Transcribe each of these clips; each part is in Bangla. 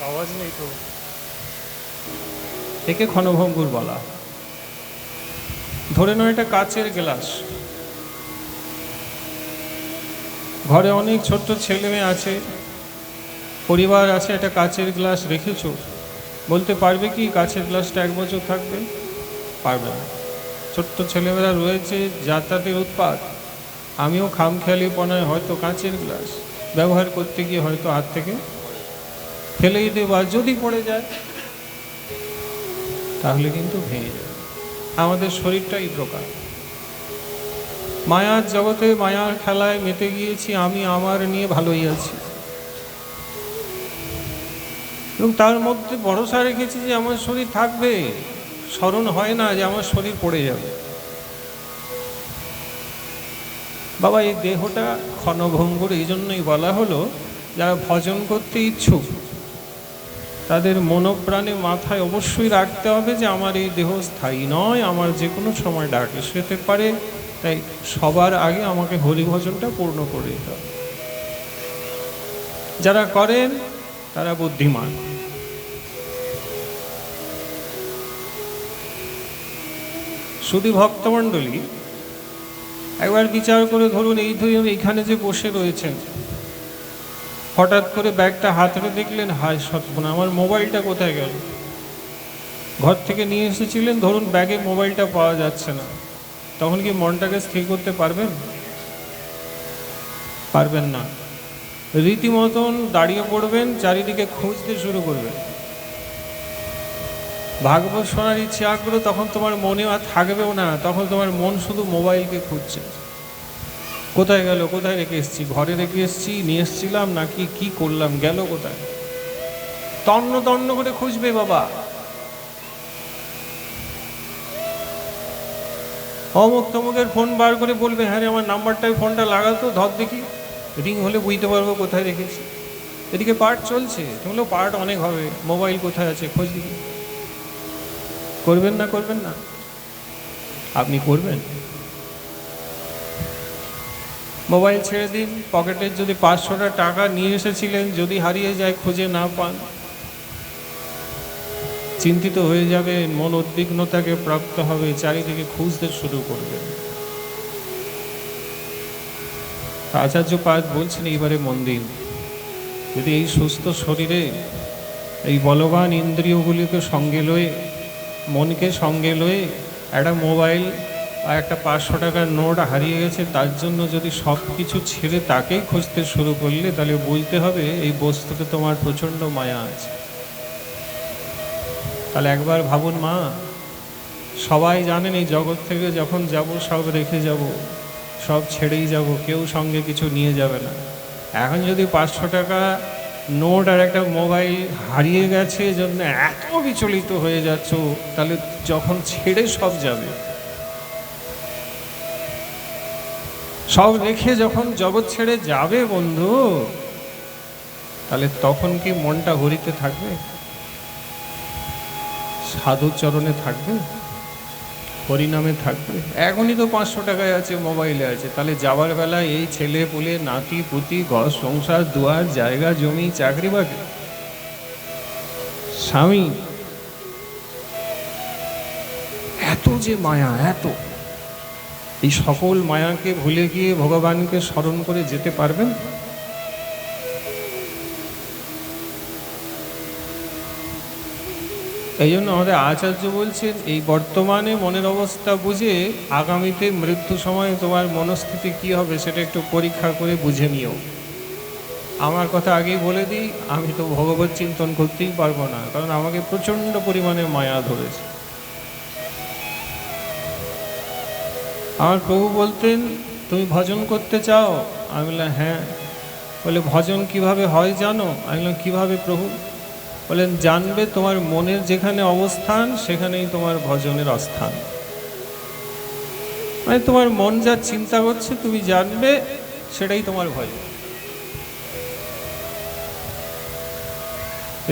আওয়াজ নেই তো। একে ক্ষণভঙ্গুর বলা। ধরে নাও এটা কাচের গ্লাস, ঘরে অনেক ছোট্ট ছেলে মেয়ে আছে, পরিবার আছে, একটা কাচের গ্লাস রেখেছো, বলতে পারবে কি কাচের গ্লাসটা 1 বছর থাকবে? পারবে না। ছোট্ট ছেলেমেয়েরা রয়েছে, যাতায়াতের উৎপাত, আমিও খামখেয়ালিপনায় হয়তো কাচের গ্লাস ব্যবহার করতে গিয়ে হয়তো হাত থেকে ফেলেই দেবো, আর যদি পড়ে যায় তাহলে কিন্তু ভেঙে যাবে। আমাদের শরীরটা এই প্রকার, মায়ার জগতে মায়ার খেলায় মেতে গিয়েছি, আমি আমার নিয়ে ভালোই আছি, এবং তার মধ্যে ভরসা রেখেছি যে আমার শরীর থাকবে, স্মরণ হয় না যে আমার শরীর পড়ে যাবে। বাবা, এই দেহটা ক্ষণভঙ্গুর এই জন্যই বলা হলো, যারা ভজন করতে ইচ্ছুক তাদের মনোপ্রাণে মাথায় অবশ্যই রাখতে হবে যে আমার এই দেহ স্থায়ী নয়, আমার যে কোনো সময় ডাক এসে পারে, তাই সবার আগে আমাকে হরিভজনটা পূর্ণ করে দিতে হবে। যারা করেন তারা বুদ্ধিমান। শুধু ভক্তমণ্ডলী একবার বিচার করে ধরুন, এইখানে যে বসে রয়েছেন, হঠাৎ করে ব্যাগটা হাতে দেখলেন, হায় সৎগুণ, আমার মোবাইলটা কোথায় গেল? ঘর থেকে নিয়ে এসেছিলেন, ধরুন ব্যাগে মোবাইলটা পাওয়া যাচ্ছে না, তখন কি মনটাকে স্থির করতে পারবেন? পারবেন না। রীতিমতন দাঁড়িয়ে পড়বেন, চারিদিকে খুঁজতে শুরু করবেন। ভাগবত শোনার ইচ্ছে আগ্রহ তখন তোমার মনে আর থাকবেও না, তখন তোমার মন শুধু মোবাইলকে খুঁজছে, কোথায় গেল, কোথায় রেখে এসেছি, ঘরে রেখে এসেছি, নিয়ে এসেছিলাম নাকি কি করলাম, গেল কোথায়? তন্ন তন্ন করে খুঁজবে বাবা। অমুক তমুকের ফোন বার করে বলবে, হ্যাঁ রে আমার নাম্বারটায় ফোনটা লাগাতো, ধর দেখি, রিং হলে বুঝতে পারবো কোথায় রেখেছি। এদিকে পার্ট চলছে, তোমরা পার্ট অনেক হবে, মোবাইল কোথায় আছে খোঁজ দিবি। করবেন না? করবেন না? আপনি করবেন? মোবাইল ছেড়ে দিন, পকেটের যদি 500টা টাকা নিয়ে এসেছিলেন যদি হারিয়ে যায়, খুঁজে না পান, চিন্তিত হয়ে যাবে, মন উদ্বিগ্নতাকে প্রাপ্ত হবে, চারিদিকে খুঁজতে শুরু করবেন। আচার্য পাদ বলছেন, এইবারে মন দিন, যদি এই সুস্থ শরীরে এই বলবান ইন্দ্রিয়গুলিকে সঙ্গে লয়ে, মনকে সঙ্গে লয়ে, একটা মোবাইল আর একটা 500 টাকার নোট হারিয়ে গেছে, তার জন্য যদি সব কিছু ছেড়ে তাকেই খুঁজতে শুরু করলে, তাহলে বুঝতে হবে এই বস্তুতে তোমার প্রচণ্ড মায়া আছে। তাহলে একবার ভাবুন, মা সবাই জানেন এই জগৎ থেকে যখন যাব সব রেখে যাব, সব ছেড়েই যাব, কেউ সঙ্গে কিছু নিয়ে যাবে না। এখন যদি 500 টাকা নোট আর একটা মোবাইল হারিয়ে গেছে জন্য এত বিচলিত হয়ে যাচ্ছ, তাহলে যখন ছেড়ে সব যাবে, সব রেখে যখন জগৎ ছেড়ে যাবে বন্ধু, তাহলে তখন কি মনটা হরিতে থাকবে, সাধু চরণে থাকবে, হরিনামে থাকবে? এখনই তো 500 টাকায় আছে, মোবাইলে আছে, তাহলে যাবার বেলায় এই ছেলে পুলে, নাতি পুতি, ঘর সংসার, দুয়ার, জায়গা জমি, চাকরি বাকরি, স্বামী, এত যে মায়া, এত, এই সকল মায়াকে ভুলে গিয়ে ভগবানকে স্মরণ করে যেতে পারবেন? এই জন্য আমাদের আচার্য বলছেন, এই বর্তমানে মনের অবস্থা বুঝে আগামীতে মৃত্যু সময়ে তোমার মনস্থিতি কি হবে সেটা একটু পরীক্ষা করে বুঝে নিও। আমার কথা আগেই বলে দিই, আমি তো ভগবত চিন্তন করতেই পারবো না, কারণ আমাকে প্রচণ্ড পরিমাণে মায়া ধরেছে। আমার প্রভু বলতেন, তুমি ভজন করতে চাও? আমি বললাম হ্যাঁ। বলে ভজন কিভাবে হয় জানো? আমি বললাম কীভাবে প্রভু? বলেন, জানবে তোমার মনের যেখানে অবস্থান সেখানেই তোমার ভজনের আস্থান। মানে তোমার মন যা চিন্তা করছে তুমি জানবে, সেটাই তোমার ভজন।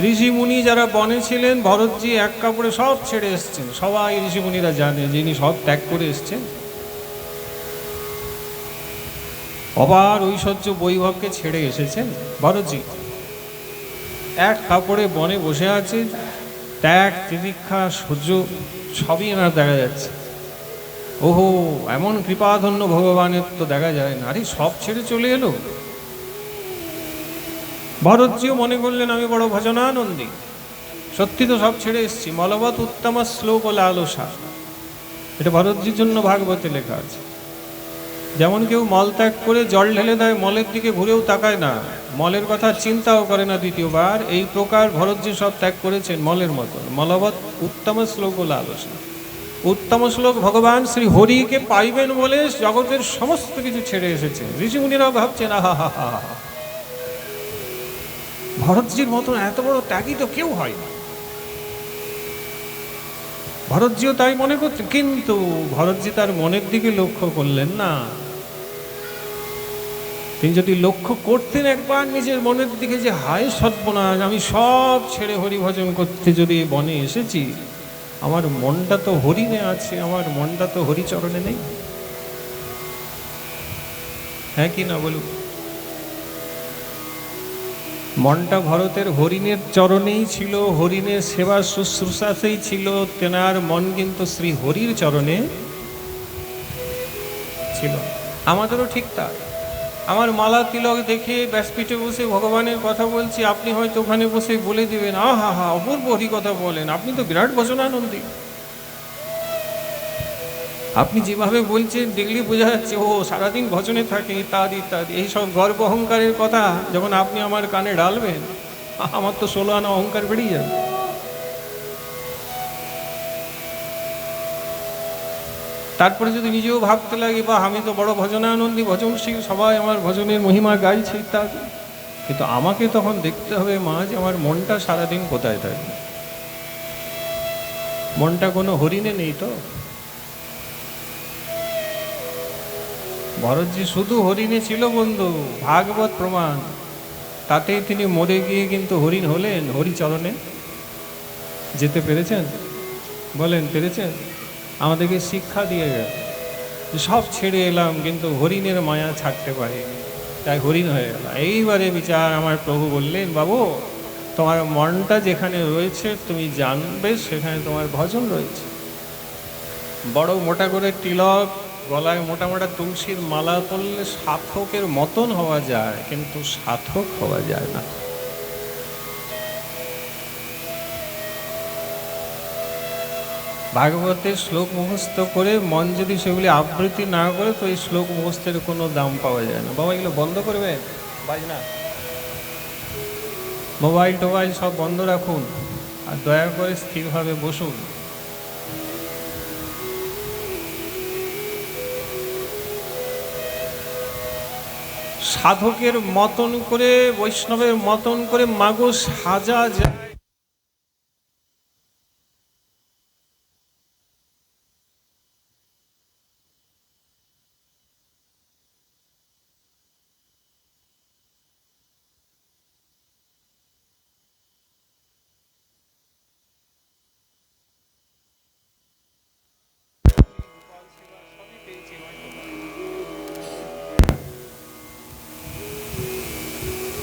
ঋষি মুনি যারা বনে ছিলেন, ভরতজি এক কাপড়ে সব ছেড়ে এসছেন, সবাই ঋষি মুনিরা জানে যিনি সব ত্যাগ করে এসছেন, অপার ঐশ্বর্য বৈভবকে ছেড়ে এসেছেন ভরতজি। এক কাপড়ে বনে বসে আছে, ত্যাগ তিতিক্ষা সহ্য সবই এনার দেখা যাচ্ছে। ওহো, এমন কৃপাধন্য ভগবানের তো দেখা যায় না। আরে সব ছেড়ে চলে এলো। ভরতজিও মনে করলেন আমি বড় ভজনানন্দী, সত্যি তো সব ছেড়ে এসেছি। মলবৎ উত্তম শ্লোক ও লালসা, এটা ভরতজির জন্য ভাগবতে লেখা আছে। যেমন কেউ মল ত্যাগ করে জল ঢেলে দেয়, মলের দিকে ঘুরেও তাকায় না, মলের কথা চিন্তাও করে না দ্বিতীয়বার, এই প্রকার ভরতজি সব ত্যাগ করেছেন মলের মতন। মলবৎ উত্তম শ্লোক ও লালসা, উত্তম শ্লোক ভগবান শ্রী হরিকে পাইবেন বলে জগতের সমস্ত কিছু ছেড়ে এসেছে। ঋষিমুনিরাও ভাবছেন আহা হা হা, ভরতজির মতন এত বড় ত্যাগী তো কেউ হয় না। ভরতজিও তাই মনে করছেন, কিন্তু ভরতজি তার মনের দিকে লক্ষ্য করলেন না। তিনি যদি লক্ষ্য করতেন একবার নিজের মনের দিকে, যে হায় সর্বনাশ, আমি সব ছেড়ে হরিভজন করতে যদি বনে এসেছি, আমার মনটা তো হরিণে আছে, আমার মনটা তো হরিচরণে নেই। হ্যাঁ কি না বলুন? মনটা ভরতের হরিণের চরণেই ছিল, হরিণের সেবা শুশ্রূষাতেই ছিল, তেনার মন কিন্তু শ্রী হরির চরণে ছিল। আমাদেরও ঠিক তাই। আমার মালা তিলক দেখে ব্যাসপীঠে বসে ভগবানের কথা বলছি, আপনি হয়তো ওখানে বসে বলে দিবেন আহা হা অপূর্ব হরি কথা বলেন, আপনি তো বিরাট ভজনানন্দী। আপনি যেভাবে বলছেন দেখলে বোঝা যাচ্ছে ও সারাদিন ভজনে থাকে ইত্যাদি ইত্যাদি। এইসব গর্ব অহংকারের কথা যখন আপনি আমার কানে ডালবেন, আমার তো 16 আনা অহংকার বেরিয়ে যাবে। তারপরে যদি নিজেও ভাবতে লাগে বা আমি তো বড় ভজনানন্দী, ভজনশীল, সবাই আমার ভজনের মহিমা গাইছে ইত্যাদি, কিন্তু আমাকে তখন দেখতে হবে মা যে আমার মনটা সারাদিন কোথায় থাকে। মনটা কোনো হরিণে নেই তো। ভরতজি শুধু হরিণে ছিল বন্ধু, ভাগবত প্রমাণ। তাতেই তিনি মরে গিয়ে কিন্তু হরিণ হলেন, হরিচরণে যেতে পেরেছেন। বলেন পেরেছেন? আমাদেরকে শিক্ষা দিয়ে গেল, সব ছেড়ে এলাম কিন্তু হরিণের মায়া ছাড়তে পারিনি, তাই হরিণ হয়ে গেল। এইবারে বিচার আমার প্রভু বললেন, বাবু তোমার মনটা যেখানে রয়েছে তুমি জানবে সেখানে তোমার ভজন রয়েছে। বড় মোটা করে তিলক, গলায় মোটা মোটা তুলসীর মালা পরলে সাধকের মতন হওয়া যায়, কিন্তু সাধক হওয়া যায় না। ভাগবতের শ্লোক মুখস্থ করে মন যদি সেগুলি আবৃত্তি না করে, তো এই শ্লোক মুখস্থের কোনো দাম পাওয়া যায় না। বাবা এগুলো বন্ধ করবে, বাজনা মোবাইল টোবাইল সব বন্ধ রাখুন, আর দয়া করে স্থিরভাবে বসুন। সাধকের মতন করে, বৈষ্ণবের মতন করে মাগো সাজা যায়।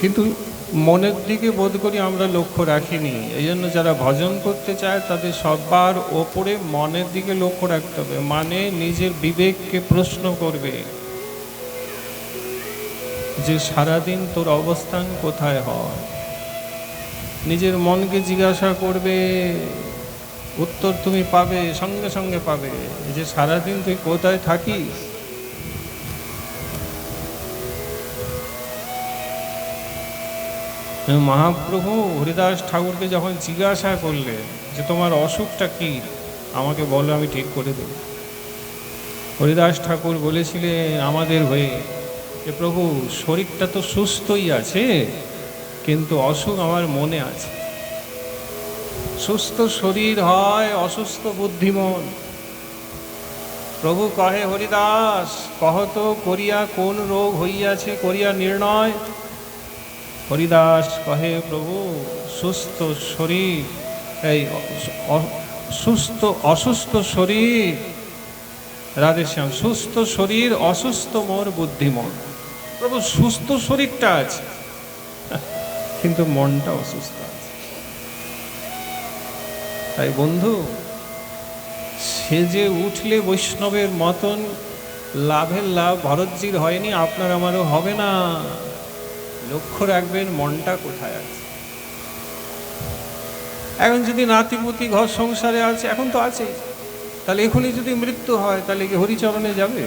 কিন্তু মনের দিকে বোধ করি আমরা লক্ষ্য রাখিনি। এই জন্য যারা ভজন করতে চায় তাদের সবার ওপরে মনের দিকে লক্ষ্য রাখতে হবে। মানে নিজের বিবেককে প্রশ্ন করবে যে সারাদিন তোর অবস্থান কোথায় হয়। নিজের মনকে জিজ্ঞাসা করবে, উত্তর তুমি পাবে, সঙ্গে সঙ্গে পাবে, যে সারাদিন তুই কোথায় থাকিস। মহাপ্রভু হরিদাস ঠাকুরকে যখন জিজ্ঞাসা করলেন যে তোমার অসুখটা কি, আমাকে বলো আমি ঠিক করে দেব। হরিদাস ঠাকুর বলেছিলেন আমাদের হয়ে যে প্রভু শরীরটা তো সুস্থই আছে, কিন্তু অসুখ আমার মনে আছে। সুস্থ শরীর হয় অসুস্থ বুদ্ধিমন। প্রভু কহে হরিদাস কহত করিয়া কোন রোগ হইয়াছে করিয়া নির্ণয়। হরিদাস কহে প্রভু সুস্থ শরীর, এই সুস্থ অসুস্থ শরীর, রাধেশ্যাম, সুস্থ শরীর অসুস্থ মোর বুদ্ধিমন। প্রভু সুস্থ শরীরটা আছে, কিন্তু মনটা অসুস্থ আছে। তাই বন্ধু, সেজে উঠলে বৈষ্ণবের মতন লাভের লাভ ভরতজির হয়নি, আপনার আমারও হবে না। লক্ষ্য রাখবেন মনটা কোথায় আছে। এখন যদি নাতিপুতি ঘর সংসারে আছে, এখন তো আছে, তাহলে এখনই যদি মৃত্যু হয় তাহলে কি হরিচরণে যাবে,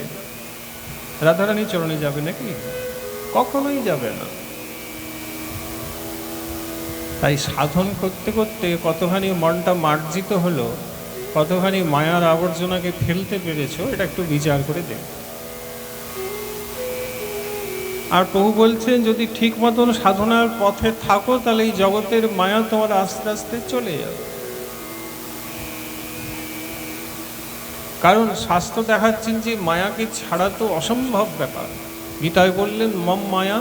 রাধারানী চরণে যাবে নাকি? কখনোই যাবে না। তাই সাধন করতে করতে কতখানি মনটা মার্জিত হলো, কতখানি মায়ার আবর্জনাকে ফেলতে পেরেছো, এটা একটু বিচার করে দেখ। আর প্রভু বলছেন, যদি ঠিক মতন সাধনার পথে থাকো তাহলে এই জগতের মায়া তোমার আস্তে আস্তে চলে যাবে। কারণ শাস্ত্র দেখাচ্ছেন যে মায়াকে ছাড়া তো অসম্ভব ব্যাপার। গীতায় বললেন মম মায়া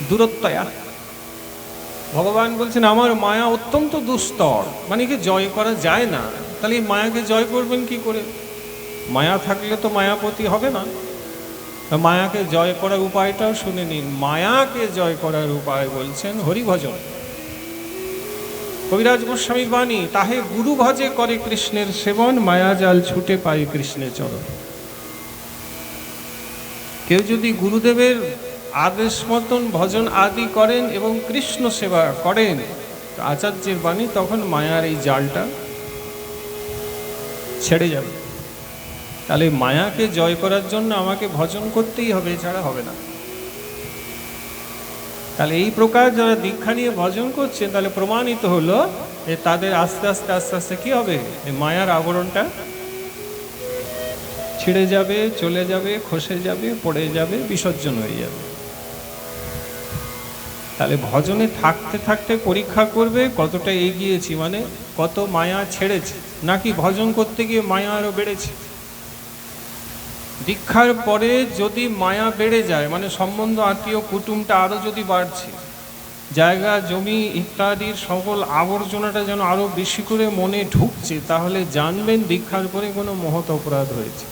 দূরত্বয়া। ভগবান বলছেন আমার মায়া অত্যন্ত দুস্তর, মানে কি জয় করা যায় না। তাহলে এই মায়াকে জয় করবেন কি করে? মায়া থাকলে তো মায়াপতি হবে না। মায়াকে জয় করার উপায়টাও শুনে নিন। মায়াকে জয় করার উপায় বলছেন হরিভজন। কবিরাজ গোস্বামীর বাণী, তাহে গুরু ভজে করে কৃষ্ণের সেবন, মায়াজাল ছুটে পায় কৃষ্ণের চরণ। কেউ যদি গুরুদেবের আদেশ মতন ভজন আদি করেন এবং কৃষ্ণ সেবা করেন, আচার্যের বাণী, তখন মায়ার এই জালটা ছেড়ে যাবে। তাহলে মায়াকে জয় করার জন্য আমাকে ভজন করতেই হবে, এছাড়া হবে না। তাহলে এই প্রকার যারা দীক্ষা নিয়ে ভজন করছেন, তাহলে প্রমাণিত হলো যে তাদের আস্তে আস্তে আস্তে আস্তে কি হবে, এই মায়ার আবরণটা ছিঁড়ে যাবে, চলে যাবে, খসে যাবে, পড়ে যাবে, বিসর্জন হয়ে যাবে। তাহলে ভজনে থাকতে থাকতে পরীক্ষা করবে কতটা এগিয়েছি, মানে কত মায়া ছেড়েছে, নাকি ভজন করতে গিয়ে মায়া আরো বেড়েছে। দীক্ষার পরে যদি মায়া বেড়ে যায়, মানে সম্বন্ধ আত্মীয় কুটুমটা আরো যদি বাড়ছে, জায়গা জমি ইত্যাদির সকল আবর্জনাটা যেন আরো বেশি করে মনে ঢুকছে, তাহলে জানবেন দীক্ষার পরে কোনো মহৎ অপরাধ হয়েছে।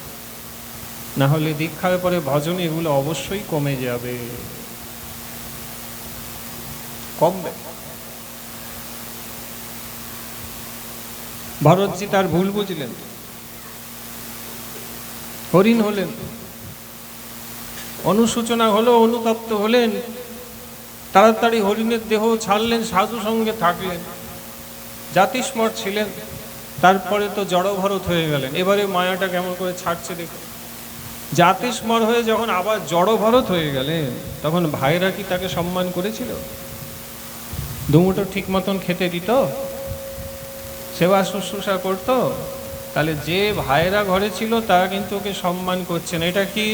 না হলে দীক্ষার পরে ভজন এগুলো অবশ্যই কমে যাবে, কমবে। ভরতজি তার ভুল বুঝলেন, হরিণ হলেন, অনুসূচনা হলো, অনুতপ্ত হলেন, তাড়াতাড়ি হরিণের দেহ ছাড়লেন, সাধু সঙ্গে থাকলেন, জাতিস্মর ছিলেন। তারপরে তো জড় ভরত হয়ে গেলেন। এবারে মায়াটা কেমন করে ছাড়ছে দেখো। জাতিস্মর হয়ে যখন আবার জড় ভরত হয়ে গেলেন, তখন ভাইরা কি তাকে সম্মান করেছিল? দুমুটো ঠিক মতন খেতে দিত, সেবা শুশ্রূষা করত? তাহলে যে ভাইরা ঘরে ছিল তারা কিন্তু ওকে সম্মান করছে না। এটা কি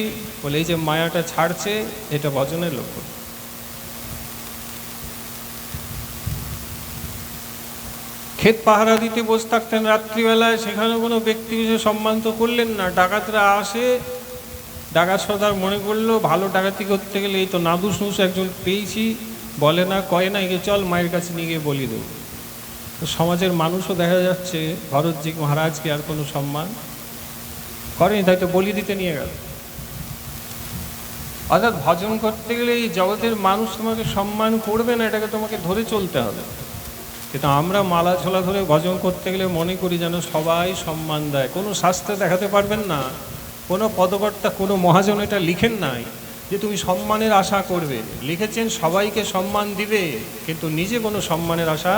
বলে? এই যে মায়াটা ছাড়ছে, এটা ভজনের লক্ষণ। ক্ষেত পাহারা দিতে বসে থাকতেন রাত্রিবেলায়, সেখানে কোনো ব্যক্তি বিশেষ সম্মান তো করলেন না। ডাকাতরা আসে, ডাকাত সর্দার মনে করলো ভালো ডাকাতি করতে গেলে এই তো নাদুস নুস একজন পেয়েছি, বলে না কয় না, একে চল মায়ের কাছে নিয়ে গিয়ে বলি দেব। সমাজের মানুষও দেখা যাচ্ছে ভরতজি মহারাজকে আর কোনো সম্মান করেনি, তাই তো বলি দিতে নিয়ে গেল। অর্থাৎ ভজন করতে গেলে এই জগতের মানুষ তোমাকে সম্মান করবে না, এটাকে তোমাকে ধরে চলতে হবে। কিন্তু আমরা মালা ছোলা ধরে ভজন করতে গেলে মনে করি যেন সবাই সম্মান দেয়। কোনো শাস্ত্রে দেখাতে পারবেন না, কোনো পদকর্তা, কোনো মহাজন এটা লিখেন নাই যে তুমি সম্মানের আশা করবে। লিখেছেন সবাইকে সম্মান দিবে, কিন্তু নিজে কোনো সম্মানের আশা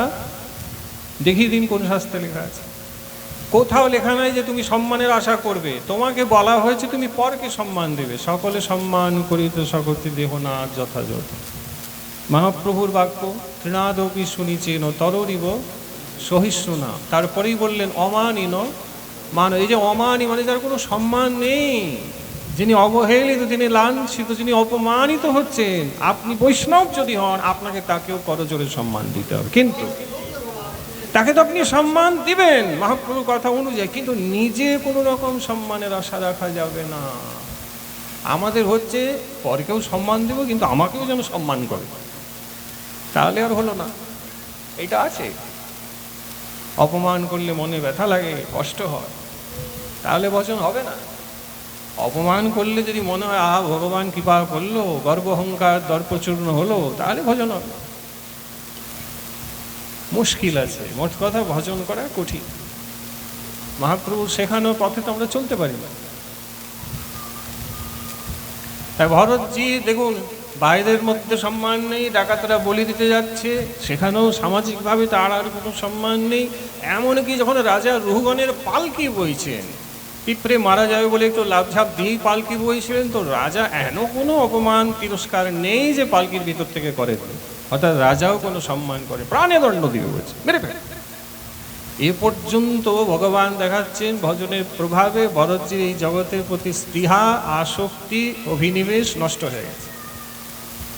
দেখিয়ে দিন কোন শাস্ত্রে লেখা আছে। কোথাও লেখা নাই যে তুমি সম্মানের আশা করবে। তোমাকে বলা হয়েছে তুমি পরকে সম্মান দেবে। সকলে সম্মান করিতে সকতি দেহ না যথাযথ। মহাপ্রভুর বাক্য, তৃণাদপি শুনিচেন তরিব সহিষ্ণু না। তারপরেই বললেন অমানিন মান। এই যে অমানি মানে যার কোনো সম্মান নেই, যিনি অবহেলিত, যিনি লাঞ্ছিত, যিনি অপমানিত হচ্ছেন, আপনি বৈষ্ণব যদি হন আপনাকে তাকেও করজোরে সম্মান দিতে হবে। কিন্তু তাকে তো আপনি সম্মান দিবেন মহাপ্রভুর কথা অনুযায়ী, কিন্তু নিজে কোনো রকম সম্মানের আশা রাখা যাবে না। আমাদের হচ্ছে পরকেও সম্মান দেব, কিন্তু আমাকেও যেন সম্মান করে, তাহলে আর হলো না। এটা আছে, অপমান করলে মনে ব্যথা লাগে, কষ্ট হয়, তাহলে ভজন হবে না। অপমান করলে যদি মনে হয় আহা ভগবান কৃপা করলো, গর্ব অহংকার দর্পচূর্ণ হলো, তাহলে ভজন হবে। মুশকিল আছে, মোট কথা ভজন করা কঠিন। মহাপ্রভু শেখানোর পথে তো আমরা চলতে পারি না। তাই ভরতজি দেখুন, বাইরের মধ্যে সম্মান নেই, ডাকাতরা বলি দিতে যাচ্ছে, সেখানেও সামাজিকভাবে তার আর কোনো সম্মান নেই। এমনকি যখন রাজা রুহুগণের পালকি বইছেন, পিঁপড়ে মারা যাবে বলে একটু লাভঝাপ দিয়েই পালকি বইছিলেন, তো রাজা এন কোনো অপমান তিরস্কার নেই যে পালকির ভিতর থেকে করে, অর্থাৎ রাজাও কোনো সম্মান করে, প্রাণে দণ্ড দিবে বলছে, মেরে ফেলে। এ পর্যন্ত ভগবান দেখাচ্ছেন ভজনের প্রভাবে ভরতজির এই জগতের প্রতি স্পৃহা, আসক্তি, অভিনিবেশ নষ্ট হয়ে গেছে।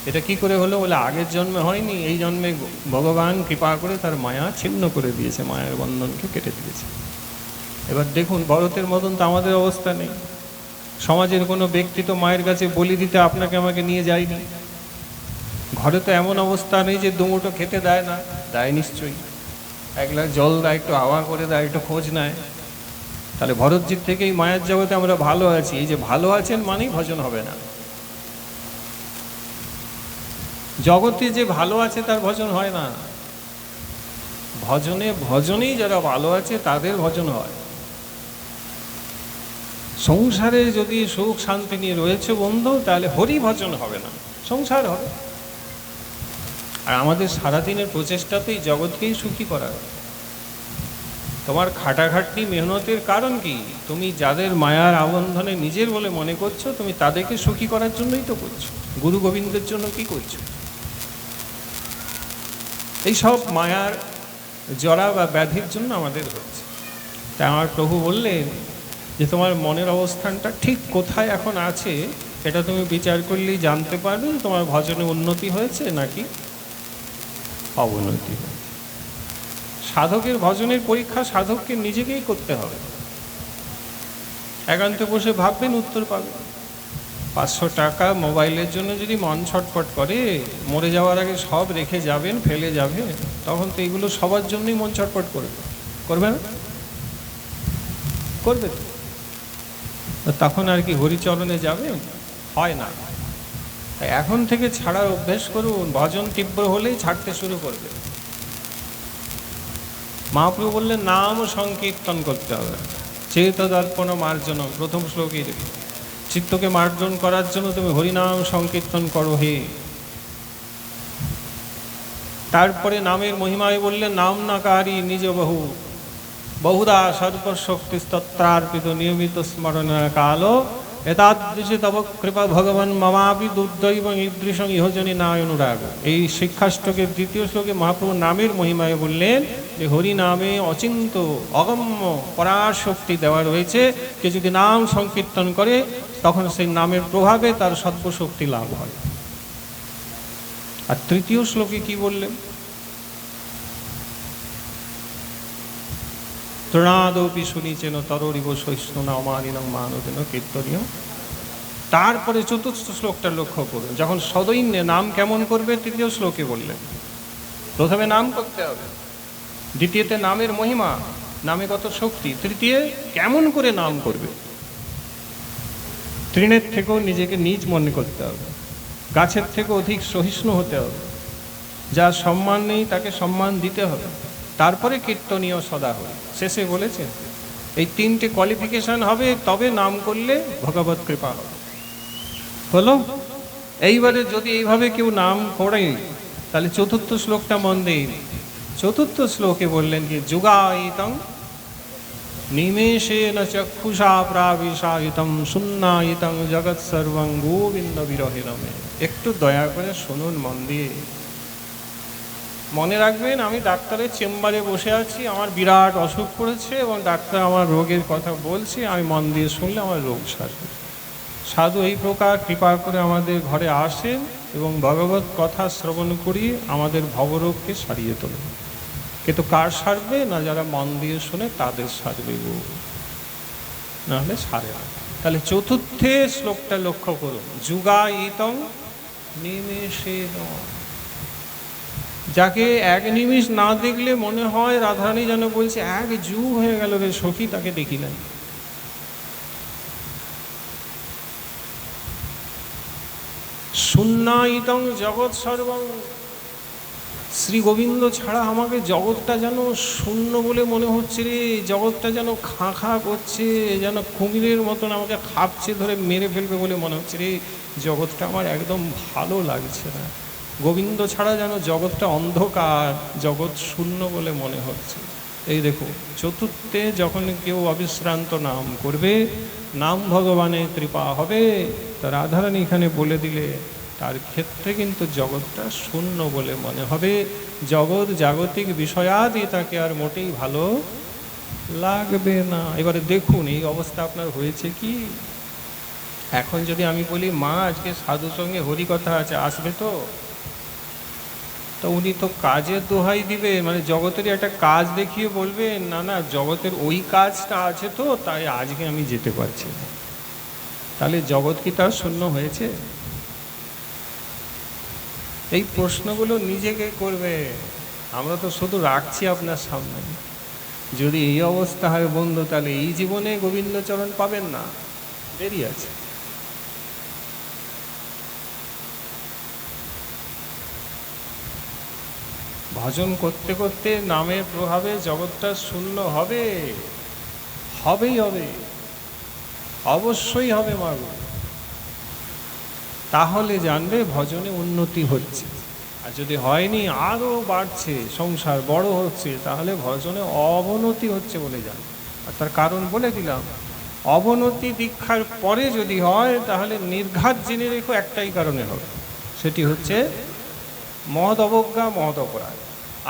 এটা কি করে হলো বলে, আগের জন্মে হয়নি, এই জন্মে ভগবান কৃপা করে তার মায়া ছিন্ন করে দিয়েছে, মায়ের বন্ধনকে কেটে দিয়েছে। এবার দেখুন, ভরতের মতন তো আমাদের অবস্থা নেই। সমাজের কোনো ব্যক্তি তো মায়ের কাছে বলি দিতে আপনাকে আমাকে নিয়ে যায়নি। ঘরে তো এমন অবস্থা নেই যে দুমুটো খেতে দেয় না, দেয় নিশ্চয়ই। এক গ্লাস জল দেয়, একটু হাওয়া করে দেয়, একটু খোঁজ নেয়। তাহলে ভরতজির থেকেই মায়ের জগতে আমরা ভালো আছি। এই যে ভালো আছেন মানেই ভজন হবে না। জগতে যে ভালো আছে তার ভজন হয় না। ভজনেই যারা ভালো আছে তাদের ভজন হয়। সংসারে যদি সুখ শান্তি নিয়ে রয়েছে বন্ধু, তাহলে হরি ভজন হবে না, সংসার হবে। আর আমাদের সারাদিনের প্রচেষ্টাতেই জগৎকেই সুখী করা। তোমার খাটাখাটনি মেহনতের কারণ কি? তুমি যাদের মায়ার আবন্ধনে নিজের বলে মনে করছো, তুমি তাদেরকে সুখী করার জন্যই তো করছো। গুরু গোবিন্দের জন্য কি করছো? এই সব মায়ার জরা বা ব্যাধির জন্য আমাদের হচ্ছে। তাই আমার প্রভু বললেন যে তোমার মনের অবস্থানটা ঠিক কোথায় এখন আছে, এটা তুমি বিচার করলেই জানতে পারবে তোমার ভজনে উন্নতি হয়েছে নাকি অবনতি। সাধকের ভজনের পরীক্ষা সাধককে নিজেকেই করতে হবে। একান্তে বসে ভাববেন, উত্তর পাবেন। 500 টাকা মোবাইলের জন্য যদি মন ছটফট করে, মরে যাওয়ার আগে সব রেখে যাবেন, ফেলে যাবেন, তখন তো এগুলো সবার জন্যই মন ছটফট করবে না? করবে তো। তখন আর কি হরিচরণে যাবেন? হয় না। এখন থেকে ছাড়ার অভ্যেস করুন। ভজন তীব্র হলেই ছাড়তে শুরু করবে। মহাপ্রভু বললেন নাম সংকীর্তন করতে হবে। চেত দর্পণ মার্জন, প্রথম শ্লোকে চিত্তকে মার্জন করার জন্য তুমি হরিনাম সংকীর্তন করো হে। তারপরে নামের মহিমায় বললেন নাম নাকারী নিজ বহুদা সর্বশক্তি স্তত্রার্পিত নিয়মিত স্মরণ কাল এতাদৃশে তব কৃপা ভগবান মমাপি দুর্দৈব ঈদৃশং ইহজনী না অনুরাগ। এই শিক্ষাষ্টকের দ্বিতীয় শ্লোকে মহাপ্রভু নামের মহিমায় বললেন যে হরি নামে অচিন্ত অগম্য পরাশক্তি দেওয়া রয়েছে। কে যদি নাম সংকীর্তন করে তখন সেই নামের প্রভাবে তার সর্বশক্তি লাভ হয়। আর তৃতীয় শ্লোকে কি বললেন? তৃণাদপি শুনিছেন তরিব সহিষ্ণু অমানিনং মানবেন কীর্তনীয়। তারপরে চতুর্থ শ্লোকটা লক্ষ্য করুন, যখন সদৈন্যে নাম কেমন করবে তৃতীয় শ্লোকে বললেন। প্রথমে নাম করতে হবে, দ্বিতীয়তে নামের মহিমা, নামে কত শক্তি, তৃতীয় কেমন করে নাম করবে। তৃণের থেকেও নিজেকে নিজ মনে করতে হবে, গাছের থেকে অধিক সহিষ্ণু হতে হবে, যার সম্মান নেই তাকে সম্মান দিতে হবে, তারপরে কীর্তনীয় সদা হয়। শেষে বলেছেন এই তিনটে কোয়ালিফিকেশন হবে, তবে নাম করলে ভগবত কৃপা হবে। হলো? এইবারে যদি এইভাবে কেউ নাম করে তাহলে চতুর্থ শ্লোকটা মন দেই। চতুর্থ শ্লোকে বললেন কি যুগায়িতং নিমেষেন চক্ষুষা প্রাবিশায়িতং শূন্যায়িতং জগৎ সর্বং গোবিন্দ বিরহিরমে। একটু দয়া করে শুনুন মন দিয়ে। মনে রাখবেন, আমি ডাক্তারের চেম্বারে বসে আছি, আমার বিরাট অসুখ করেছে এবং ডাক্তার আমার রোগের কথা বলছে, আমি মন দিয়ে শুনলে আমার রোগ সারবে। সাধু এই প্রকার কৃপা করে আমাদের ঘরে আসেন এবং ভগবত কথা শ্রবণ করিয়ে আমাদের ভবরোগকে সারিয়ে তোলেন। কিন্তু কার সারবে? না যারা মন দিয়ে শুনে তাদের সারবে গো, নাহলে সারে না। তাহলে চতুর্থে শ্লোকটা লক্ষ্য করুন, যুগায়িতং নিমেষেন। যাকে এক নিমিষ না দেখলে মনে হয় রাধারানী যেন বলছে এক যুগ হয়ে গেল রে সখী, তাকে দেখি নাই। শূন্যায়িতং জগৎ সর্বং। শ্রী গোবিন্দ ছাড়া আমাকে জগৎটা যেন শূন্য বলে মনে হচ্ছে রে, জগৎটা যেন খাঁ খাঁ করছে, যেন কুমিরের মতন আমাকে খাপছে ধরে মেরে ফেলবে বলে মনে হচ্ছে রে, জগৎটা আমার একদম ভালো লাগছে না। গোবিন্দ ছাড়া যেন জগৎটা অন্ধকার, জগৎ শূন্য বলে মনে হচ্ছে। এই দেখো, চতুর্থে যখন কেউ অবিশ্রান্ত নাম করবে, নাম ভগবানের কৃপা হবে, তো রাধারানী এখানে বলে দিলে তার ক্ষেত্রে কিন্তু জগৎটা শূন্য বলে মনে হবে। জগৎ জাগতিক বিষয়াদি তাকে আর মোটেই ভালো লাগবে না। এবারে দেখুন এই অবস্থা আপনার হয়েছে কি? এখন যদি আমি বলি মা আজকে সাধুর সঙ্গে হরিকথা আছে, আসবে তো? তো উনি তো কাজের দোহাই দিবে, মানে জগতের একটা কাজ দেখিয়ে বলবে না না জগতের ওই কাজটা আছে তো, তাই আজকে আমি যেতে পারছি না। তাহলে জগৎ কি তার শূন্য হয়েছে? এই প্রশ্নগুলো নিজেকে করবে। আমরা তো শুধু রাখছি আপনার সামনে। যদি এই অবস্থা হয় বন্ধু, তাহলে এই জীবনে গোবিন্দচরণ পাবেন না, দেরি আছে। ভজন করতে করতে নামের প্রভাবে জগৎটা শূন্য হবে, হবেই হবে, অবশ্যই হবে মাগো। তাহলে জানবে ভজনে উন্নতি হচ্ছে। আর যদি হয়নি, আরও বাড়ছে, সংসার বড় হচ্ছে, তাহলে ভজনে অবনতি হচ্ছে বলে জানবে। আর তার কারণ বলে দিলাম, অবনতি দীক্ষার পরে যদি হয় তাহলে নির্ঘাত জেনে রেখো একটাই কারণে হবে, সেটি হচ্ছে মহৎ অবজ্ঞা, মহৎ অপরাধ,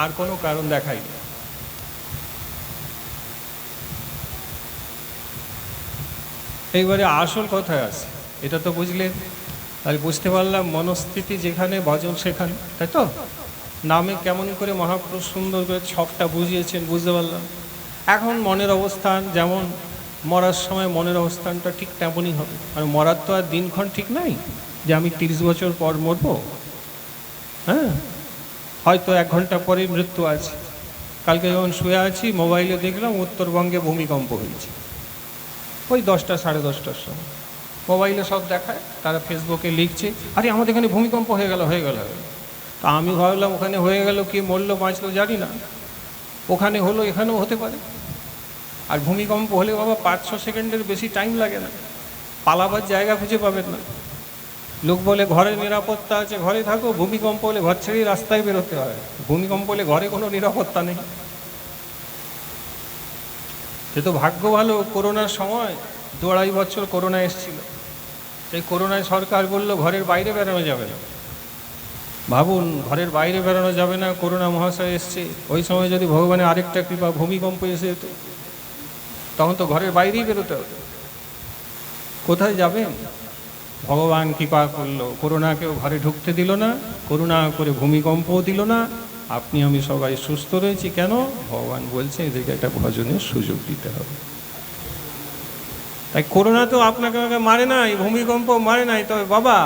আর কোনো কারণ দেখায়নি। এইবারে আসল কথায় আছে, এটা তো বুঝলেন। তাহলে বুঝতে পারলাম মনস্থিতি যেখানে ভজন সেখানে, তাই তো? নামে কেমন করে মহাপুরুষ সুন্দর করে ছকটা বুঝিয়েছেন, বুঝতে পারলাম। এখন মনের অবস্থান যেমন মরার সময় মনের অবস্থানটা ঠিক তেমনই হবে। আর মরার তো আর দিনক্ষণ ঠিক নাই যে আমি 30 বছর পর মরবো। হ্যাঁ, হয়তো 1 ঘন্টা পরেই মৃত্যু আছে। কালকে যখন শুয়ে আছি মোবাইলে দেখলাম উত্তরবঙ্গে ভূমিকম্প হয়েছে, ওই 10টা 10:30টার সময় মোবাইলে সব দেখায়, তারা ফেসবুকে লিখছে আরে আমাদের এখানে ভূমিকম্প হয়ে গেল। তা আমি ভাবলাম ওখানে হয়ে গেল, কি মরলো বাঁচলো জানি না, ওখানে হলো এখানেও হতে পারে। আর ভূমিকম্প হলে বাবা 5-6 সেকেন্ডের বেশি টাইম লাগে না, পালাবার জায়গা খুঁজে পাবেন না। লোক বলে ঘরে নিরাপত্তা আছে, ঘরে থাকো, ভূমিকম্প হলে ঘর ছেড়েই রাস্তায় বেরোতে হয়। ভূমিকম্প হলে ঘরে কোনো নিরাপত্তা নেই। সে তো ভাগ্য ভালো, করোনার সময় 2-2.5 বছর করোনা এসেছিল, সেই করোনায় সরকার বলল ঘরের বাইরে বেরোনো যাবে না। ভাবুন, ঘরের বাইরে বেরোনো যাবে না, করোনা মহাশয় এসছে, ওই সময় যদি ভগবানের আরেকটা কৃপা ভূমিকম্প এসে যেত, তখন তো ঘরের বাইরেই বেরোতে হবে। কোথায় যাবেন? ভগবান কৃপা করলো, করোনাকেও ঘরে ঢুকতে দিল না, করুণা করে ভূমিকম্পও দিল না, আপনি আমি সবাই সুস্থ রয়েছি। কেন? ভগবান বলছে এদেরকে একটা ভজনের সুযোগ দিতে হবে। তাই করোনা তো আপনাকে আমাকে মারে নাই, ভূমিকম্প মারে নাই, তবে বাবা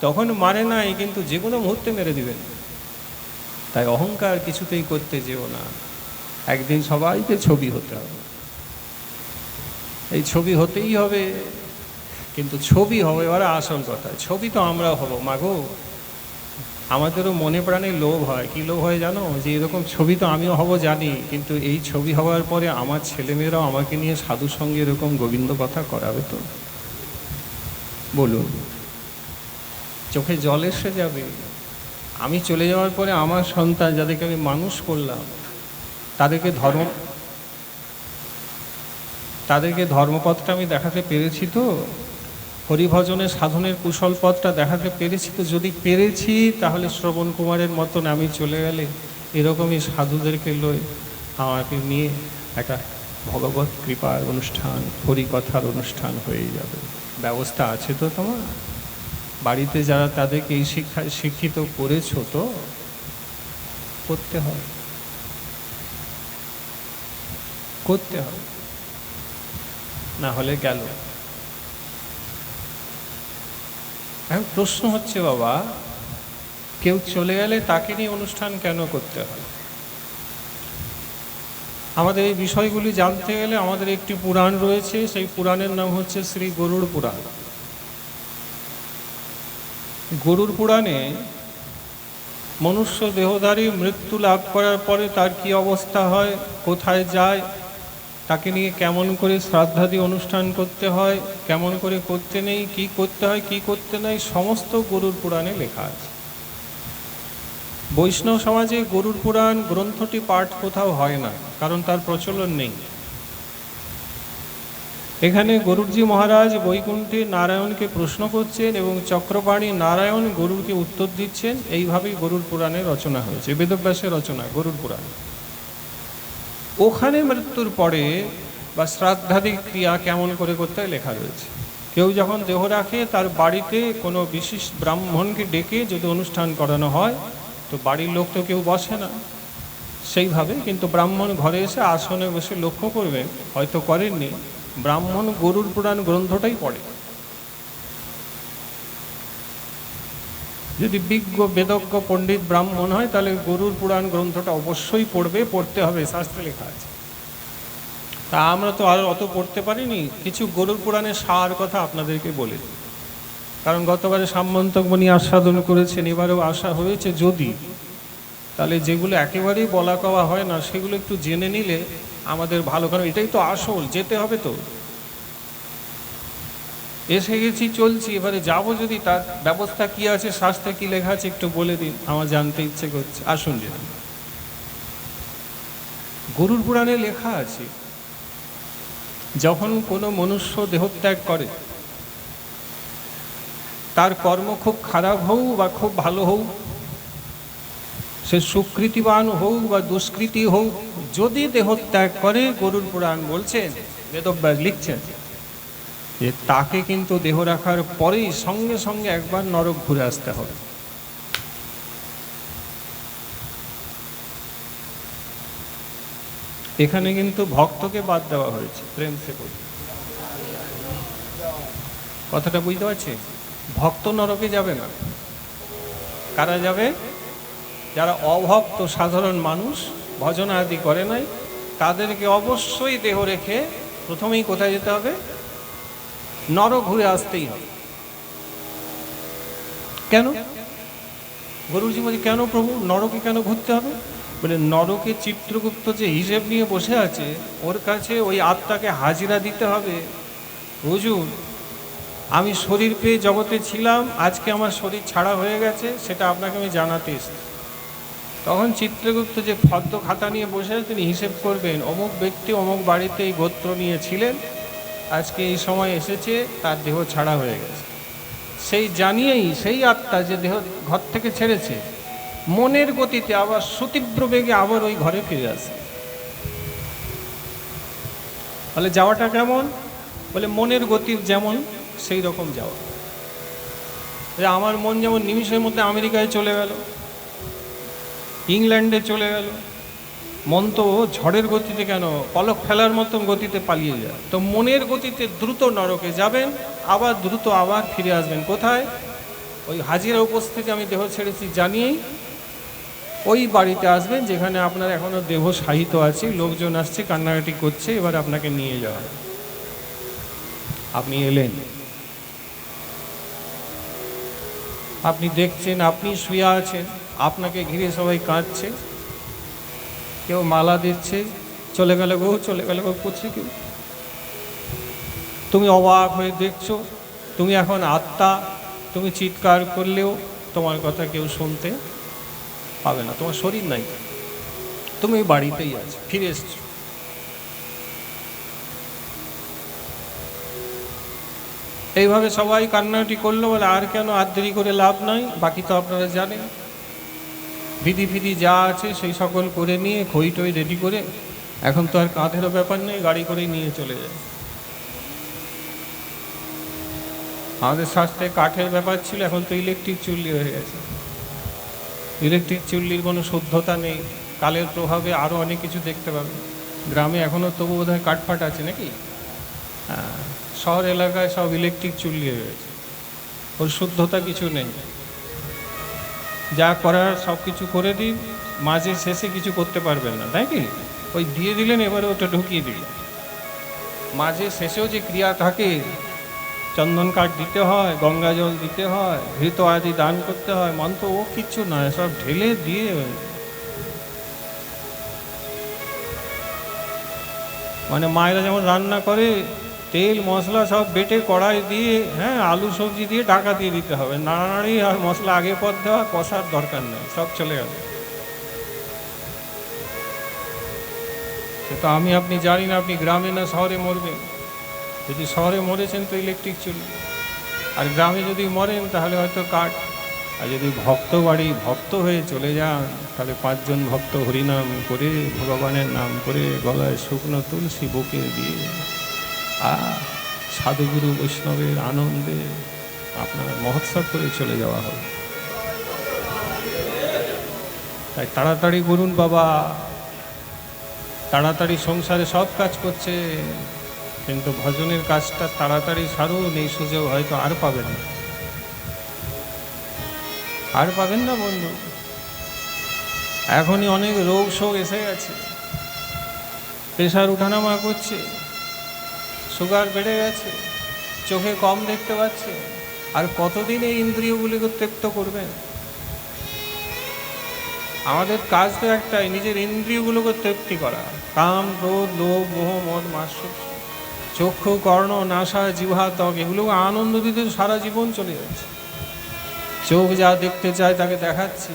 তখন মারে নাই, কিন্তু যে কোনো মুহূর্তে মেরে দিবেন। তাই অহংকার কিছুতেই করতে যেও না। একদিন সবাইকে ছবি হতে হবে, এই ছবি হতেই হবে। কিন্তু ছবি হবে এবার আসল কথা, ছবি তো আমরাও হবো মাগো। আমাদেরও মনে প্রাণে লোভ হয়, কি লোভ হয় জানো? যে এরকম ছবি তো আমিও হব জানি, কিন্তু এই ছবি হওয়ার পরে আমার ছেলেমেয়েরাও আমাকে নিয়ে সাধুর সঙ্গে এরকম গোবিন্দ কথা করাবে তো? বলুন, চোখে জল এসে যাবে। আমি চলে যাওয়ার পরে আমার সন্তান, যাদেরকে আমি মানুষ করলাম, তাদেরকে ধর্মপথটা আমি দেখাতে পেরেছি তো? হরিভজনের সাধনের কুশল পথটা দেখাতে পেরেছি তো? যদি পেরেছি, তাহলে শ্রবণ কুমারের মতন আমি চলে গেলে এরকমই সাধুদেরকে লই আমাকে নিয়ে একটা ভগবত কৃপার অনুষ্ঠান, হরিকথার অনুষ্ঠান হয়ে যাবে। ব্যবস্থা আছে তো তোমার? বাড়িতে যারা তাদেরকে এই শিক্ষায় শিক্ষিত করেছো তো? করতে হবে, না হলে গেল। এখন প্রশ্ন হচ্ছে বাবা, কেউ চলে গেলে তাকে নিয়ে অনুষ্ঠান কেন করতে হয়? আমাদের এই বিষয়গুলি জানতে গেলে আমাদের একটি পুরাণ রয়েছে, সেই পুরাণের নাম হচ্ছে শ্রী গরুড় পুরাণ। গরুর পুরাণে মনুষ্য দেহধারী মৃত্যু লাভ করার পরে তার কি অবস্থা হয়, কোথায় যায়, তাকে নিয়ে কেমন করে শ্রাদ্ধাদি অনুষ্ঠান করতে হয়, কেমন করে করতে নেই, কি করতে হয় কি করতে নেই, সমস্ত গরুর পুরাণে লেখা আছে। বৈষ্ণব সমাজে গরুর পুরাণ গ্রন্থটি পাঠ কোথাও হয় না, কারণ তার প্রচলন নেই। এখানে গরুরজি মহারাজ বৈকুণ্ঠে নারায়ণকে প্রশ্ন করছেন এবং চক্রপাণী নারায়ণ গরুরকে উত্তর দিচ্ছেন। এইভাবেই গরুর পুরাণের রচনা হয়েছে, বেদব্যাসের রচনা গরুর পুরাণ। ওখানে মৃত্যুর পরে বা শ্রাদ্ধাদি ক্রিয়া কেমন করে করতে হয় লেখা রয়েছে। কেউ যখন দেহ রাখে তার বাড়িতে কোনো বিশেষ ব্রাহ্মণকে ডেকে যদি অনুষ্ঠান করানো হয়, তো বাড়ির লোক তো কেউ বসে না সেইভাবে, কিন্তু ব্রাহ্মণ ঘরে এসে আসনে বসে লক্ষ্য করবেন, হয়তো করেননি, ব্রাহ্মণ গরুর পুরাণ গ্রন্থটাই পড়ে। যদি বিজ্ঞ বেদজ্ঞ পণ্ডিত ব্রাহ্মণ হয় তাহলে গরুর পুরাণ গ্রন্থটা অবশ্যই পড়বে, পড়তে হবে, শাস্ত্রে লেখা আছে। তা আমরা তো আর অত পড়তে পারিনি, কিছু গরুর পুরাণের সার কথা আপনাদেরকে বলে দিই। কারণ গতবারে সামন্তক মণি আস্বাদন করেছেন, এবারেও আশা হয়েছে যদি, তাহলে যেগুলো একেবারেই বলা কওয়া হয় না সেগুলো একটু জেনে নিলে আমাদের ভালো, কারণ এটাই তো আসল, যেতে হবে তো। এসে গেছি, চলছি, এবারে যাবো যদি, তার ব্যবস্থা কি আছে, শাস্ত্রে কি লেখা আছে একটু বলে দিন, আমার জানতে ইচ্ছে করছে। আসুন জেনে। গরুর পুরাণে লেখা আছে, যখন কোনো মনুষ্য দেহত্যাগ করে, তার কর্ম খুব খারাপ হোক বা খুব ভালো হোক, সে সুকৃতিবান হোক বা দুষ্কৃতি হোক, যদি দেহত্যাগ করে, গরুর পুরাণ বলছেন, বেদব্যাস লিখছেন যে তাকে কিন্তু দেহ রাখার পরেই সঙ্গে সঙ্গে একবার নরক ঘুরে আসতে হবে। এখানে কিন্তু ভক্তকে বাদ দেওয়া হয়েছে, প্রেম সে বলি, কথাটা বুঝতে পারছি। ভক্ত নরকে যাবে না। কারা যাবে? যারা অভক্ত সাধারণ মানুষ, ভজন আদি করে নাই, তাদেরকে অবশ্যই দেহ রেখে প্রথমেই কোথায় যেতে হবে? নরক ঘুরে আসতেই হবে। কেন? গরুজি বলছে, কেন প্রভু নরকে কেন ঘুরতে হবে? বলে, নরকে চিত্রগুপ্ত যে হিসেব নিয়ে বসে আছে, ওর কাছে ওই আত্মাকে হাজিরা দিতে হবে। হুজুর, আমি শরীর পেয়ে জগতে ছিলাম, আজকে আমার শরীর ছাড়া হয়ে গেছে, সেটা আপনাকে আমি জানাতে এসেছি। তখন চিত্রগুপ্ত যে ফদ্দ খাতা নিয়ে বসে আছে, তিনি হিসেব করবেন, অমুক ব্যক্তি অমুক বাড়িতে এই গোত্র নিয়ে ছিলেন, আজকে এই সময় এসেছে, তার দেহ ছাড়া হয়ে গেছে। সেই জানিয়েই সেই আত্মা যে দেহ ঘর থেকে ছেড়েছে, মনের গতিতে আবার সুতীব্র বেগে আবার ওই ঘরে ফিরে আসে। বলে, যাওয়াটা কেমন? বলে, মনের গতি যেমন সেই রকম যাওয়া। আমার মন যেমন নিমিষের মধ্যে আমেরিকায় চলে গেল, ইংল্যান্ডে চলে গেল, মন তো ঝড়ের গতিতে কেন, পলক ফেলার মতন গতিতে পালিয়ে যায়। তো মনের গতিতে দ্রুত নরকে যাবেন, আবার দ্রুত আবার ফিরে আসবেন কোথায়? ওই হাজিরা উপস্থিতি আমি দেহ ছেড়েছি জানিয়েই ওই বাড়িতে আসবেন যেখানে আপনার এখনো দেহ সাহিত্য আছে, লোকজন আসছে, কান্নাকাটি করছে, এবার আপনাকে নিয়ে যাওয়া। আপনি এলেন, আপনি দেখছেন আপনি শুয়ে আছেন, আপনাকে ঘিরে সবাই কাঁদছে, কেউ মালা দিচ্ছে, চলে গেল গো, চলে গেল গো করছে কেউ। তুমি অবাক হয়ে দেখছো, তুমি এখন আত্মা, তুমি চিৎকার করলেও তোমার কথা কেউ শুনতে পাবে না, তোমার শরীর নাই, তুমি বাড়িতেই আছো, ফিরে এসছো। এইভাবে সবাই কান্নাকাটি করলো। বলে, আর কেন, আর দেরি করে লাভ নাই, বাকি তো আপনারা জানেন, বিধি ফিধি যা আছে সেই সকল করে নিয়ে খই টই রেডি করে, এখন তো আর কাঁধেরও ব্যাপার নেই, গাড়ি করেই নিয়ে চলে যায়। আমাদের শাস্ত্রে কাঠের ব্যাপার ছিল, এখন তো ইলেকট্রিক চুল্লি হয়ে গেছে। ইলেকট্রিক চুল্লির কোনো শুদ্ধতা নেই, কালের প্রভাবে আরও অনেক কিছু দেখতে পাবে। গ্রামে এখনও তবু বোধহয় কাঠফাট আছে নাকি? হ্যাঁ, শহর এলাকায় সব ইলেকট্রিক চুল্লি হয়ে গেছে, ওর শুদ্ধতা কিছু নেই। যা করার সব কিছু করে দিন, মাঝে শেষে কিছু করতে পারবেন না, তাই কি? ওই দিয়ে দিলেন, এবারে ওটা ঢুকিয়ে দিলেন, মাঝে শেষেও যে ক্রিয়া থাকে চন্দন কাঠ দিতে হয়, গঙ্গা জল দিতে হয়, ঘৃত আদি দান করতে হয়, মন্ত্র ও কিচ্ছু নয়, সব ঢেলে দিয়ে মানে মায়েরা যেমন রান্না করে তেল মশলা সব বেটে কড়াই দিয়ে, হ্যাঁ, আলু সবজি দিয়ে ঢাকা দিয়ে দিতে হবে, নাড়ানাড়ি আর মশলা আগে পর দেওয়া, কষার দরকার নেই, সব চলে গেল। তো আমি আপনি জানি না আপনি গ্রামে না শহরে মরবেন। যদি শহরে মরেছেন তো ইলেকট্রিক চুল্লি, আর গ্রামে যদি মরেন তাহলে হয়তো কাঠ। আর যদি ভক্ত বাড়ি ভক্ত হয়ে চলে যান তাহলে 5 জন ভক্ত হরিনাম করে ভগবানের নাম করে গলায় শুকনো তুলসী বুকে দিয়ে সাধুগুরু বৈষ্ণবের আনন্দে আপনার মহোৎসব করে চলে যাওয়া হবে। তাই তাড়াতাড়ি করুন বাবা, তাড়াতাড়ি সংসারে সব কাজ করছে, কিন্তু ভজনের কাজটা তাড়াতাড়ি সারুন, এই সুযোগ হয়তো আর পাবেন না, আর পাবেন না বন্ধু। এখনই অনেক রোগ শোক এসে গেছে, প্রেশার উঠানামা করছে, সুগার বেড়ে গেছে, চোখে কম দেখতে পাচ্ছে। আর কতদিন এই ইন্দ্রিয়গুলিকে তৃপ্ত করবেন? আমাদের কাজ তো একটাই, নিজের ইন্দ্রিয়গুলোকে তৃপ্তি করা। কাম, ক্রোধ, লোভ, মোহ, মদ, মাৎসর্য, চক্ষু, কর্ণ, নাসা, জিহ্বা, ত্বক, এগুলো আনন্দ দিতে সারা জীবন চলে যাচ্ছে। চোখ যা দেখতে চায় তাকে দেখাচ্ছি,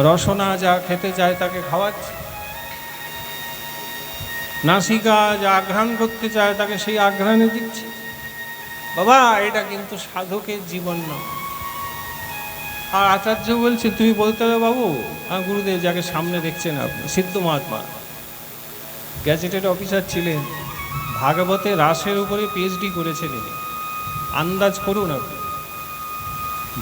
রসনা যা খেতে চায় তাকে খাওয়াচ্ছি, নাসিকা যা আঘ্রাণ করতে চায় তাকে সেই আঘ্রাণে দিচ্ছি। বাবা, এটা কিন্তু সাধকের জীবন নয়। আর আচার্য বলছে তুমি বলতে হবে বাবু, গুরুদেব যাকে সামনে দেখছেন আপনি, সিদ্ধ মহাত্মা, গ্যাজেটেড অফিসার ছিলেন, ভাগবতে রাসের উপরে পিএইচডি করেছেন ইনি। আন্দাজ করুন আপনি,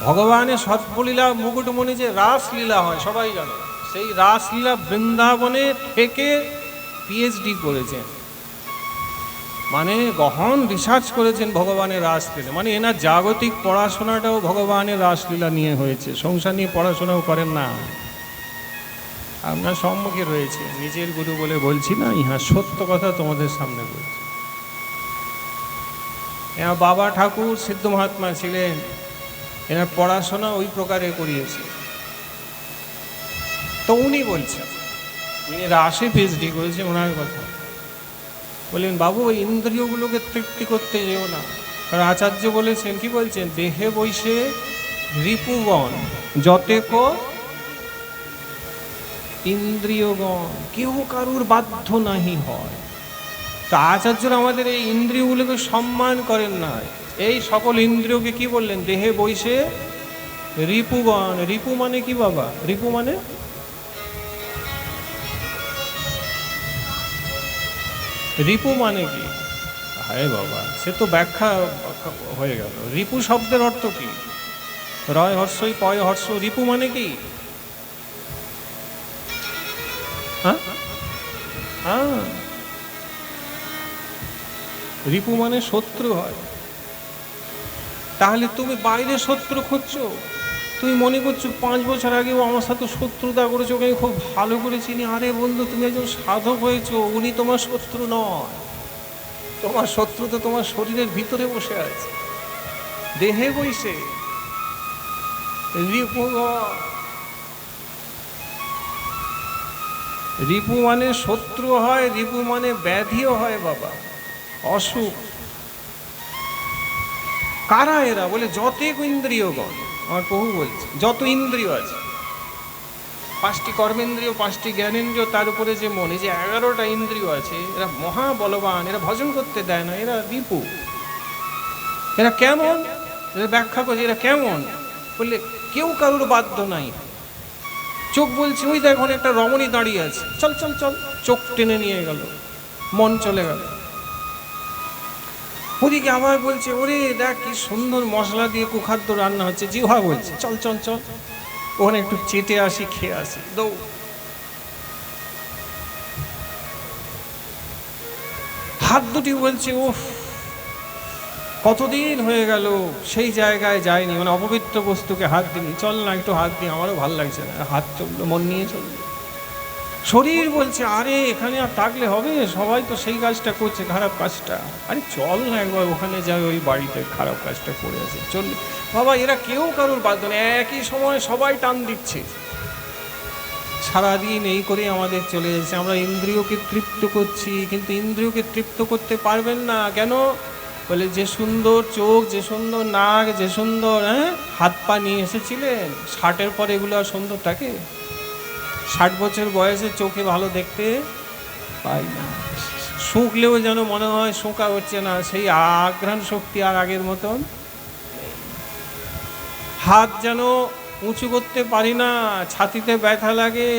ভগবানের সর্বলীলা মুকুটমণি যে রাসলীলা হয় সবাই জানে, সেই রাসলীলা বৃন্দাবনে থেকে পিএইচডি করেছেন, মানে গহন রিসার্চ করেছেন ভগবানের রাসলীলা। মানে এনার জাগতিক পড়াশোনাটাও ভগবানের রাসলীলা নিয়ে হয়েছে, সংসার নিয়ে পড়াশোনাও করেন না। আপনার সম্মুখে রয়েছে, নিজের গুরু বলে বলছি না, ইহা সত্য কথা তোমাদের সামনে বলছি। এনার বাবা ঠাকুর সিদ্ধ মহাত্মা ছিলেন, এনার পড়াশোনা ওই প্রকারে করিয়েছে। তো উনি বলছেন, উনি রাসে পিএইচডি করেছে, ওনার কথা বললেন, বাবু ওই ইন্দ্রিয়গুলোকে তৃপ্তি করতে যেও না। কারণ আচার্য বলেছেন, কি বলছেন, দেহে বৈশে রিপুগণ যতেক ইন্দ্রিয়গণ, কেউ কারুর বাধ্য নাহি হয়। তো আচার্যরা আমাদের এই ইন্দ্রিয়গুলোকে সম্মান করেন না। এই সকল ইন্দ্রিয়কে কি বললেন, দেহে বৈশে রিপুগণ। রিপু মানে কি বাবা? রিপু মানে রিপু মানে কি? হ্যাঁ বাবা, সে তো ব্যাখ্যা হয়ে গেল। রিপু শব্দের অর্থ কি? রয় হর্ষই পয় হর্ষ, রিপু মানে কি? হ্যাঁ, রিপু মানে শত্রু হয়। তাহলে তুমি বাইরে শত্রু খুঁজছো, তুমি মনে করছো 5 বছর আগেও আমার সাথে শত্রুতা করেছো, ওকে খুব ভালো করে চিনি। আরে বন্ধু, তুমি একজন সাধক হয়েছো, উনি তোমার শত্রু নয়। তোমার শত্রু তো তোমার শরীরের ভিতরে বসে আছে, দেহে বসে। রিপু, রিপু মানে শত্রু হয়, রিপু মানে ব্যাধিও হয় বাবা, অসুখ। কারা এরা? বলে যতেক ইন্দ্রিয়গণ। আমার প্রভু বলছে যত ইন্দ্রিয় আছে, 5টি কর্মেন্দ্রিয়, 5টি জ্ঞানেন্দ্রিয়, তার উপরে যে মন, এই যে 11টা ইন্দ্রিয় আছে, এরা মহা বলবান, এরা ভজন করতে দেয় না, এরা রিপু। এরা কেমন? এরা ব্যাখ্যা করছে, এরা কেমন বললে, কেউ কারোর বাধ্য নাই। চোখ বলছে ওই দেখো একটা রমণী দাঁড়িয়ে আছে, চল চল চল, চোখ টেনে নিয়ে গেল, মন চলে গেল। ওদিকে আবার বলছে, ওরে দেখ কি সুন্দর মশলা দিয়ে কুখাদ্য রান্না হচ্ছে, জিহ্বা বলছে চল চল চল, ওখানে একটু চেটে আসি, খেয়ে আসি, দৌ। হাত দুটি বলছে, ওফ কতদিন হয়ে গেল সেই জায়গায় যায়নি, মানে অপবিত্র বস্তুকে হাত দিনি, চল না একটু হাত দিই, আমারও ভাল লাগছে না। হাত চললো, মন নিয়ে চললো। শরীর বলছে আরে এখানে আর থাকলে হবে, সবাই তো সেই কাজটা করছে, খারাপ কাজটা, আরে চল না একবার ওখানে যাই, ওই বাড়িতে খারাপ কাজটা করে আছে, চল। বাবা এরা কেউ কারোর বাধ্য নেই, একই সময় সবাই টান দিচ্ছে। সারাদিন এই করে আমাদের চলে যাচ্ছে। আমরা ইন্দ্রিয়কে তৃপ্ত করছি, কিন্তু ইন্দ্রিয়কে তৃপ্ত করতে পারবেন না। কেন? বলে যে সুন্দর চোখ, যে সুন্দর নাক, যে সুন্দর হাত পা নিয়ে এসেছিলেন, 60-এর পর এগুলো আর সুন্দর থাকে? 60 বছর বয়সে চোখে ভালো দেখতে পাই না, শুঁকলেও যেন মনে হয় শোঁকা হচ্ছে না, সেই আঘ্রাণ শক্তি আর আগের মতন। হাত যেন উঁচু করতে পারি না, ছাতিতে ব্যথা লাগে,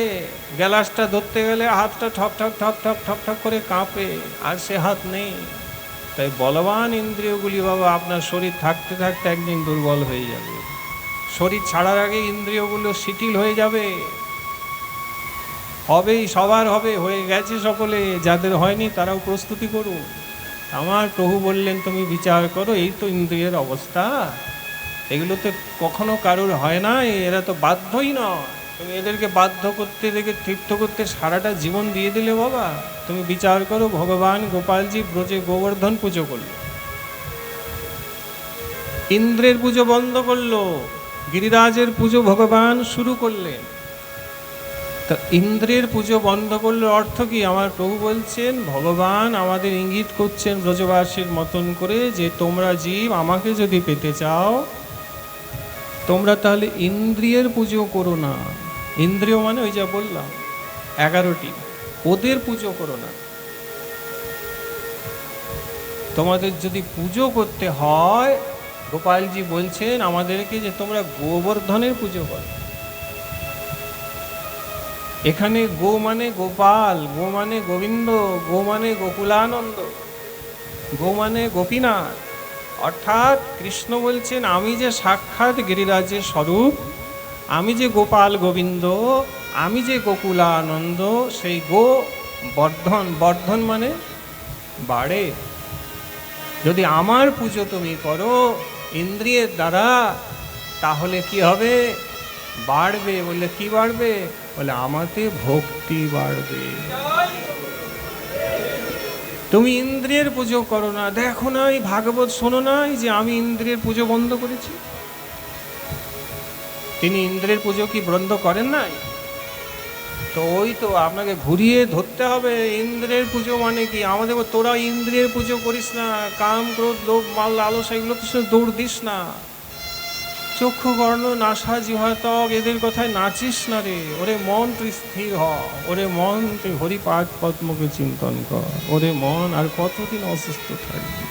গ্যালাসটা ধরতে গেলে হাতটা ঠক ঠক ঠক ঠক ঠক ঠক করে কাঁপে, আর সে হাত নেই। তাই বলবান ইন্দ্রিয়গুলি বাবা আপনার শরীর থাকতে থাকতে একদিন দুর্বল হয়ে যাবে। শরীর ছাড়ার আগে ইন্দ্রিয়গুলো শিথিল হয়ে যাবে, হবেই, সবার হবে, হয়ে গেছে সকলে, যাদের হয়নি তারাও প্রস্তুতি করুন। আমার প্রভু বললেন তুমি বিচার করো, এই তো ইন্দ্রিয়ের অবস্থা, এগুলো তো কখনো কারোর হয় না, এরা তো বাধ্যই নয়। তুমি এদেরকে বাধ্য করতে, এদেরকে তৃপ্ত করতে সারাটা জীবন দিয়ে দিলে বাবা। তুমি বিচার করো, ভগবান গোপালজি ব্রজে গোবর্ধন পুজো করলো, ইন্দ্রের পুজো বন্ধ করলো, গিরিরাজের পুজো ভগবান শুরু করলেন। তা ইন্দ্রের পুজো বন্ধ করলে অর্থ কি? আমার প্রভু বলছেন, ভগবান আমাদের ইঙ্গিত করছেন ব্রজবাসীর মতন করে, যে তোমরা জীব আমাকে যদি পেতে চাও, তোমরা তাহলে ইন্দ্রিয়ের পুজো করো না। ইন্দ্রিয় মানে ওই যা বললাম 11টি, ওদের পুজো করো না। তোমাদের যদি পুজো করতে হয়, গোপালজি বলছেন আমাদেরকে যে তোমরা গোবর্ধনের পুজো করো। এখানে গো মানে গোপাল, গো মানে গোবিন্দ, গো মানে গোকুলানন্দ, গো মানে গোপীনাথ। অর্থাৎ কৃষ্ণ বলছেন আমি যে সাক্ষাৎ গিরিরাজের স্বরূপ, আমি যে গোপাল গোবিন্দ, আমি যে গোকুলানন্দ, সেই গো বর্ধন, বর্ধন মানে বাড়ে। যদি আমার পুজো তুমি করো ইন্দ্রিয়ের দ্বারা, তাহলে কি হবে? বাড়বে। বললে কি বাড়বে? বলে আমাতে ভক্তি বাড়বে। তুমি ইন্দ্রিয়ের পুজো করো না, দেখো না এই ভাগবত শোনো নাই যে আমি ইন্দ্রিয়ের পুজো বন্ধ করেছি। তিনি ইন্দ্রিয়ের পুজো কি বন্ধ করেন নাই? তো ওই তো আপনাকে ঘুরিয়ে ধরতে হবে। ইন্দ্রিয়ের পুজো মানে কি? আমাদের তোরা ইন্দ্রিয়ের পুজো করিস না, কাম ক্রোধ লোভ মাল লালস এগুলো কিছু দৌড় দিস না, চক্ষু কর্ণ নাসা জিহ্বা ত্বক এদের কথায় নাচিস না রে। ওরে মন তুই স্থির হ, ওরে মন তুই হরিপাদ পদ্মকে চিন্তন কর, ওরে মন আর কতদিন অসুস্থ থাকবি,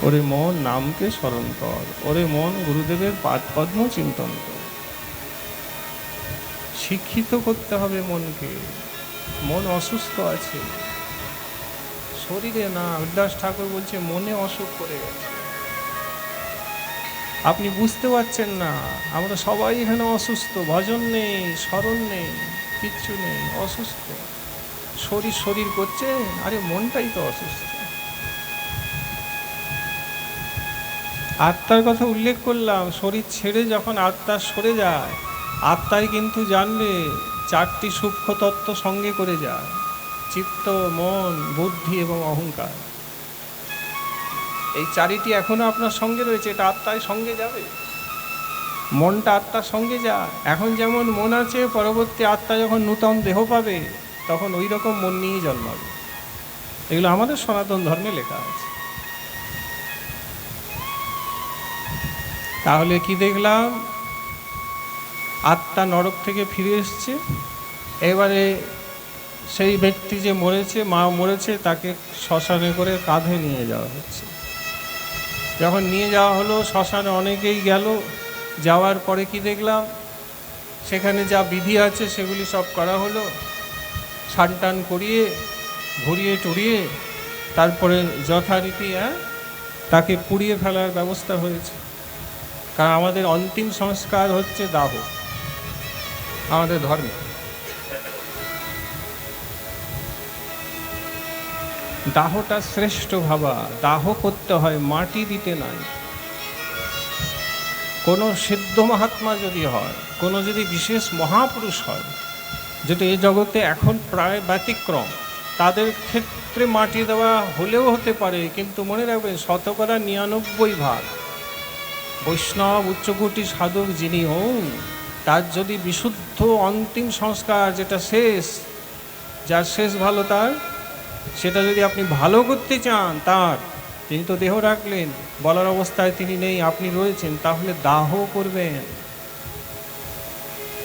ওরে মন নামকে স্মরণ কর, ওরে মন গুরুদেবের পাদ পদ্ম চিন্তন কর। শিক্ষিত করতে হবে মনকে। মন অসুস্থ আছে, শরীরে না। হরিদাস ঠাকুর বলছে মনে অসুখ করে গেছে, আপনি বুঝতে পারছেন না। আমরা সবাই এখানে অসুস্থ, ভজন নেই, স্মরণ নেই, কিচ্ছু নেই, অসুস্থ। শরীর শরীর করছে, আরে মনটাই তো অসুস্থ। আত্মার কথা উল্লেখ করলাম, শরীর ছেড়ে যখন আত্মা সরে যায়, আত্মাই কিন্তু জানবে 4টি সূক্ষ্ম তত্ত্ব সঙ্গে করে যায়, চিত্ত, মন, বুদ্ধি এবং অহংকার। এই 4টি এখনো আপনার সঙ্গে রয়েছে, এটা আত্মায় সঙ্গে যাবে। মনটা আত্মার সঙ্গে যায়। এখন যেমন মন আছে, পরবর্তী আত্মা যখন নূতন দেহ পাবে তখন ওই রকম মন নিয়েই জন্মাবে। এগুলো আমাদের সনাতন ধর্মে লেখা আছে। তাহলে কি দেখলাম? আত্মা নরক থেকে ফিরে এসছে। এবারে সেই ব্যক্তি যে মরেছে, মা মরেছে, তাকে শ্মশানে করে কাঁধে নিয়ে যাওয়া হচ্ছে। যখন নিয়ে যাওয়া হলো, শ্মশানে অনেকেই গেল। যাওয়ার পরে কি দেখলাম? সেখানে যা বিধি আছে সেগুলি সব করা হলো, স্নান টান করিয়ে ঘুরিয়ে টুরিয়ে তারপরে যথারীতি তাকে পুড়িয়ে ফেলার ব্যবস্থা হয়েছে। কারণ আমাদের অন্তিম সংস্কার হচ্ছে দাহ, আমাদের ধর্মে। দাহটা শ্রেষ্ঠ ভাবা। দাহ করতে হয়, মাটি দিতে নাই। কোনো সিদ্ধ মহাত্মা যদি হয়, কোনো যদি বিশেষ মহাপুরুষ হয়, যেটা এই জগতে এখন প্রায় ব্যতিক্রম। তাদের ক্ষেত্রে মাটি দেওয়া হলেও হতে পারে, কিন্তু মনে রাখবেন 99% বৈষ্ণব উচ্চকোটি সাধক যিনি হন, তার যদি বিশুদ্ধ অন্তিম সংস্কার, যেটা শেষ, যার শেষ ভালো তার, সেটা যদি আপনি ভালো করতে চান, তার, তিনি তো দেহ রাখলেন, বলার অবস্থায় তিনি নেই, আপনি রয়েছেন, তাহলে দাহ করবেন।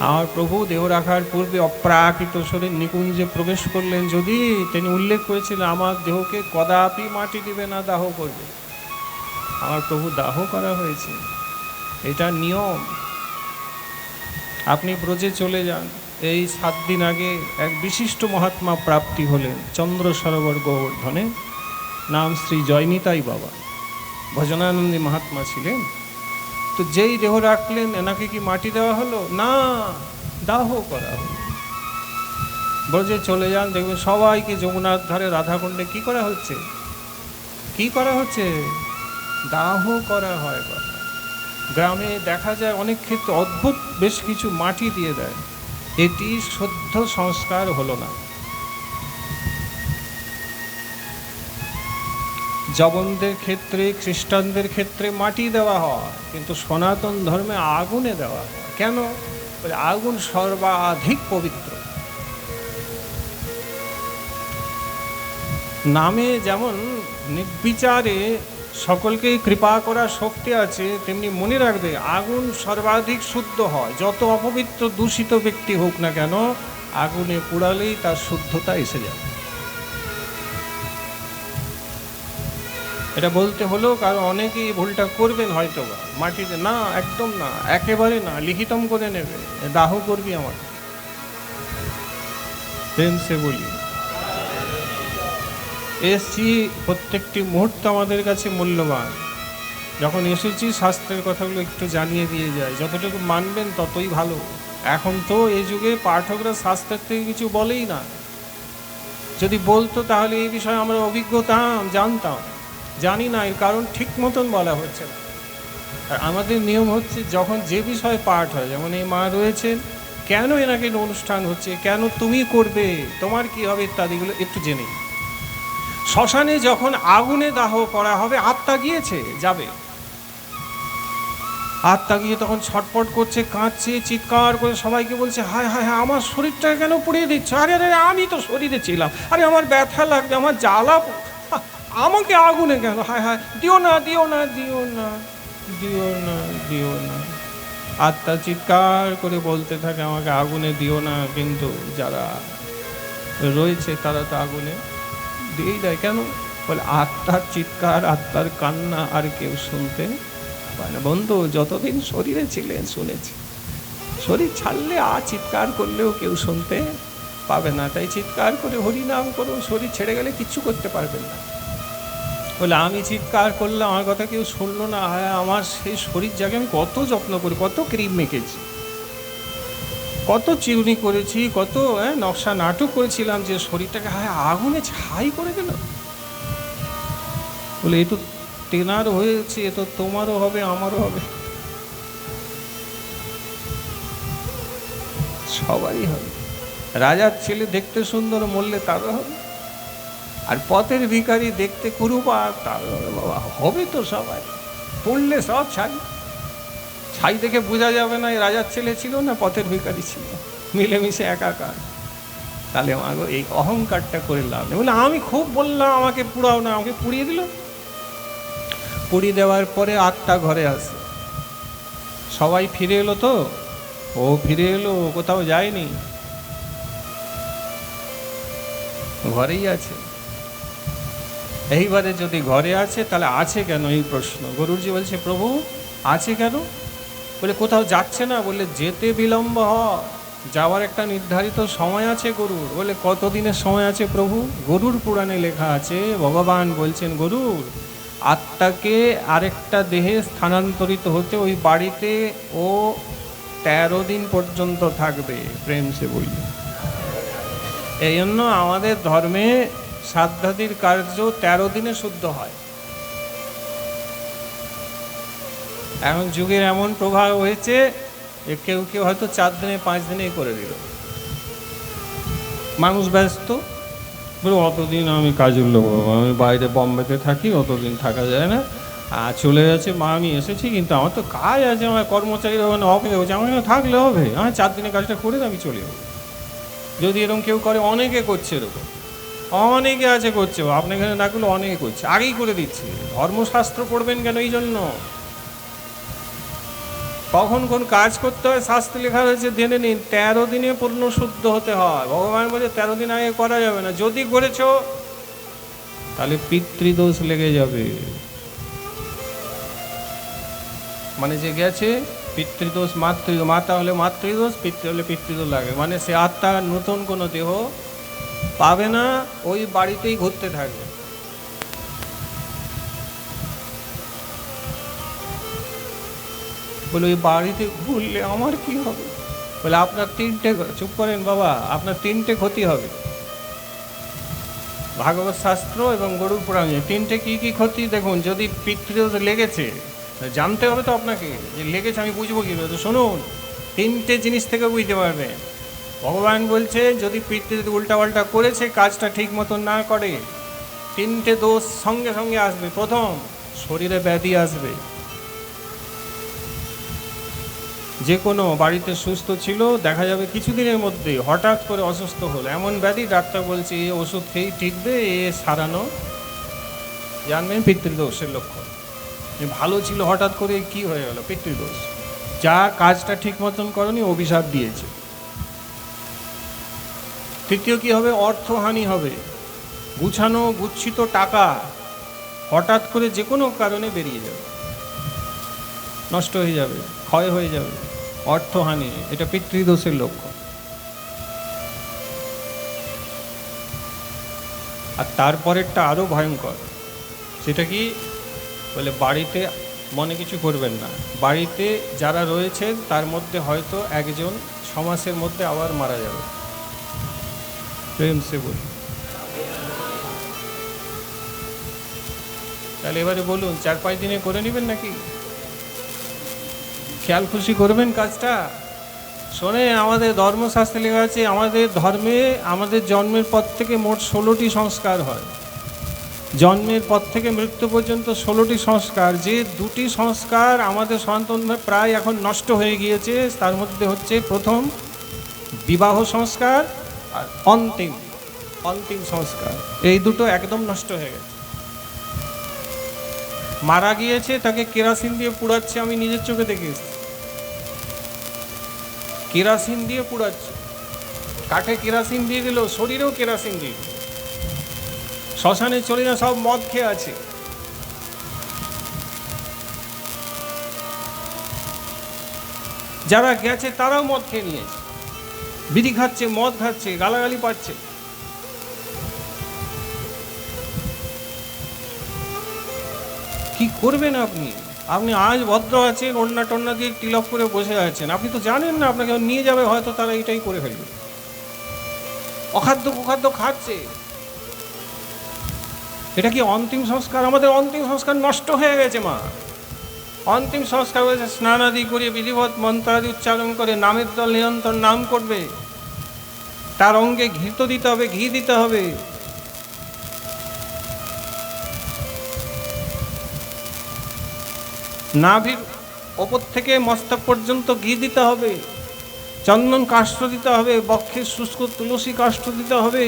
আমার প্রভু দেহ রাখার পূর্বে অপ্রাকৃত শরীর নিকুঞ্জে প্রবেশ করলেন, যদি তিনি উল্লেখ করেছিলেন আমার দেহকে কদাপি মাটি দিবে না, দাহ করবে। আমার প্রভু দাহ করা হয়েছে, এটা নিয়ম। আপনি ব্রজে চলে যান, এই 7 দিন আগে এক বিশিষ্ট মহাত্মা প্রাপ্তি হলেন চন্দ্র সরোবর গোবর্ধনে, নাম শ্রী জয়নিতাই বাবা, ভজনানন্দী মহাত্মা ছিলেন। তো যেই দেহ রাখলেন, এনাকে কি মাটি দেওয়া হলো না, দাহ করা হলো। ব্রজে চলে যান, দেখবেন সবাইকে যমুনার ধারে রাধাকুণ্ডে কি করা হচ্ছে, কি করা হচ্ছে, দাহ করা হয়। গ্রামে দেখা যায় অনেক ক্ষেত্রে অদ্ভুত বেশ কিছু মাটি দিয়ে দেয়, এটি শুদ্ধ সংস্কার হলো না। জবনদের ক্ষেত্রে, খ্রিস্টানদের ক্ষেত্রে মাটি দেওয়া হয়, কিন্তু সনাতন ধর্মে আগুনে দেওয়া হয়। কেন? আগুন সর্বাধিক পবিত্র। নামে যেমন নির্বিচারে সকলকেই কৃপা করার শক্তি আছে, তেমনি মনে রাখবে আগুন সর্বাধিক শুদ্ধ হয়। যত অপবিত্র দূষিত ব্যক্তি হোক না কেন, আগুনে পোড়ালেই তার শুদ্ধতা এসে যাবে। এটা বলতে হলো, কারণ অনেকেই ভুলটা করবেন হয়তো, মাটিতে না, একদম না, একেবারে না, লিখিতম করে নেবে, দাহ করবি আমাকে। প্রেম সে বলি, এসছি, প্রত্যেকটি মুহূর্ত আমাদের কাছে মূল্যবান। যখন এসেছি শাস্ত্রের কথাগুলো একটু জানিয়ে দিয়ে যায়, যতটুকু মানবেন ততই ভালো। এখন তো এই যুগে পাঠকরা শাস্ত্রের থেকে কিছু বলেই না, যদি বলতো তাহলে এই বিষয়ে আমরা অভিজ্ঞতা জানতাম, জানি না, এর কারণ ঠিক মতন বলা হচ্ছে না। আর আমাদের নিয়ম হচ্ছে, যখন যে বিষয়ে পাঠ হয়, যেমন এই মা রয়েছেন, কেন এনাকে অনুষ্ঠান হচ্ছে, কেন তুমি করবে, তোমার কি হবে, ইত্যাদিগুলো একটু জেনে। শ্মশানে যখন আগুনে দাহ করা হবে, আত্মা গিয়েছে, যাবে, আত্মা গিয়ে তখন ছটপট করছে, কাঁদছে, চিৎকার করে সবাইকে বলছে, হায় হায় হায়, আমার শরীরটা কেন পুড়িয়ে দিচ্ছ, আরে আরে আমি তো শরীরে ছিলাম, আরে আমার ব্যথা লাগবে, আমার জ্বালা, আমাকে আগুনে কেন, হায় হায়, দিও না দিও না দিও না দিও না দিও না। আত্মা চিৎকার করে বলতে থাকে, আমাকে আগুনে দিও না, কিন্তু যারা রয়েছে তারা তো আগুনে দিয়েই দেয়। কেন? বলে আত্মার চিৎকার, আত্মার কান্না আর কেউ শুনতে পায় না। বন্ধু, যতদিন শরীরে ছিলেন শুনেছি, শরীর ছাড়লে আর চিৎকার করলেও কেউ শুনতে পাবে না। তাই চিৎকার করে হরিনাম করুন, শরীর ছেড়ে গেলে কিচ্ছু করতে পারবেন না। বলে আমি চিৎকার করলাম, আমার কথা কেউ শুনলো না, হ্যাঁ, আমার সেই শরীর জায়গায় আমি কত যত্ন করি, কত ক্রিম মেখেছি, কত চিরুনি করেছি, কত নকশা নাটক করেছিলাম, যে শরীরটাকে হায় আগুনে ছাই করে দিল। বলে এ তো তেনার হয়েছে, এ তো তোমারও হবে, আমারও হবে, সবারই হবে। রাজার ছেলে দেখতে সুন্দর, মরলে তারও হবে। আর পথের ভিখারি দেখতে কুরুপা, তারও হবে। বাবা, হবে তো সবাই, পড়লে সব ছাই। ছাই দেখে বোঝা যাবে না এই রাজার ছেলে ছিল না পথের ভিখারি ছিল, মিলেমিশে একাকার। তাহলে আমাকে এই অহংকারটা করে লাভ নেই। বলে আমি খুব বললাম আমাকে পুড়াও না, আমাকে পুড়িয়ে দিল। পুড়িয়ে দেওয়ার পরে আত্মা ঘরে আসে, সবাই ফিরে এলো তো, ও ফিরে এলো, কোথাও যায়নি, ঘরেই আছে। এইবারে যদি ঘরে আছে, তাহলে আছে কেন, এই প্রশ্ন। গুরুজি বলছে, প্রভু আছে কেন? বলে কোথাও যাচ্ছে না। বলে যেতে বিলম্ব হয়, যাওয়ার একটা নির্ধারিত সময় আছে গরুর। বলে কতদিনের সময় আছে প্রভু? গরুর পুরাণে লেখা আছে, ভগবান বলছেন গরুর আত্মাকে আরেকটা দেহে স্থানান্তরিত হতে ওই বাড়িতে ও 13 দিন পর্যন্ত থাকবে। প্রেম সে বলল। এই জন্য আমাদের ধর্মে শ্রাদ্ধাদির কার্য 13 দিনে শুদ্ধ হয়। এখন যুগের এমন প্রভাব হয়েছে, কেউ কেউ হয়তো 4 দিনে 5 দিনেই করে দিল। মানুষ ব্যস্ত, বলে অতদিন আমি কাজের লোক, আমি বাইরে বম্বেতে থাকি, অতদিন থাকা যায় না, আর চলে যাচ্ছে মা আমি এসেছি, কিন্তু আমার তো কাজ আছে, আমার কর্মচারীরা মানে অফিসে হচ্ছে, আমার এখানে থাকলে হবে, আমি 4 দিনে কাজটা করে আমি চলে যাবো। যদি এরকম কেউ করে, অনেকে করছে এরকম, অনেকে আছে করছে, আপনি এখানে না করলে অনেকে করছে, আগেই করে দিচ্ছে। ধর্মশাস্ত্র পড়বেন কেন? এই জন্য কখন কোন কাজ করতে হয় শাস্ত্রে লেখা রয়েছে, জেনে নিন। 13 দিনে পূর্ণ শুদ্ধ হতে হয়। ভগবান বলে 13 দিন আগে করা যাবে না, যদি করেছো তাহলে পিতৃদোষ লেগে যাবে। মানে যে গেছে পিতৃদোষ, মাতা হলে মাতৃদোষ, পিতৃ হলে পিতৃদোষ লাগে, মানে সে আত্মা নতুন কোনো দেহ পাবে না, ওই বাড়িতেই ঘুরতে থাকবে। বলে ওই বাড়িতে ঘুরলে আমার কি হবে? বলে আপনার 3টে, চুপ করেন বাবা, আপনার 3টে ক্ষতি হবে। ভাগবত শাস্ত্র এবং গরুড় পুরাণে 3টে কি কি ক্ষতি দেখুন। যদি পিতৃদোষ লেগেছে, জানতে হবে তো আপনাকে যে লেগেছে, আমি বুঝবো কী করে? শুনুন, 3টে জিনিস থেকে বুঝতে পারবে। ভগবান বলছে যদি পিতৃদোষ উল্টাপাল্টা করেছে, কাজটা ঠিক মতন না করে, 3টে দোষ সঙ্গে সঙ্গে আসবে। প্রথম, শরীরে ব্যাধি আসবে। যে কোনো বাড়িতে সুস্থ ছিল, দেখা যাবে কিছুদিনের মধ্যে হঠাৎ করে অসুস্থ হলো, এমন ব্যাধি ডাক্তার বলছে এ ওষুধ খেয়েই ঠিকবে, এ সারানো, জানবেন পিতৃদোষের লক্ষণ। ভালো ছিল, হঠাৎ করে কি হয়ে গেল? পিতৃদোষ। যা কাজটা ঠিক মতন করনি, অভিশাপ দিয়েছে। তৃতীয় কি হবে? অর্থহানি হবে। গুছানো গুচ্ছিত টাকা হঠাৎ করে যে কোনো কারণে বেরিয়ে যাবে, নষ্ট হয়ে যাবে, ক্ষয় হয়ে যাবে, অর্থহানি। এটা পিতৃদোষের লক্ষণ। আর তারপরেরটা আরও ভয়ঙ্কর। সেটা কি? বলে বাড়িতে মনে কিছু করবেন না, বাড়িতে যারা রয়েছেন তার মধ্যে হয়তো একজন 6 মাসের মধ্যে আবার মারা যাবে। প্রেম সে বলি। তাহলে এবারে বলুন, 4-5 দিনে করে নেবেন নাকি? খেয়াল খুশি করবেন কাজটা? শোনে, আমাদের ধর্মশাস্ত্রে লেখা আছে, আমাদের ধর্মে আমাদের জন্মের পর থেকে মোট 16টি সংস্কার হয়। জন্মের পর থেকে মৃত্যু পর্যন্ত 16টি সংস্কার। যে 2টি সংস্কার আমাদের সনাতন প্রায় এখন নষ্ট হয়ে গিয়েছে, তার মধ্যে হচ্ছে প্রথম বিবাহ সংস্কার আর অন্তিম সংস্কার। এই দুটো একদম নষ্ট হয়ে গেছে। মারা গিয়েছে, তাকে কেরাসিন দিয়ে পুড়াচ্ছে, আমি নিজের চোখে দেখেছি। কেরাসিন দিয়ে পুড়াচ্ছে, কাঠে কেরাসিন দিয়ে দিল, শরীরেও কেরাসিন দিয়ে দিল। শ্মশানে চলে না, সব মদ খেয়ে আছে। যারা গেছে তারাও মদ খেয়ে নিয়েছে, বিড়ি খাচ্ছে, মদ খাচ্ছে, গালাগালি পাচ্ছে। কি করবেন আপনি? আপনি আজ ভদ্র আছেন, ওড়না টন্না দিয়ে টিলপ করে বসে আছেন, আপনি তো জানেন না আপনাকে নিয়ে যাবে, হয়তো তারা এটাই করে ফেলবে। অখাদ্য কুখাদ্য খাচ্ছে। এটা কি অন্তিম সংস্কার? আমাদের অন্তিম সংস্কার নষ্ট হয়ে গেছে মা। অন্তিম সংস্কার হয়েছে স্নানাদি করে, বিধিবৎ মন্ত্রাদি উচ্চারণ করে, নামের দল নিরন্তর নাম করবে, তার অঙ্গে ঘৃত দিতে হবে, ঘি দিতে হবে। নাভির ওপর থেকে মস্তক পর্যন্ত ঘি দিতে হবে, চন্দন কাষ্ঠ দিতে হবে, বক্ষের শুষ্ক তুলসী কাষ্ঠ দিতে হবে,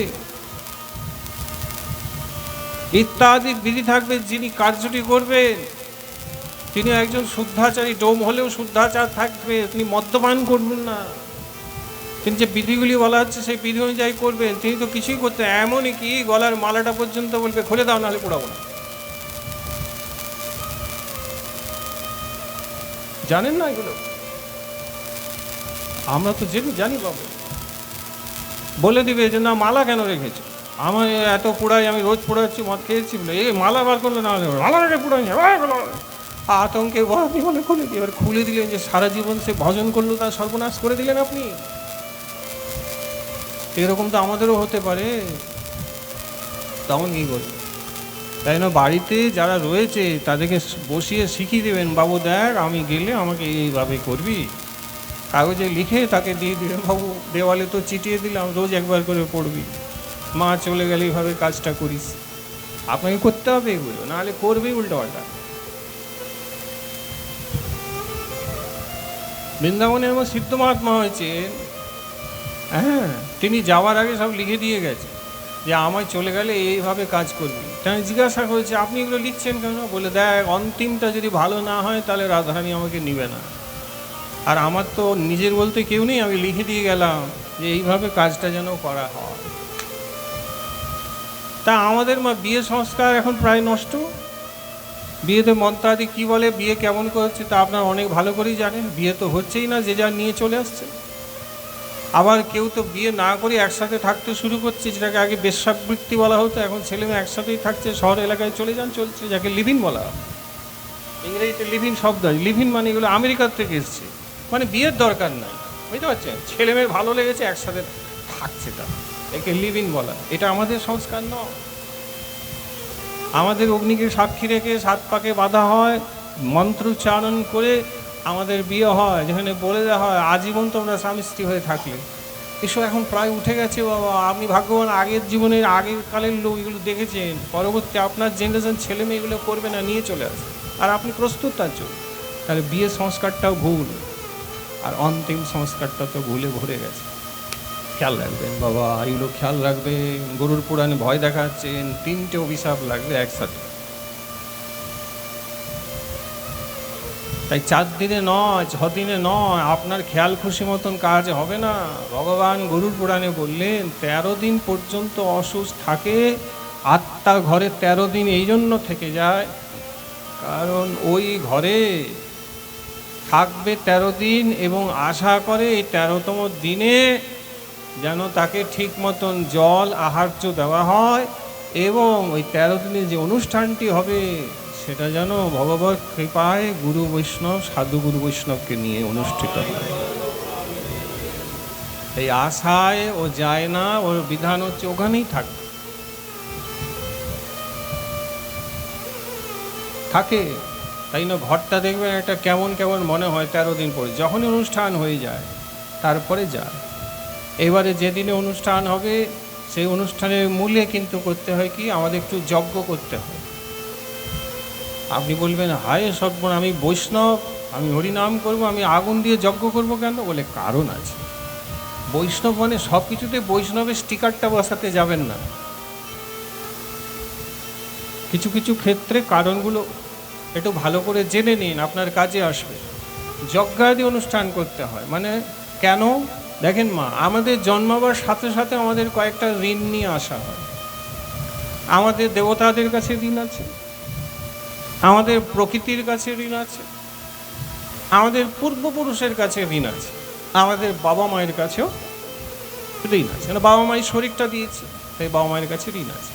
ইত্যাদি বিধি থাকবে। যিনি কার্যটি করবেন তিনি একজন শুদ্ধাচারী, ডোম হলেও শুদ্ধাচার থাকবে, তিনি মদ্যপান করবেন না। তিনি যে বিধিগুলি বলা হচ্ছে সেই বিধি অনুযায়ী করবেন। তিনি তো কিছুই করতে, এমনই কি গলার মালাটা পর্যন্ত বলবে খুলে দাও, নাহলে পোড়াবো না। জানেন না এগুলো? আমরা তো জানি বাবু। বলে দিবে যে না, মালা কেন রেখেছো? আমার এত পোড়াই, আমি রোজ পোড়াচ্ছি, মদ খেয়েছি বলে এই মালা বার করলে না, মালা রেখে পোড়াই। আতঙ্কে আপনি বলে খুলে দিয়ে, এবার খুলে দিলেন যে সারা জীবন সে ভজন করলো, তার সর্বনাশ করে দিলেন আপনি। এরকম তো আমাদেরও হতে পারে, তখন কী করবে? তাই না, বাড়িতে যারা রয়েছে তাদেরকে বসিয়ে শিখিয়ে দেবেন, বাবু দেখ আমি গেলে আমাকে এইভাবে করবি, কাগজে লিখে তাকে দিয়ে দিলেন, বাবু দেওয়ালে তো চিটিয়ে দিলাম, রোজ একবার করে পড়বি, মা চলে গেলে এইভাবে কাজটা করিস। আপনাকে করতে হবে এগুলো, নাহলে করবেই উল্টো পাল্টা। বৃন্দাবনের আমার সিদ্ধ মহাত্মা হয়েছেন, হ্যাঁ, তিনি যাওয়ার আগে সব লিখে দিয়ে গেছে যে আমায় চলে গেলে এইভাবে কাজ করবি। তাই জিজ্ঞাসা করেছে আপনি এগুলো লিখছেন কেন? বলে দেখ, অন্তিমটা যদি ভালো না হয় তাহলে রাধারানী আমাকে নিবে না, আর আমার তো নিজের বলতে কেউ নেই, আমি লিখে দিয়ে গেলাম যে এইভাবে কাজটা যেন করা হয়। তা আমাদের বিয়ে সংস্কার এখন প্রায় নষ্ট। বিয়েতে মন্ত্রাদি কী বলে, বিয়ে কেমন করছে তা আপনারা অনেক ভালো করেই জানেন। বিয়ে তো হচ্ছেই না, যে যা নিয়ে চলে আসছে। আবার কেউ তো বিয়ে না করে একসাথে থাকতে শুরু করছে, যেটাকে আগে বেশ্যাবৃত্তি বলা হতো, এখন ছেলে মেয়ে একসাথেই থাকছে, শহর এলাকায় চলে যান, চলছে, যাকে লিভিন বলা হয়। ইংরেজিতে লিভিন শব্দ আছে, লিভিন মানে এগুলো আমেরিকার থেকে এসছে, মানে বিয়ের দরকার নাই, বুঝতে পারছেন? ছেলে মেয়ে ভালো লেগেছে একসাথে থাকছে, তা একে লিভিন বলা। এটা আমাদের সংস্কার নয়। আমাদের অগ্নিকে সাক্ষী রেখে 7 পাকে বাঁধা হয়, মন্ত্রোচ্চারণ করে আমাদের বিয়ে হয়, যেখানে বলে দেওয়া হয় আজীবন তোমরা স্বামী স্ত্রী হয়ে থাকলে। এসব এখন প্রায় উঠে গেছে বাবা। আপনি ভাগ্যবান, আগের জীবনের আগের কালের লোক এগুলো দেখেছেন। পরবর্তী আপনার জেনারেশন ছেলে মেয়ে এগুলো করবে না, নিয়ে চলে আসে, আর আপনি প্রস্তুত তার জন্য। তাহলে বিয়ের সংস্কারটাও ভুল, আর অন্তিম সংস্কারটা তো ভুলে ভরে গেছে। খেয়াল রাখবেন বাবা, এগুলো খেয়াল রাখবেন। গরুর পুরাণে ভয় দেখাচ্ছেন, 3টে অভিশাপ লাগবে একসাথে। তাই 4 দিনে নয়, 6 দিনে নয়, আপনার খেয়াল খুশি মতন কাজ হবে না। ভগবান গরুর পুরাণে বললেন 13 দিন পর্যন্ত অসুস্থ থাকে আত্মা ঘরে। 13 দিন এই জন্য থেকে যায় কারণ ওই ঘরে থাকবে 13 দিন, এবং আশা করে এই 13তম দিনে যেন তাকে ঠিক মতন জল আহার্য দেওয়া হয়, এবং ওই 13 দিনে যে অনুষ্ঠানটি হবে সেটা যেন ভগবত কৃপায় গুরু বৈষ্ণব, সাধু গুরু বৈষ্ণবকে নিয়ে অনুষ্ঠিত হয়। এই আশায় ও যায় না, ওর বিধান হচ্ছে ওখানেই থাকে। তাই না, ঘরটা দেখবেন একটা কেমন কেমন মনে হয় 13 দিন পরে। যখনই অনুষ্ঠান হয়ে যায় তারপরে যায়। এবারে যেদিনে অনুষ্ঠান হবে সেই অনুষ্ঠানের মূলে কিন্তু করতে হয় কি, আমাদের একটু যজ্ঞ করতে হয়। আপনি বলবেন হায় সর্বনাশ, আমি বৈষ্ণব, আমি হরিনাম করব, আমি আগুন দিয়ে যজ্ঞ করব কেন? বলে কারণ আছে। বৈষ্ণব মানে সব কিছুতে বৈষ্ণবের স্টিকারটা বসাতে যাবেন না। কিছু কিছু ক্ষেত্রে কারণগুলো একটু ভালো করে জেনে নিন, আপনার কাজে আসবে। যজ্ঞাদি অনুষ্ঠান করতে হয় মানে কেন? দেখেন মা, আমাদের জন্মাবার সাথে সাথে আমাদের কয়েকটা ঋণ নিয়ে আসা হয়। আমাদের দেবতাদের কাছে ঋণ আছে, আমাদের প্রকৃতির কাছে ঋণ আছে, আমাদের পূর্বপুরুষের কাছে ঋণ আছে, আমাদের বাবা মায়ের কাছেও ঋণ আছে। বাবা মায়ের শরীরটা দিয়েছে, তাই বাবা মায়ের কাছে ঋণ আছে।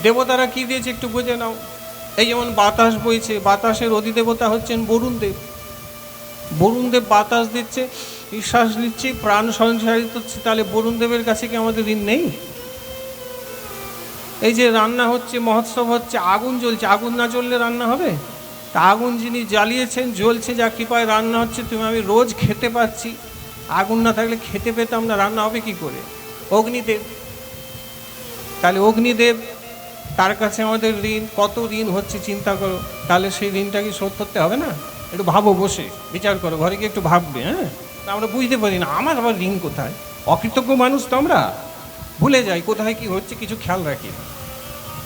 দেবতারা কি দিয়েছে একটু বুঝে নাও। এই যেমন বাতাস বইছে, বাতাসের অধিদেবতা হচ্ছেন বরুণ দেব। বরুণ দেব বাতাস দিচ্ছে, নিঃশ্বাস নিচ্ছি, প্রাণ সঞ্চারিত হচ্ছে, তাহলে বরুণ দেবের কাছে কি আমাদের ঋণ নেই? এই যে রান্না হচ্ছে, মহোৎসব হচ্ছে, আগুন জ্বলছে, আগুন না জ্বললে রান্না হবে? তা আগুন যিনি জ্বালিয়েছেন, জ্বলছে, যা কৃপায় রান্না হচ্ছে, তুমি আমি রোজ খেতে পাচ্ছি। আগুন না থাকলে খেতে পেতাম না, রান্না হবে কি করে? অগ্নিদেব। তাহলে অগ্নিদেব, তার কাছে আমাদের ঋণ। কত ঋণ হচ্ছে চিন্তা করো। তাহলে সেই ঋণটা কি শোধ করতে হবে না? একটু ভাবো, বসে বিচার করো, ঘরে গিয়ে একটু ভাববে। হ্যাঁ, আমরা বুঝতে পারি না আমার আবার ঋণ কোথায়। অকৃতজ্ঞ মানুষ তো আমরা, ভুলে যাই কোথায় কি হচ্ছে, কিছু খেয়াল রাখি না।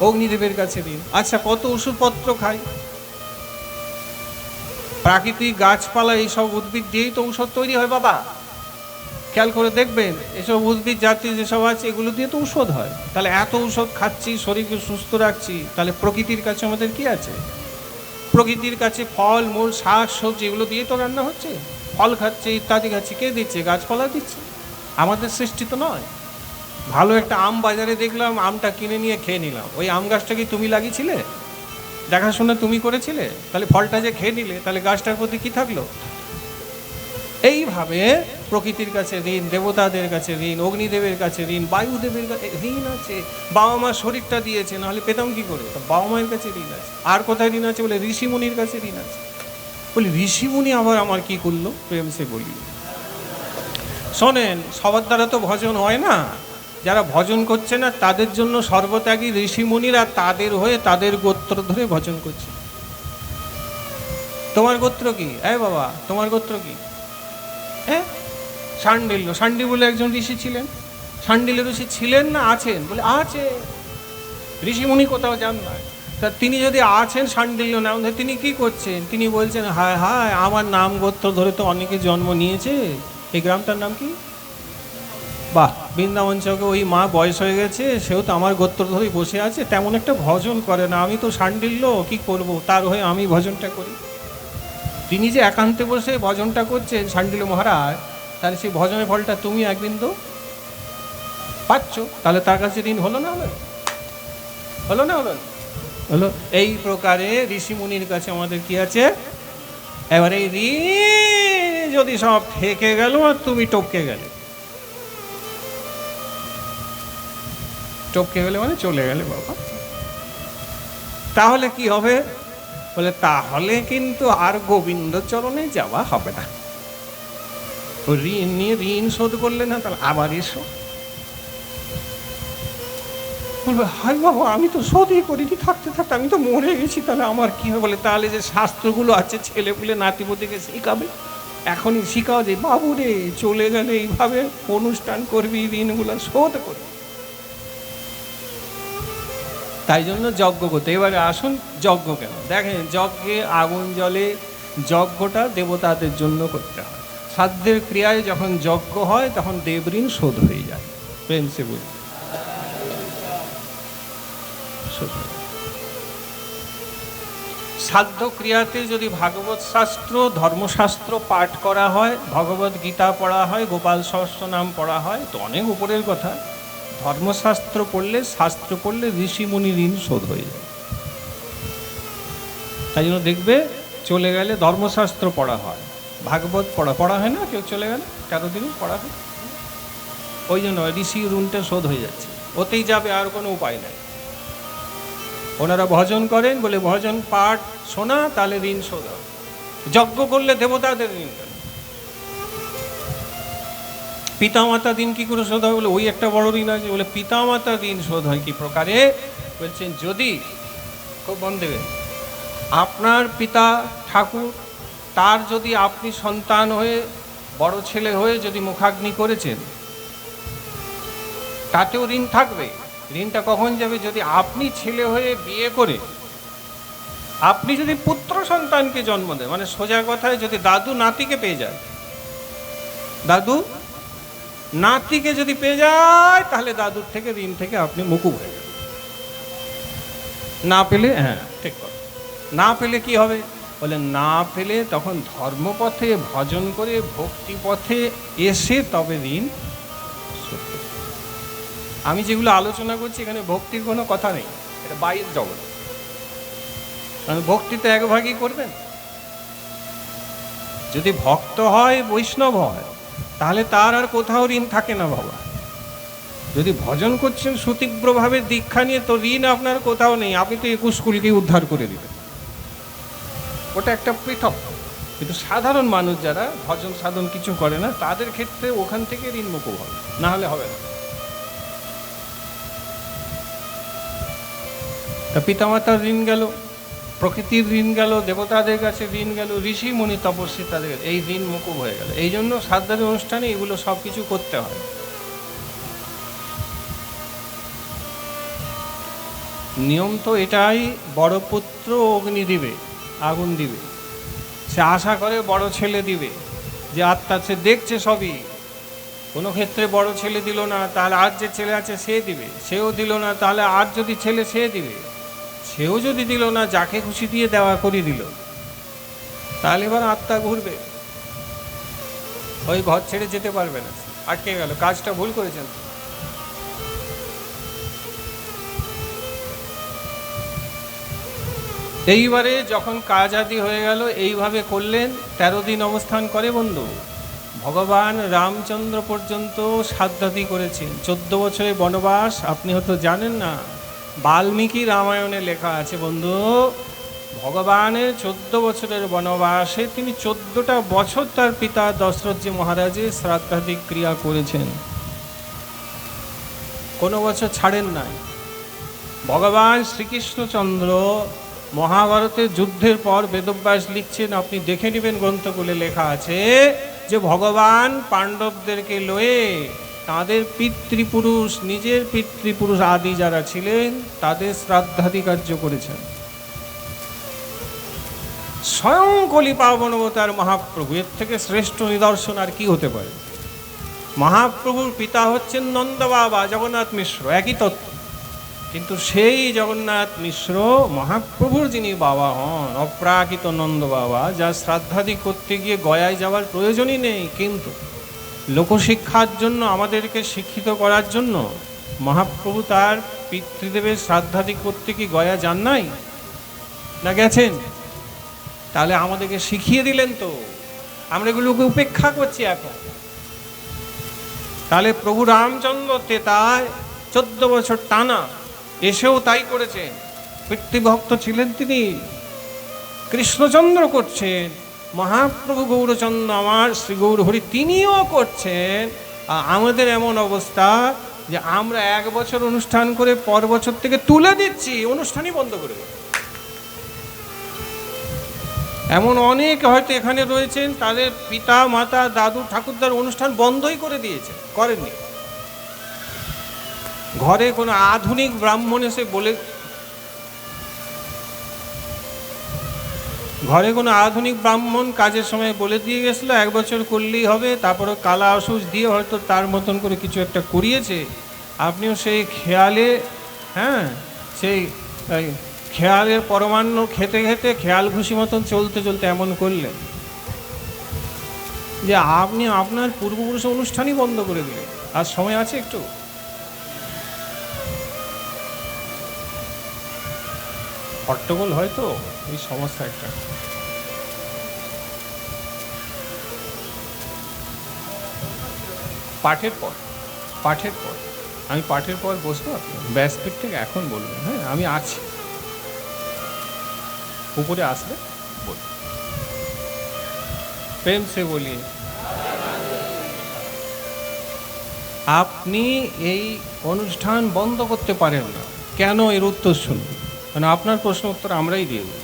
অগ্নিদেবের কাছে ঋণ। আচ্ছা, কত ওষুধপত্র খাই, প্রাকৃতিক গাছপালা এইসব উদ্ভিদ দিয়েই তো ঔষধ তৈরি হয় বাবা। খেয়াল করে দেখবেন, এসব উদ্ভিদ জাতীয় যেসব আছে এগুলো দিয়ে তো ঔষধ হয়। তাহলে এত ঔষধ খাচ্ছি, শরীরকে সুস্থ রাখছি, তাহলে প্রকৃতির কাছে আমাদের কি আছে? প্রকৃতির কাছে ফল মূল শাক সবজি এগুলো দিয়ে তো রান্না হচ্ছে। ফল খাচ্ছে, ইত্যাদি খাচ্ছে, কে দিচ্ছে? গাছপালা দিচ্ছে, আমাদের সৃষ্টি তো নয়। ভালো একটা আম বাজারে দেখলাম, আমটা কিনে নিয়ে খেয়ে নিলাম। ওই আম গাছটা কি তুমি লাগিয়েছিলে? দেখাশোনা তুমি করেছিলে? তাহলে ফলটা যে খেয়ে নিলে, তাহলে গাছটার প্রতি কি থাকলো? এইভাবে প্রকৃতির কাছে ঋণ, দেবতাদের কাছে ঋণ, অগ্নিদেবের কাছে ঋণ, বায়ুদেবের কাছে ঋণ আছে। বাবা মা শরীরটা দিয়েছে, নাহলে পেতাম কি করে? বাবা মায়ের কাছে ঋণ আছে। আর কোথায় ঋণ আছে? বলে ঋষিমুনির কাছে ঋণ আছে। বলি ঋষিমুনি আবার আমার কি করলো? প্রেম সে বলি, শোনেন, সবার দ্বারা তো ভজন হয় না। যারা ভজন করছে না তাদের জন্য সর্বত্যাগী ঋষিমুনিরা তাদের হয়ে তাদের গোত্র ধরে ভজন করছে। তোমার গোত্র কি? বাবা, তোমার গোত্র কি? হ্যাঁ, শাণ্ডিল্য। শাণ্ডি বলে একজন ঋষি ছিলেন। শাণ্ডিল্য ঋষি ছিলেন না আছেন? বলে আছে। ঋষিমুনি কোথাও যান না। তা তিনি যদি আছেন শাণ্ডিল্য নাম ধরে, তিনি কি করছেন? তিনি বলছেন, হায় হায়, আমার নাম গোত্র ধরে তো অনেকে জন্ম নিয়েছে। এই গ্রামটার নাম কি? বাহ, বৃন্দাবন চকে ওই মা বয়স হয়ে গেছে, সেও তো আমার গোত্র ধরেই বসে আছে, তেমন একটা ভজন করে না। আমি তো শাণ্ডিল্য, কি করব, তার হয়ে আমি ভজনটা করি। তিনি যে একান্তে বসে ভজনটা করছেন শাণ্ডিল্য মহারাজ, তাহলে সেই ভজনের ফলটা তুমি একদিন তো পাচ্ছ। তাহলে তার কাছে ঋণ হলো না? হলো না? হলো। এই প্রকারে ঋষিমুনির কাছে আমাদের কি আছে? এবার এই ঋণ যদি সব থেকে গেল আর তুমি টপকে গেলে, টপকে গেলে মানে চলে গেলে বাবা, তাহলে কি হবে? বলে তাহলে কিন্তু আর গোবিন্দ চরণে যাওয়া হবে না। ঋণ নিয়ে ঋণ শোধ করলে না, তাহলে আবার এসো। বলবে, হাই বাবা, আমি তো শোধই করিনি, থাকতে থাকতে আমি তো মরে গেছি, তাহলে আমার কি হবে? বলে তাহলে যে শাস্ত্রগুলো আছে ছেলেপুলে নাতিপতিকে শিখাবে, এখনই শিখাও যে বাবু রে, চলে গেলে এইভাবে অনুষ্ঠান করবি, ঋণগুলো শোধ করবি। তাই জন্য যজ্ঞ করতে। এবারে আসুন যজ্ঞ কেন। দেখেন, যজ্ঞে আগুন জলে, যজ্ঞটা দেবতাদের জন্য করতে হয়। শ্রাদ্ধের ক্রিয়ায় যখন যজ্ঞ হয় তখন দেবঋণ শোধ হয়ে যায়। প্রেম সে বলি, শ্রাদ্ধ ক্রিয়াতে যদি ভাগবত শাস্ত্র, ধর্মশাস্ত্র পাঠ করা হয়, ভগবত গীতা পড়া হয়, গোপাল সহস্রনাম পড়া হয়, তো অনেক উপরের কথা। ধর্মশাস্ত্র পড়লে, শাস্ত্র পড়লে ঋষিমুনি ঋণ শোধ হয়ে যায়। তাই জন্য দেখবে চলে গেলে ধর্মশাস্ত্র পড়া হয়, ভাগবত পড়া হয় না। কেউ চলে গেলে 13 দিন পড়া হয়, ওই জন্য ঋষি ঋণটা শোধ হয়ে যাচ্ছে, ওতেই যাবে, আর কোনো উপায় নেই। ওনারা ভজন করেন বলে ভজন পাঠ শোনা, তাহলে ঋণ শোধ হয়। যজ্ঞ করলে দেবতাদের ঋণ কেন? পিতামাতা ঋণ কি করে শোধ হয়? বলে ওই একটা বড় ঋণ আছে। বলে পিতামাতা ঋণ শোধ হয় কি প্রকারে? বলছেন, যদি, খুব মন দেবেন, আপনার পিতা ঠাকুর, তার যদি আপনি সন্তান হয়ে, বড় ছেলে হয়ে যদি মুখাগ্নি করেছেন, তাতেও ঋণ থাকবে। ঋণটা কখন যাবে? যদি আপনি ছেলে হয়ে বিয়ে করে আপনি যদি পুত্র সন্তানকে জন্ম দেন, মানে সোজা কথায় যদি দাদু নাতিকে পেয়ে যায়, দাদু নাতিকে যদি পেয়ে যায়, তাহলে দাদুর থেকে ঋণ থেকে আপনি মুকুব হয়ে যাবেন। না পেলে, হ্যাঁ ঠিক কথা, না পেলে কি হবে? বলে না পেলে তখন ধর্মপথে ভজন করে ভক্তি পথে এসে তবে ঋণ শোধ করতে। আমি যেগুলো আলোচনা করছি এখানে ভক্তির কোনো কথা নেই, এটা বাইরের জগৎ। কারণ ভক্তি তো এক ভাগই করবেন। যদি ভক্ত হয়, বৈষ্ণব হয়, তাহলে তার আর কোথাও ঋণ থাকে না বাবা। যদি ভজন করছেন সুতীব্রভাবে দীক্ষা নিয়ে, তো ঋণ আপনার কোথাও নেই। আপনি তো 21 কুলকেই উদ্ধার করে দিবেন, ওটা একটা পৃথক। কিন্তু সাধারণ মানুষ যারা ভজন সাধন কিছু করে না, তাদের ক্ষেত্রে ওখান থেকে ঋণ মুকুব হবে, না হলে হবে না। তা পিতামাতার ঋণ গেল, প্রকৃতির ঋণ গেল, দেবতাদের কাছে ঋণ গেল, ঋষি মুনি তপস্বী তাদের কাছে, এই ঋণ মুকুব হয়ে গেল। এই জন্য শ্রাদ্ধের অনুষ্ঠানে এগুলো সব কিছু করতে হয়। নিয়ম তো এটাই, বড় পুত্র অগ্নি দিবে, আগুন দিবে, সে আশা করে বড় ছেলে দিবে, যে আত্মা সে দেখছে সবই। কোনো ক্ষেত্রে বড় ছেলে দিল না, তাহলে আর যে ছেলে আছে সে দিবে, সেও দিল না, তাহলে আর যদি ছেলে সে দিবে, সেও যদি দিল না, যাকে খুশি দিয়ে দেওয়া করে দিল, তাহলে এবার আত্মা ঘুরবে, ওই ঘর ছেড়ে যেতে পারবে না, আটকে গেল, কাজটা ভুল করেছেন। এইবারে যখন কাজ আদি হয়ে গেল, এইভাবে করলেন, 13 দিন অবস্থান করে বন্ধু। ভগবান রামচন্দ্র পর্যন্ত শ্রাদ্ধাদি করেছেন। 14 বছরের বনবাস, আপনি হয়তো জানেন না, বাল্মীকি রামায়ণে লেখা আছে বন্ধু, ভগবানের 14 বছরের বনবাসে তিনি 14টা বছর তার পিতা দশরথজি মহারাজের শ্রাদ্ধাদিক ক্রিয়া করেছেন, কোনো বছর ছাড়েন নাই। ভগবান শ্রীকৃষ্ণচন্দ্র মহাভারতের যুদ্ধের পর বেদব্যাস লিখছেন, আপনি দেখে নেবেন গ্রন্থগুলো লেখা আছে যে ভগবান পাণ্ডবদেরকে লয়ে তাদের পিতৃপুরুষ, নিজের পিতৃপুরুষ আদি যারা ছিলেন তাদের শ্রাদ্ধাদি কার্য করেছেন। স্বয়ং কলি পাবন অবতার মহাপ্রভু, এর থেকে শ্রেষ্ঠ নিদর্শন আর কি হতে পারে। মহাপ্রভুর পিতা হচ্ছেন নন্দ বাবা জগন্নাথ মিশ্র, একই তত্ত্ব, কিন্তু সেই জগন্নাথ মিশ্র মহাপ্রভুর যিনি বাবা হন, অপ্রাকৃত নন্দ বাবা, যা শ্রাদ্ধাদি করতে গিয়ে গয়ায় যাওয়ার প্রয়োজনই নেই, কিন্তু লোকশিক্ষার জন্য, আমাদেরকে শিক্ষিত করার জন্য মহাপ্রভু তার পিতৃদেবের শ্রাদ্ধাদি করতে কি গয়া যান নাই, না গেছেন? তাহলে আমাদেরকে শিখিয়ে দিলেন তো, আমরা এগুলোকে উপেক্ষা করছি এখন। তাহলে প্রভু রামচন্দ্র তেতায় 14 বছর টানা এসেও তাই করেছেন, পিতৃভক্ত ছিলেন তিনি। কৃষ্ণচন্দ্র করছেন, মহাপ্রভু গৌরচন্দ্র আমার শ্রী গৌরহরি তিনিও করছেন। আমাদের এমন অবস্থা যে আমরা 1 বছর অনুষ্ঠান করে পর বছর থেকে তুলে দিচ্ছি, অনুষ্ঠানই বন্ধ করে দেব। এমন অনেক হয়তো এখানে রয়েছেন, তাদের পিতা মাতা দাদু ঠাকুরদার অনুষ্ঠান বন্ধই করে দিয়েছেন, করেননি। ঘরে কোনো আধুনিক ব্রাহ্মণ এসে বলে, ঘরে কোনো আধুনিক ব্রাহ্মণ কাজের সময় বলে দিয়ে গেছিলো 1 বছর করলেই হবে, তারপরে কালা ওষুধ দিয়ে হয়তো তার মতন করে কিছু একটা করিয়েছে, আপনিও সেই খেয়ালে, হ্যাঁ, সেই খেয়ালের পরমান্ন খেতে খেতে খেয়াল খুশি মতন চলতে চলতে এমন করলেন যে আপনি আপনার পূর্বপুরুষের অনুষ্ঠানই বন্ধ করে দিলেন। আর সময় আছে একটু? হট্টগোল হয়তো এই সমস্যা একটা। পাঠের পর আমি পাঠের পর বসবো, আপনি ব্যাসপীঠ থেকে এখন বলবেন, হ্যাঁ আমি আছি, উপরে আসলে বল, প্রেম সে বলিয়ে। আপনি এই অনুষ্ঠান বন্ধ করতে পারেন না, কেন? এর উত্তর শুনুন, মানে আপনার প্রশ্ন উত্তর আমরাই দিয়ে দেব।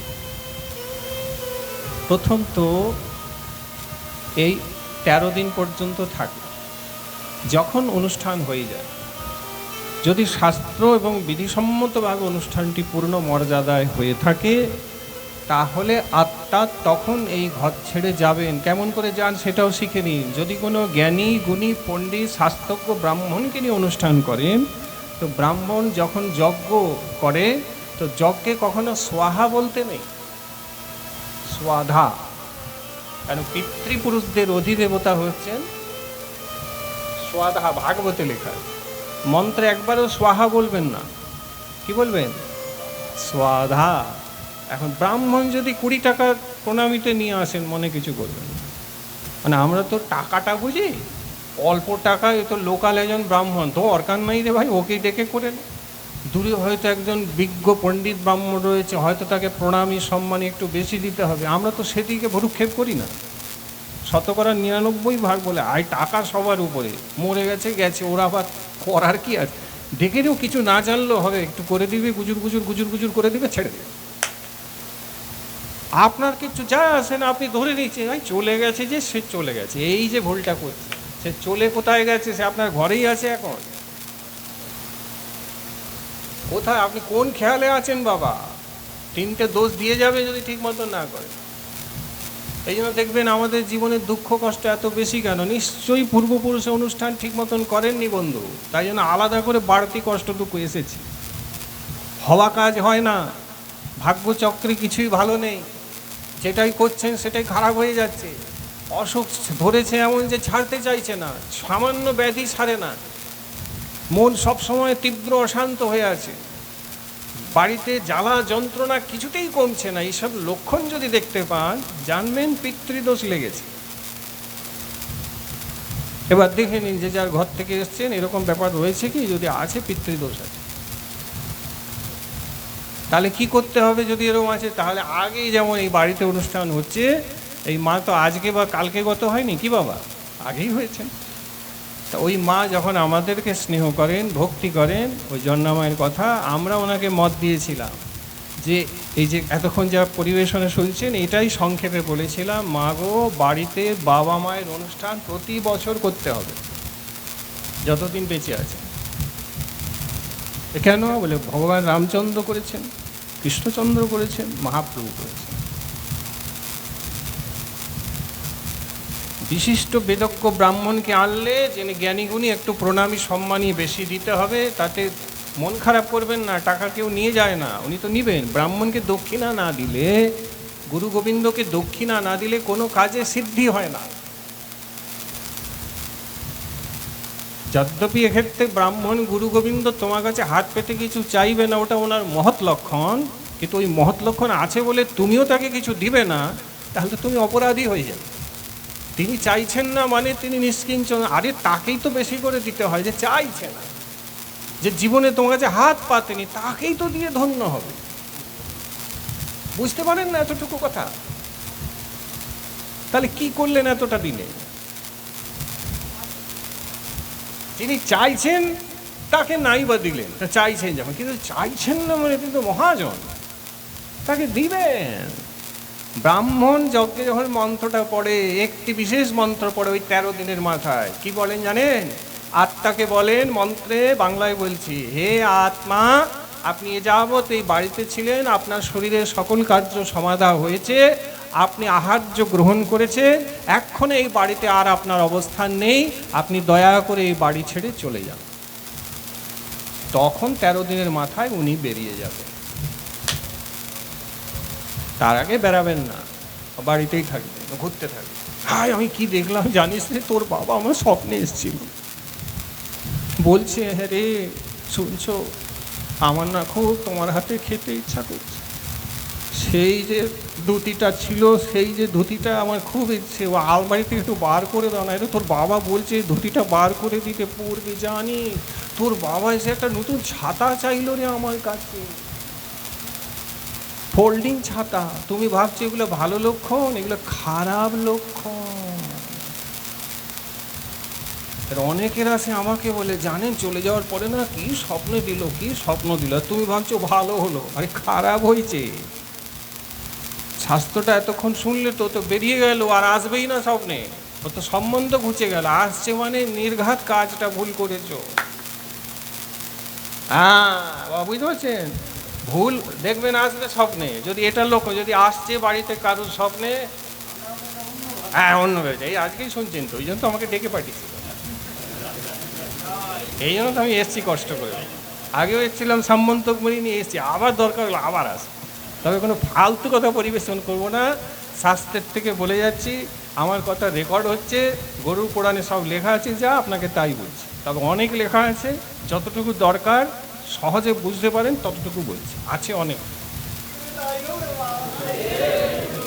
প্রথম তো এই 13 দিন পর্যন্ত থাকে, যখন অনুষ্ঠান হয়ে যায়, যদি শাস্ত্র এবং বিধিসম্মতভাবে অনুষ্ঠানটি পূর্ণ মর্যাদায় হয়ে থাকে, তাহলে আত্মা তখন এই ঘর ছেড়ে যাবেন। কেমন করে যান সেটাও শিখে নিন। যদি কোনো জ্ঞানী গুণী পণ্ডিত শাস্ত্রজ্ঞ ব্রাহ্মণকে নিয়ে অনুষ্ঠান করেন, তো ব্রাহ্মণ যখন যজ্ঞ করে, তো যজ্ঞে কখনো স্বাহা বলতে নেই, স্বাধা, কারণ পিতৃপুরুষদের অধিদেবতা হচ্ছেন স্বাধা, ভাগবতে লেখা। মন্ত্রে একবারও স্বাহা বলবেন না, কি বলবেন? স্বাধা। এখন ব্রাহ্মণ যদি 20 টাকা প্রণামীতে নিয়ে আসেন, মনে কিছু করবেন না, মানে আমরা তো টাকাটা বুঝি, অল্প টাকায় তো লোকাল একজন ব্রাহ্মণ তো অরকার নাই রে ভাই, ওকেই ডেকে করেন। দূরে হয়তো একজন বিজ্ঞ পণ্ডিত ব্রাহ্মণ রয়েছে, হয়তো তাকে প্রণামী সম্মানী একটু বেশি দিতে হবে, আমরা তো সেদিকে ভরুক্ষেপ করি না। 99% বলে আই টাকা সবার উপরে, মরে গেছে গেছে, ওরা আবার করার কি আছে, ডেকে নিও, কিছু না জানলেও হবে, একটু করে দিবে, গুজুর করে দিবে, ছেড়ে দেবে। আপনার কিছু যায় আসে না, আপনি ধরে নিচ্ছেন ভাই চলে গেছে, যে সে চলে গেছে, এই যে ভুলটা করছে, সে চলে কোথায় গেছে? সে আপনার ঘরেই আছে এখন। কোথায় আপনি কোন খেয়ালে আছেন বাবা? 3টে দোষ দিয়ে যাবে যদি ঠিক মতো না করে। এই জন্য দেখবেন আমাদের জীবনের দুঃখ কষ্ট এত বেশি কেন? নিশ্চয়ই পূর্বপুরুষের অনুষ্ঠান ঠিক মতন করেননি বন্ধু, তাই জন্য আলাদা করে বাড়তি কষ্টটুকু এসেছে। হওয়া কাজ হয় না, ভাগ্যচক্রে কিছুই ভালো নেই, যেটাই করছেন সেটাই খারাপ হয়ে যাচ্ছে। অসুখ ধরেছে এমন যে ছাড়তে চাইছে না, সামান্য ব্যাধি ছাড়ে না, মন সবসময় তীব্র অশান্ত হয়ে আছে, বাড়িতে জ্বালা যন্ত্রণা কিছুতেই কমছে না। এইসব লক্ষণ যদি দেখতে পান, জানবেন পিতৃদোষ লেগেছে। এবার দেখে নিন যে যার ঘর থেকে এসছেন, এরকম ব্যাপার রয়েছে কি? যদি আছে, পিতৃদোষ আছে। তাহলে কি করতে হবে যদি এরকম আছে? তাহলে আগেই যেমন এই বাড়িতে অনুষ্ঠান হচ্ছে, এই মা তো আজকে বা কালকে গত হয়নি কি বাবা, আগেই হয়েছে। তা ওই মা যখন আমাদেরকে স্নেহ করেন, ভক্তি করেন, ওই জন্নামায়ের কথা আমরা ওনাকে মত দিয়েছিলাম যে এই যে এতক্ষণ যা পরিবেশনে শুনছেন এটাই সংক্ষেপে বলেছিলাম, মা গো বাড়িতে বাবা মায়ের অনুষ্ঠান প্রতি বছর করতে হবে যতদিন বেঁচে আছে। কেন বলে ভগবান রামচন্দ্র করেছেন, কৃষ্ণচন্দ্র করেছেন, মহাপ্রভু করেছেন। বিশিষ্ট বেদজ্ঞ ব্রাহ্মণকে আনলে যিনি জ্ঞানীগুণী একটু প্রণামী সম্মানী বেশি দিতে হবে, তাতে মন খারাপ করবেন না, টাকা কেউ নিয়ে যায় না, উনি তো নিবেন। ব্রাহ্মণকে দক্ষিণা না দিলে, গুরু গোবিন্দকে দক্ষিণা না দিলে কোনো কাজে সিদ্ধি হয় না। যদ্যপি এক্ষেত্রে ব্রাহ্মণ গুরু গোবিন্দ তোমার কাছে হাত পেতে কিছু চাইবে না, ওটা ওনার মহৎ লক্ষণ, কিন্তু ওই মহৎ লক্ষণ আছে বলে তুমিও তাকে কিছু দিবে না, তাহলে তুমি অপরাধী হয়ে যাবে। তিনি চাইছেন না মানে তিনি নিষ্কিঞ্চন, আরে তাকেই তো বেশি করে দিতে হয় যে চাইছে না, যে জীবনে তোমার কাছে হাত পাতেনি, তাকেই তো দিয়ে ধন্য হবে। বুঝতে পারেন না এতটুকু কথা? তাহলে কি করলেন এতটা দিনে? যিনি চাইছেন তাকে নাই বা দিলেন, চাইছেন যখন, কিন্তু চাইছেন না মানে তিনি তো মহাজন, তাকে দিবেন। ব্রাহ্মণ যজ্ঞে যখন মন্ত্রটা পড়ে, একটি বিশেষ মন্ত্র পড়ে ওই 13 দিনের মাথায়, কি বলেন জানেন? আত্মাকে বলেন মন্ত্রে, বাংলায় বলছি, হে আত্মা, আপনি এ যাবৎ এই বাড়িতে ছিলেন, আপনার শরীরের সকল কার্য সমাধা হয়েছে, আপনি আহার্য গ্রহণ করেছেন, এক্ষণে এই বাড়িতে আর আপনার অবস্থান নেই, আপনি দয়া করে এই বাড়ি ছেড়ে চলে যান। তখন 13 দিনের মাথায় উনি বেরিয়ে যাবেন, তার আগে বেরাবেন না, বাড়িতেই থাকবেন, ঘুরতে থাকবেন। হাই আমি কি দেখলাম জানিস রে, তোর বাবা আমার স্বপ্নে এসেছিল, বলছে হ্যাঁ রে শুনছো, আমার না খুব তোমার হাতে খেতে ইচ্ছা করছে, সেই যে ধুতিটা ছিল, সেই যে ধুতিটা আমার খুব ইচ্ছে, ও আলমারিতে একটু বার করে দাও না, তোর বাবা বলছে ধুতিটা বার করে দিতে, পড়বে জানি, তোর বাবা এসে একটা নতুন ছাতা চাইলো রে আমার কাছে, ফোল্ডিং ছাতা। তুমি ভাবছো এগুলো ভালো লক্ষণ? এগুলো খারাপ লক্ষণ। অনেকের আছে আমাকে বলে, জানেন চলে যাওয়ার পরে না কি স্বপ্ন দিল, কি স্বপ্ন দিল, তুমি ভাবছো ভালো হলো, আরে খারাপ হয়েছে। শাস্ত্রটা এতক্ষণ শুনলে তো তো বেরিয়ে গেল, আর আসবেই না স্বপ্নে, ও তো সম্বন্ধ ঘুচে গেল, আসছে মানে নির্ঘাত কাজটা ভুল করেছো। হ্যাঁ বুঝতে পারছেন, ভুল দেখবেন আসবে স্বপ্নে, যদি এটা লক্ষ্য, যদি আসছে বাড়িতে কারোর স্বপ্নে, হ্যাঁ অন্য হয়েছে, এই আজকেই শুনছেন তো, ওই জন্য তো আমাকে ডেকে পাঠিয়েছিল, এই জন্য তো আমি এসছি কষ্ট করে, আগেও এসেছিলাম সামন্তক মরি নিয়ে এসছি, আবার দরকার হলো আবার আস। তবে কোনো ফালতু কথা পরিবেশন করব না, শাস্ত্রের থেকে বলে যাচ্ছি, আমার কথা রেকর্ড হচ্ছে, গরুর পুরাণে সব লেখা আছে, যা আপনাকে তাই বলছি, তবে অনেক লেখা আছে, যতটুকু দরকার সহজে বুঝতে পারেন ততটুকু বলছি, আছে অনেক,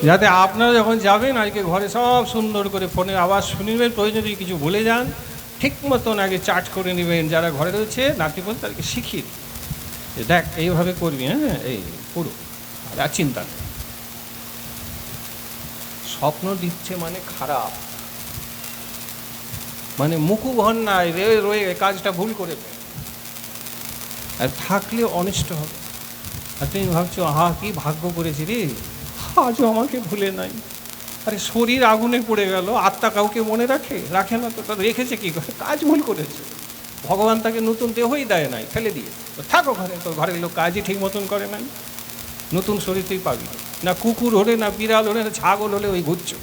যাতে আপনারা যখন যাবেন আজকে ঘরে সব সুন্দর করে ফোনে আওয়াজ শুনবেন, প্রয়োজন যদি কিছু বলে যান ঠিক মতন আগে চার্জ করে নেবেন, যারা ঘরে রয়েছে নাতিপতি তাদেরকে শিখিয়ে দেখ এইভাবে করবি, হ্যাঁ এই পুরো, আর চিন্তা নেই। স্বপ্ন দিচ্ছে মানে খারাপ, মানে মুকুভন নাই রয়ে কাজটা ভুল করে, আর থাকলে অনিষ্ট হবে। আর তুমি ভাবছো আহা কি ভাগ্য করেছি রে, আজও আমাকে ভুলে নাই। আরে শরীর আগুনে পড়ে গেল, আত্মা কাউকে মনে রাখে? রাখে না তো, তা রেখেছে কি করে? কাজ ভুল করেছে, ভগবান তাকে নতুন দেহই দেয় নাই, ফেলে দিয়ে থাকো ঘরে, তোর ঘরের লোক কাজই ঠিক মতন করে নাই, নতুন শরীর তুই পাবি না। কুকুর হলে না বিড়াল হলে না ছাগল হলে ওই ঘুরছো।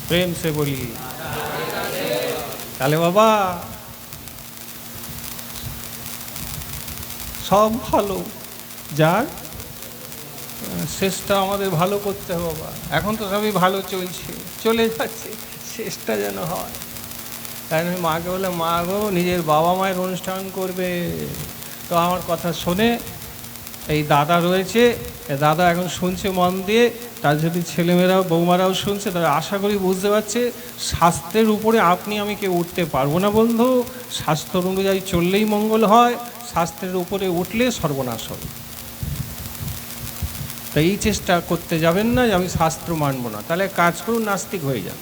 প্রেম সে বলি তাহলে বাবা সব ভালো, যার শেষটা আমাদের ভালো করতে হবে বাবা। এখন তো সবই ভালো চলছে, চলে যাচ্ছে, শেষটা যেন হয়। তাই আমি মাকে বলে, মা গো নিজের বাবা মায়ের অনুষ্ঠান করবে, তো আমার কথা শোনে এই দাদা রয়েছে, দাদা এখন শুনছে মন দিয়ে, তার যদি ছেলেমেয়েরাও বৌমারাও শুনছে, তারা আশা করি বুঝতে পারছে শাস্ত্রের উপরে আপনি আমি কেউ উঠতে পারবো না বন্ধু, শাস্ত্র অনুযায়ী চললেই মঙ্গল হয়, শাস্ত্রের উপরে উঠলে সর্বনাশ হয়। এই চেষ্টা করতে যাবেন না যে আমি শাস্ত্র মানব না, তাহলে কাজ করুন, নাস্তিক হয়ে যান,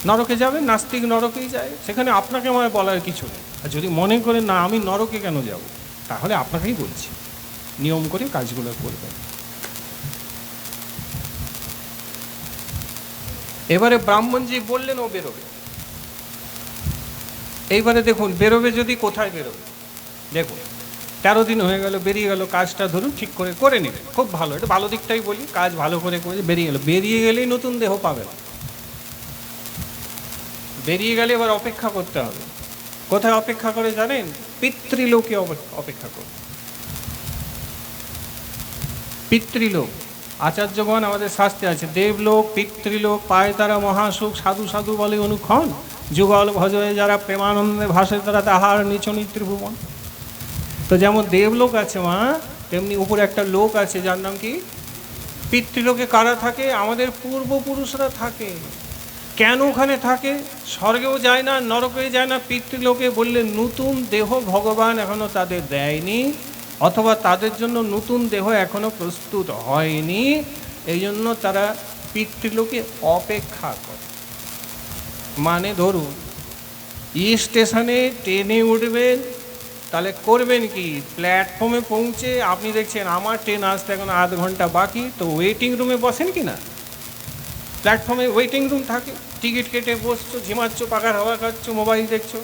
নরকে যাবেন। নাস্তিক নরকেই যায়, সেখানে আপনাকে আমার বলার কিছু নেই। আর যদি মনে করেন না আমি নরকে কেন যাব, তাহলে আপনাকেই বলছি নিয়ম করে কাজগুলো করবেন। এবারে ব্রাহ্মণজি বললেন ও বেরোবে। এইবারে দেখুন বেরোবে যদি, কোথায় বেরোবে? দেখুন 13 দিন হয়ে গেল, বেরিয়ে গেল, কাজটা ধরুন ঠিক করে করে নিলেন, খুব ভালো, এটা ভালো দিকটাই বলি, কাজ ভালো করে বেরিয়ে গেল। বেরিয়ে গেলেই নতুন দেহ পাবে না, বেরিয়ে গেলে এবার অপেক্ষা করতে হবে। কোথায় অপেক্ষা করে জানেন? পিতৃলোকে অপেক্ষা করে। পিতৃলোক, আচার্যগণ আমাদের শাস্ত্রে আছে, দেবলোক পিতৃলোক পায় তারা মহাসুখ, সাধু সাধু বলে অনুক্ষণ, যুগল ভজয়ে যারা প্রেমানন্দে ভাসে তারা তাহার নিচ ত্রিভুবন। তো যেমন দেবলোক আছে মা, তেমনি উপরে একটা লোক আছে যার নাম কি পিতৃলোকে। কারা থাকে? আমাদের পূর্বপুরুষরা থাকে। কেন ওখানে থাকে? স্বর্গেও যায় না, নরকেও যায় না, পিতৃলোকে বললে নতুন দেহ ভগবান এখনো তাদের দেয়নি, অথবা তাদের জন্য নতুন দেহ এখনো প্রস্তুত হয়নি, এই জন্য তারা পিতৃলোকে অপেক্ষা করে। মানে ধরুন স্টেশনে ট্রেনে উঠবেন, তাহলে করবেন কি? প্ল্যাটফর্মে পৌঁছে আপনি দেখছেন আমার ট্রেন আসতে এখন আধ ঘন্টা বাকি, তো ওয়েটিং রুমে বসেন কি না? প্ল্যাটফর্মে ওয়েটিং রুম থাকে, টিকিট কেটে বসছো, ঝিমাচ্ছ, পাখার হাওয়া খাচ্ছ, মোবাইল দেখছো।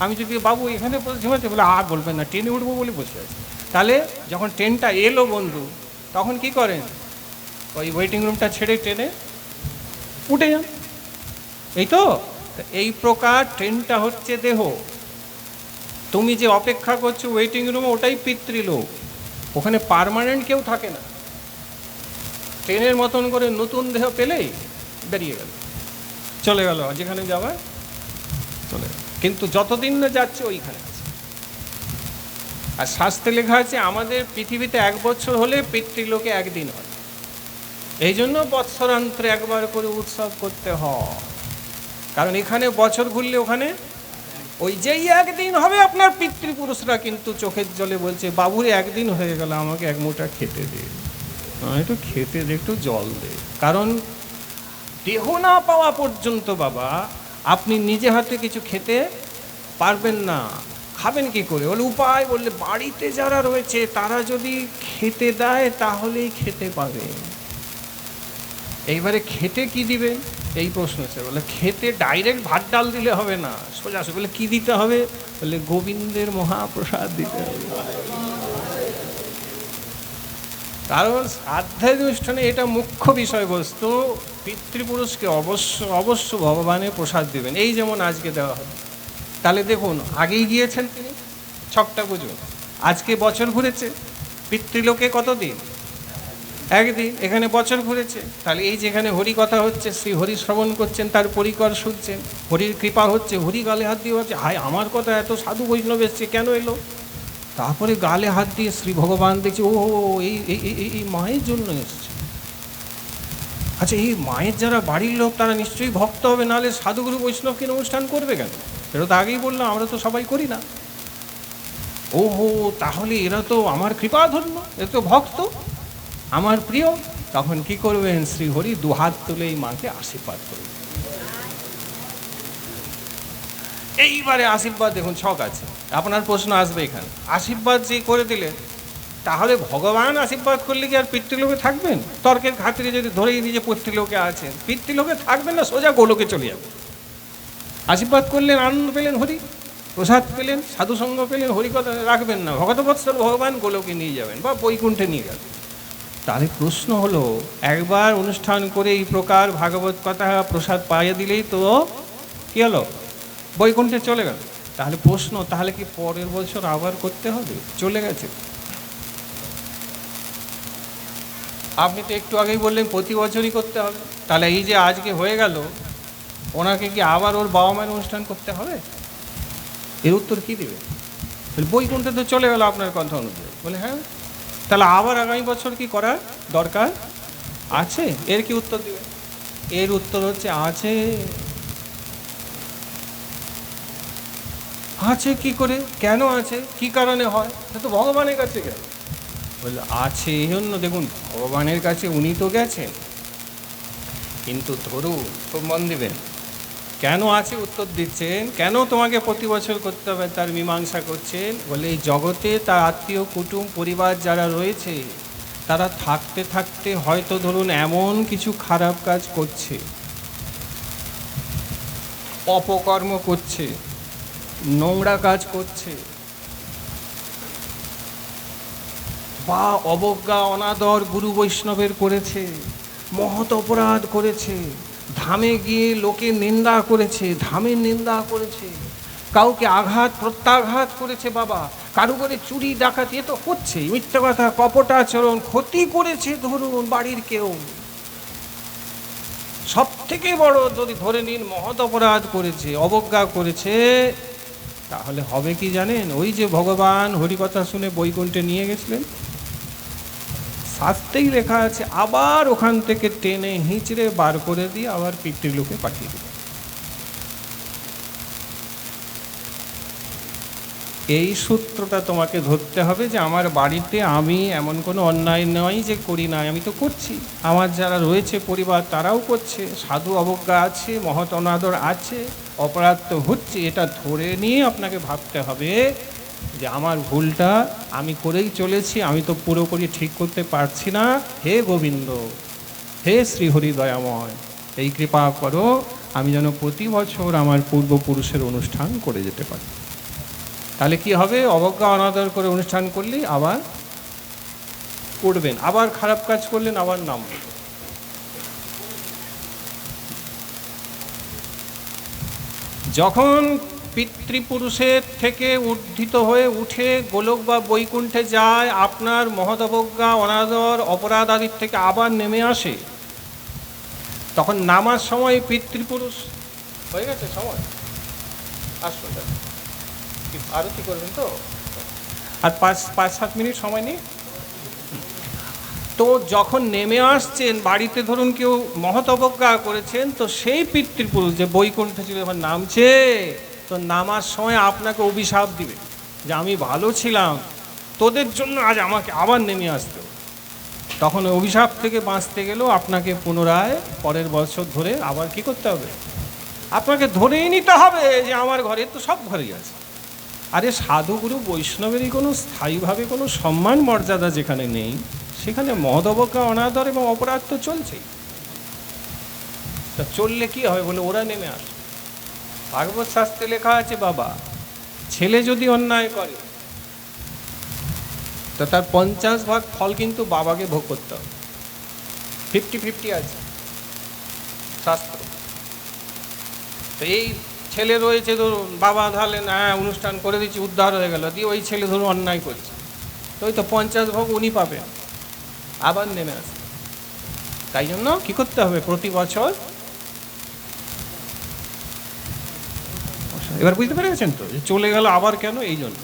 আমি যদি বাবু এখানে বসে ঝিমাচ্ছি, বলে আর বলবেন না, ট্রেনে উঠবো বলে বসে আছি। তাহলে যখন ট্রেনটা এলো বন্ধু, তখন কি করেন? ওই ওয়েটিং রুমটা ছেড়ে ট্রেনে উঠে যান, এই তো। এই প্রকার ট্রেনটা হচ্ছে দেহ, তুমি যে অপেক্ষা করছো ওয়েটিং রুমে, ওটাই পিতৃলোক। ওখানে পার্মানেন্ট কেউ থাকে না। ট্রেনের মতন করে নতুন দেহ পেলেই বেরিয়ে গেল, চলে গেল যেখানে যাওয়ার, চলে গেল। কিন্তু যতদিন না যাচ্ছে ওইখানে আছে। আর শাস্ত্রে লেখা আছে আমাদের পৃথিবীতে 1 বছর হলে পিতৃলোকে 1 দিন হয়। এই জন্য বৎসরান্তরে একবার করে উৎসব করতে হয়, কারণ এখানে বছর ঘুরলে ওখানে ওই যেই 1 দিন হবে আপনার পিতৃপুরুষরা কিন্তু চোখের জলে বলছে বাবুরে 1 দিন হয়ে গেল, আমাকে 1 মুঠা খেতে দে, একটু খেতে দে, একটু জল দে। কারণ দেহ না পাওয়া পর্যন্ত বাবা আপনি নিজে হাতে কিছু খেতে পারবেন না। খাবেন কি করে? বলে উপায়, বললে বাড়িতে যারা রয়েছে তারা যদি খেতে দেয় তাহলেই খেতে পাবে। এইবারে খেতে কি দিবেন এই প্রশ্ন এসে, বলে খেতে ডাইরেক্ট ভাত ডাল দিলে হবে না, সোজা আসে। বলে কি দিতে হবে? বলে গোবিন্দের মহাপ্রসাদ দিতে হবে। কারণ শ্রাদ্ধের অনুষ্ঠানে এটা মুখ্য বিষয়বস্তু, পিতৃপুরুষকে অবশ্য ভগবানের প্রসাদ দেবেন। এই যেমন আজকে দেওয়া হবে, তাহলে দেখুন আগেই গিয়েছেন তিনি, ছকটা বুঝুন। আজকে বছর ঘুরেছে, পিতৃলোকে কতদিন? 1 দিন। এখানে বছর ঘুরেছে, তাহলে এই যেখানে হরি কথা হচ্ছে, শ্রী হরি শ্রবণ করছেন, তার পরিকর শুনছেন, হরির কৃপা হচ্ছে, হরি গালে হাত দিয়ে ভাবছে হায় আমার কথা এত সাধু বৈষ্ণব এসছে, কেন এলো? তারপরে গালে হাত দিয়ে শ্রী ভগবান দেখছে ও এই এই মায়ের জন্য এসছে। আচ্ছা, এই মায়ের যারা বাড়ির লোক তারা নিশ্চয়ই ভক্ত হবে, নাহলে সাধুগুরু বৈষ্ণবকে অনুষ্ঠান করবে কেন? এটা তো আগেই বললাম, আমরা তো সবাই করি না। ওহো, তাহলে এরা তো আমার কৃপা ধন্য, এরা তো ভক্ত, আমার প্রিয়। তখন কি করবেন? শ্রী হরি 2 হাত তুলে এই মাকে আশীর্বাদ করবেন। এইবারে আশীর্বাদ দেখুন ছক আছে, আপনার প্রশ্ন আসবে এখানে, আশীর্বাদ যে করে দিলেন, তাহলে ভগবান আশীর্বাদ করলে কি আর পিতৃলোকে থাকবেন? তর্কের খাতিরে যদি ধরেই নিজে পিতৃলোকে আছেন, পিতৃলোকে থাকবেন না, সোজা গোলকে চলে যাবে। আশীর্বাদ করলেন, আনন্দ পেলেন, হরি প্রসাদ পেলেন, সাধুসঙ্গ পেলেন, হরিকথা রাখবেন না, ভগতবৎসল ভগবান গোলকে নিয়ে যাবেন বা বৈকুণ্ঠে নিয়ে গেলেন। তাহলে প্রশ্ন হলো, একবার অনুষ্ঠান করে এই প্রকার ভাগবত কথা প্রসাদ পাইয়ে দিলেই তো কি হলো? বৈকুণ্ঠে চলে গেল। তাহলে প্রশ্ন, তাহলে কি পরের বছর আবার করতে হবে? চলে গেছে। আপনি তো একটু আগেই বললেন প্রতি বছরই করতে হবে, তাহলে এই যে আজকে হয়ে গেল, ওনাকে কি আবার ওর বাবা মায়ের অনুষ্ঠান করতে হবে? এর উত্তর কি দেবে? বৈকুণ্ঠে তো চলে গেল আপনার কথা অনুযায়ী। বলে হ্যাঁ, তাহলে আবার আগামী বছর কি করার দরকার আছে? এর কি উত্তর দেবে? এর উত্তর হচ্ছে আছে। আছে কি করে? কেন আছে? কি কারণে হয়? তো ভগবানের কাছে গেল। বললো আছে, এই জন্য দেখুন ভগবানের কাছে উনি তো গেছেন, কিন্তু ধরুন খুব মন দিবেন, কেন আছে উত্তর দিচ্ছেন, কেন তোমাকে প্রতি বছর করতে হবে তার মীমাংসা করছেন। বলে এই জগতে তার আত্মীয় কুটুম পরিবার যারা রয়েছে তারা থাকতে থাকতে হয়তো ধরুন এমন কিছু খারাপ কাজ করছে, অপকর্ম করছে, নোংরা কাজ করছে, বা অবজ্ঞা অনাদর গুরু বৈষ্ণবের করেছে, মহৎ অপরাধ করেছে, ধামে গিয়ে লোকে নিন্দা করেছে, ধামের নিন্দা করেছে, কাউকে আঘাত প্রত্যাঘাত করেছে, বাবা কারু করে চুরি ডাকাতি তো হচ্ছে, মিথ্যা কথা কপটাচরণ ক্ষতি করেছে ধরুন বাড়ির কেউ, সব থেকে বড় যদি ধরে নিন মহৎ অপরাধ করেছে, অবজ্ঞা করেছে, তাহলে হবে কি জানেন, ওই যে ভগবান হরিকথা শুনে বৈকুণ্ঠে নিয়ে গেছিলেন, শাস্ত্রেই লেখা আছে আবার ওখান থেকে টেনে হিঁচড়ে বার করে দিয়ে আবার পিতৃলোকে পাঠিয়ে দেবে। এই সূত্রটা তোমাকে ধরতে হবে যে আমার বাড়িতে আমি এমন কোনো অন্যায় নয় যে করি না, আমি তো করছি, আমার যারা রয়েছে পরিবার তারাও করছে, সাধু অবজ্ঞা আছে, মহৎ অনাদর আছে, অপরাধ তো হচ্ছে, এটা ধরে নিয়ে আপনাকে ভাবতে হবে যে আমার ভুলটা আমি করেই চলেছি, আমি তো পুরোপুরি ঠিক করতে পারছি না, হে গোবিন্দ, হে শ্রীহরি দয়াময়, এই কৃপা করো আমি যেন প্রতি বছর আমার পূর্বপুরুষের অনুষ্ঠান করে যেতে পারি। তাহলে কি হবে, অবজ্ঞা অনাদর করে অনুষ্ঠান করলেই আবার করবেন, আবার খারাপ কাজ করলেন আবার নাম। যখন পিতৃপুরুষের থেকে উদ্ধৃত হয়ে উঠে গোলক বা বৈকুণ্ঠে যায়, আপনার মহৎ অবজ্ঞা অনাদর অপরাধ আদির থেকে আবার নেমে আসে, তখন নামার সময় পিতৃপুরুষ হয়ে গেছে সময়, আসুন আরতি করবেন তো, আর 5-7 মিনিট সময় নেই তো। যখন নেমে আসছেন বাড়িতে, ধরুন কেউ মহৎ অবজ্ঞা করেছেন, তো সেই পিতৃপুরুষ যে বৈকুণ্ঠে ছিল এবার নামছে, তো নামার সময় আপনাকে অভিশাপ দিবে যে আমি ভালো ছিলাম, তোদের জন্য আজ আমাকে আবার নেমে আসতে। তখন অভিশাপ থেকে বাঁচতে গেলেও আপনাকে পুনরায় পরের বছর ধরে আবার কি করতে হবে, আপনাকে ধরেই নিতে হবে যে আমার ঘরে তো সব ঘরেই আছে। আরে সাধুগুরু বৈষ্ণবেরই কোনো স্থায়ীভাবে কোনো সম্মান মর্যাদা যেখানে নেই, সেখানে মহৎ অবজ্ঞা অনাদর এবং অপরাধ তো চলছেই। তা চললে কি হবে, বলে ওরা নেমে আসে। ভাগবত শাস্ত্রে লেখা আছে বাবা, ছেলে যদি অন্যায় করে তো তার 50 ভাগ ফল কিন্তু বাবাকে ভোগ করতে হবে, 50-50 আছে শাস্ত্র। তো এই ছেলে রয়েছে ধরুন, বাবা তাহলে না অনুষ্ঠান করে দিচ্ছি উদ্ধার হয়ে গেল, দিয়ে ওই ছেলে ধরুন অন্যায় করছে, তো ওই তো 50 ভাগ উনি পাবেন, আবার নেমে আসে। তাই জন্য কি করতে হবে, প্রতি বছর। এবার বুঝতে পেরেছেন তো চলে গেল আবার কেন, এই জন্য।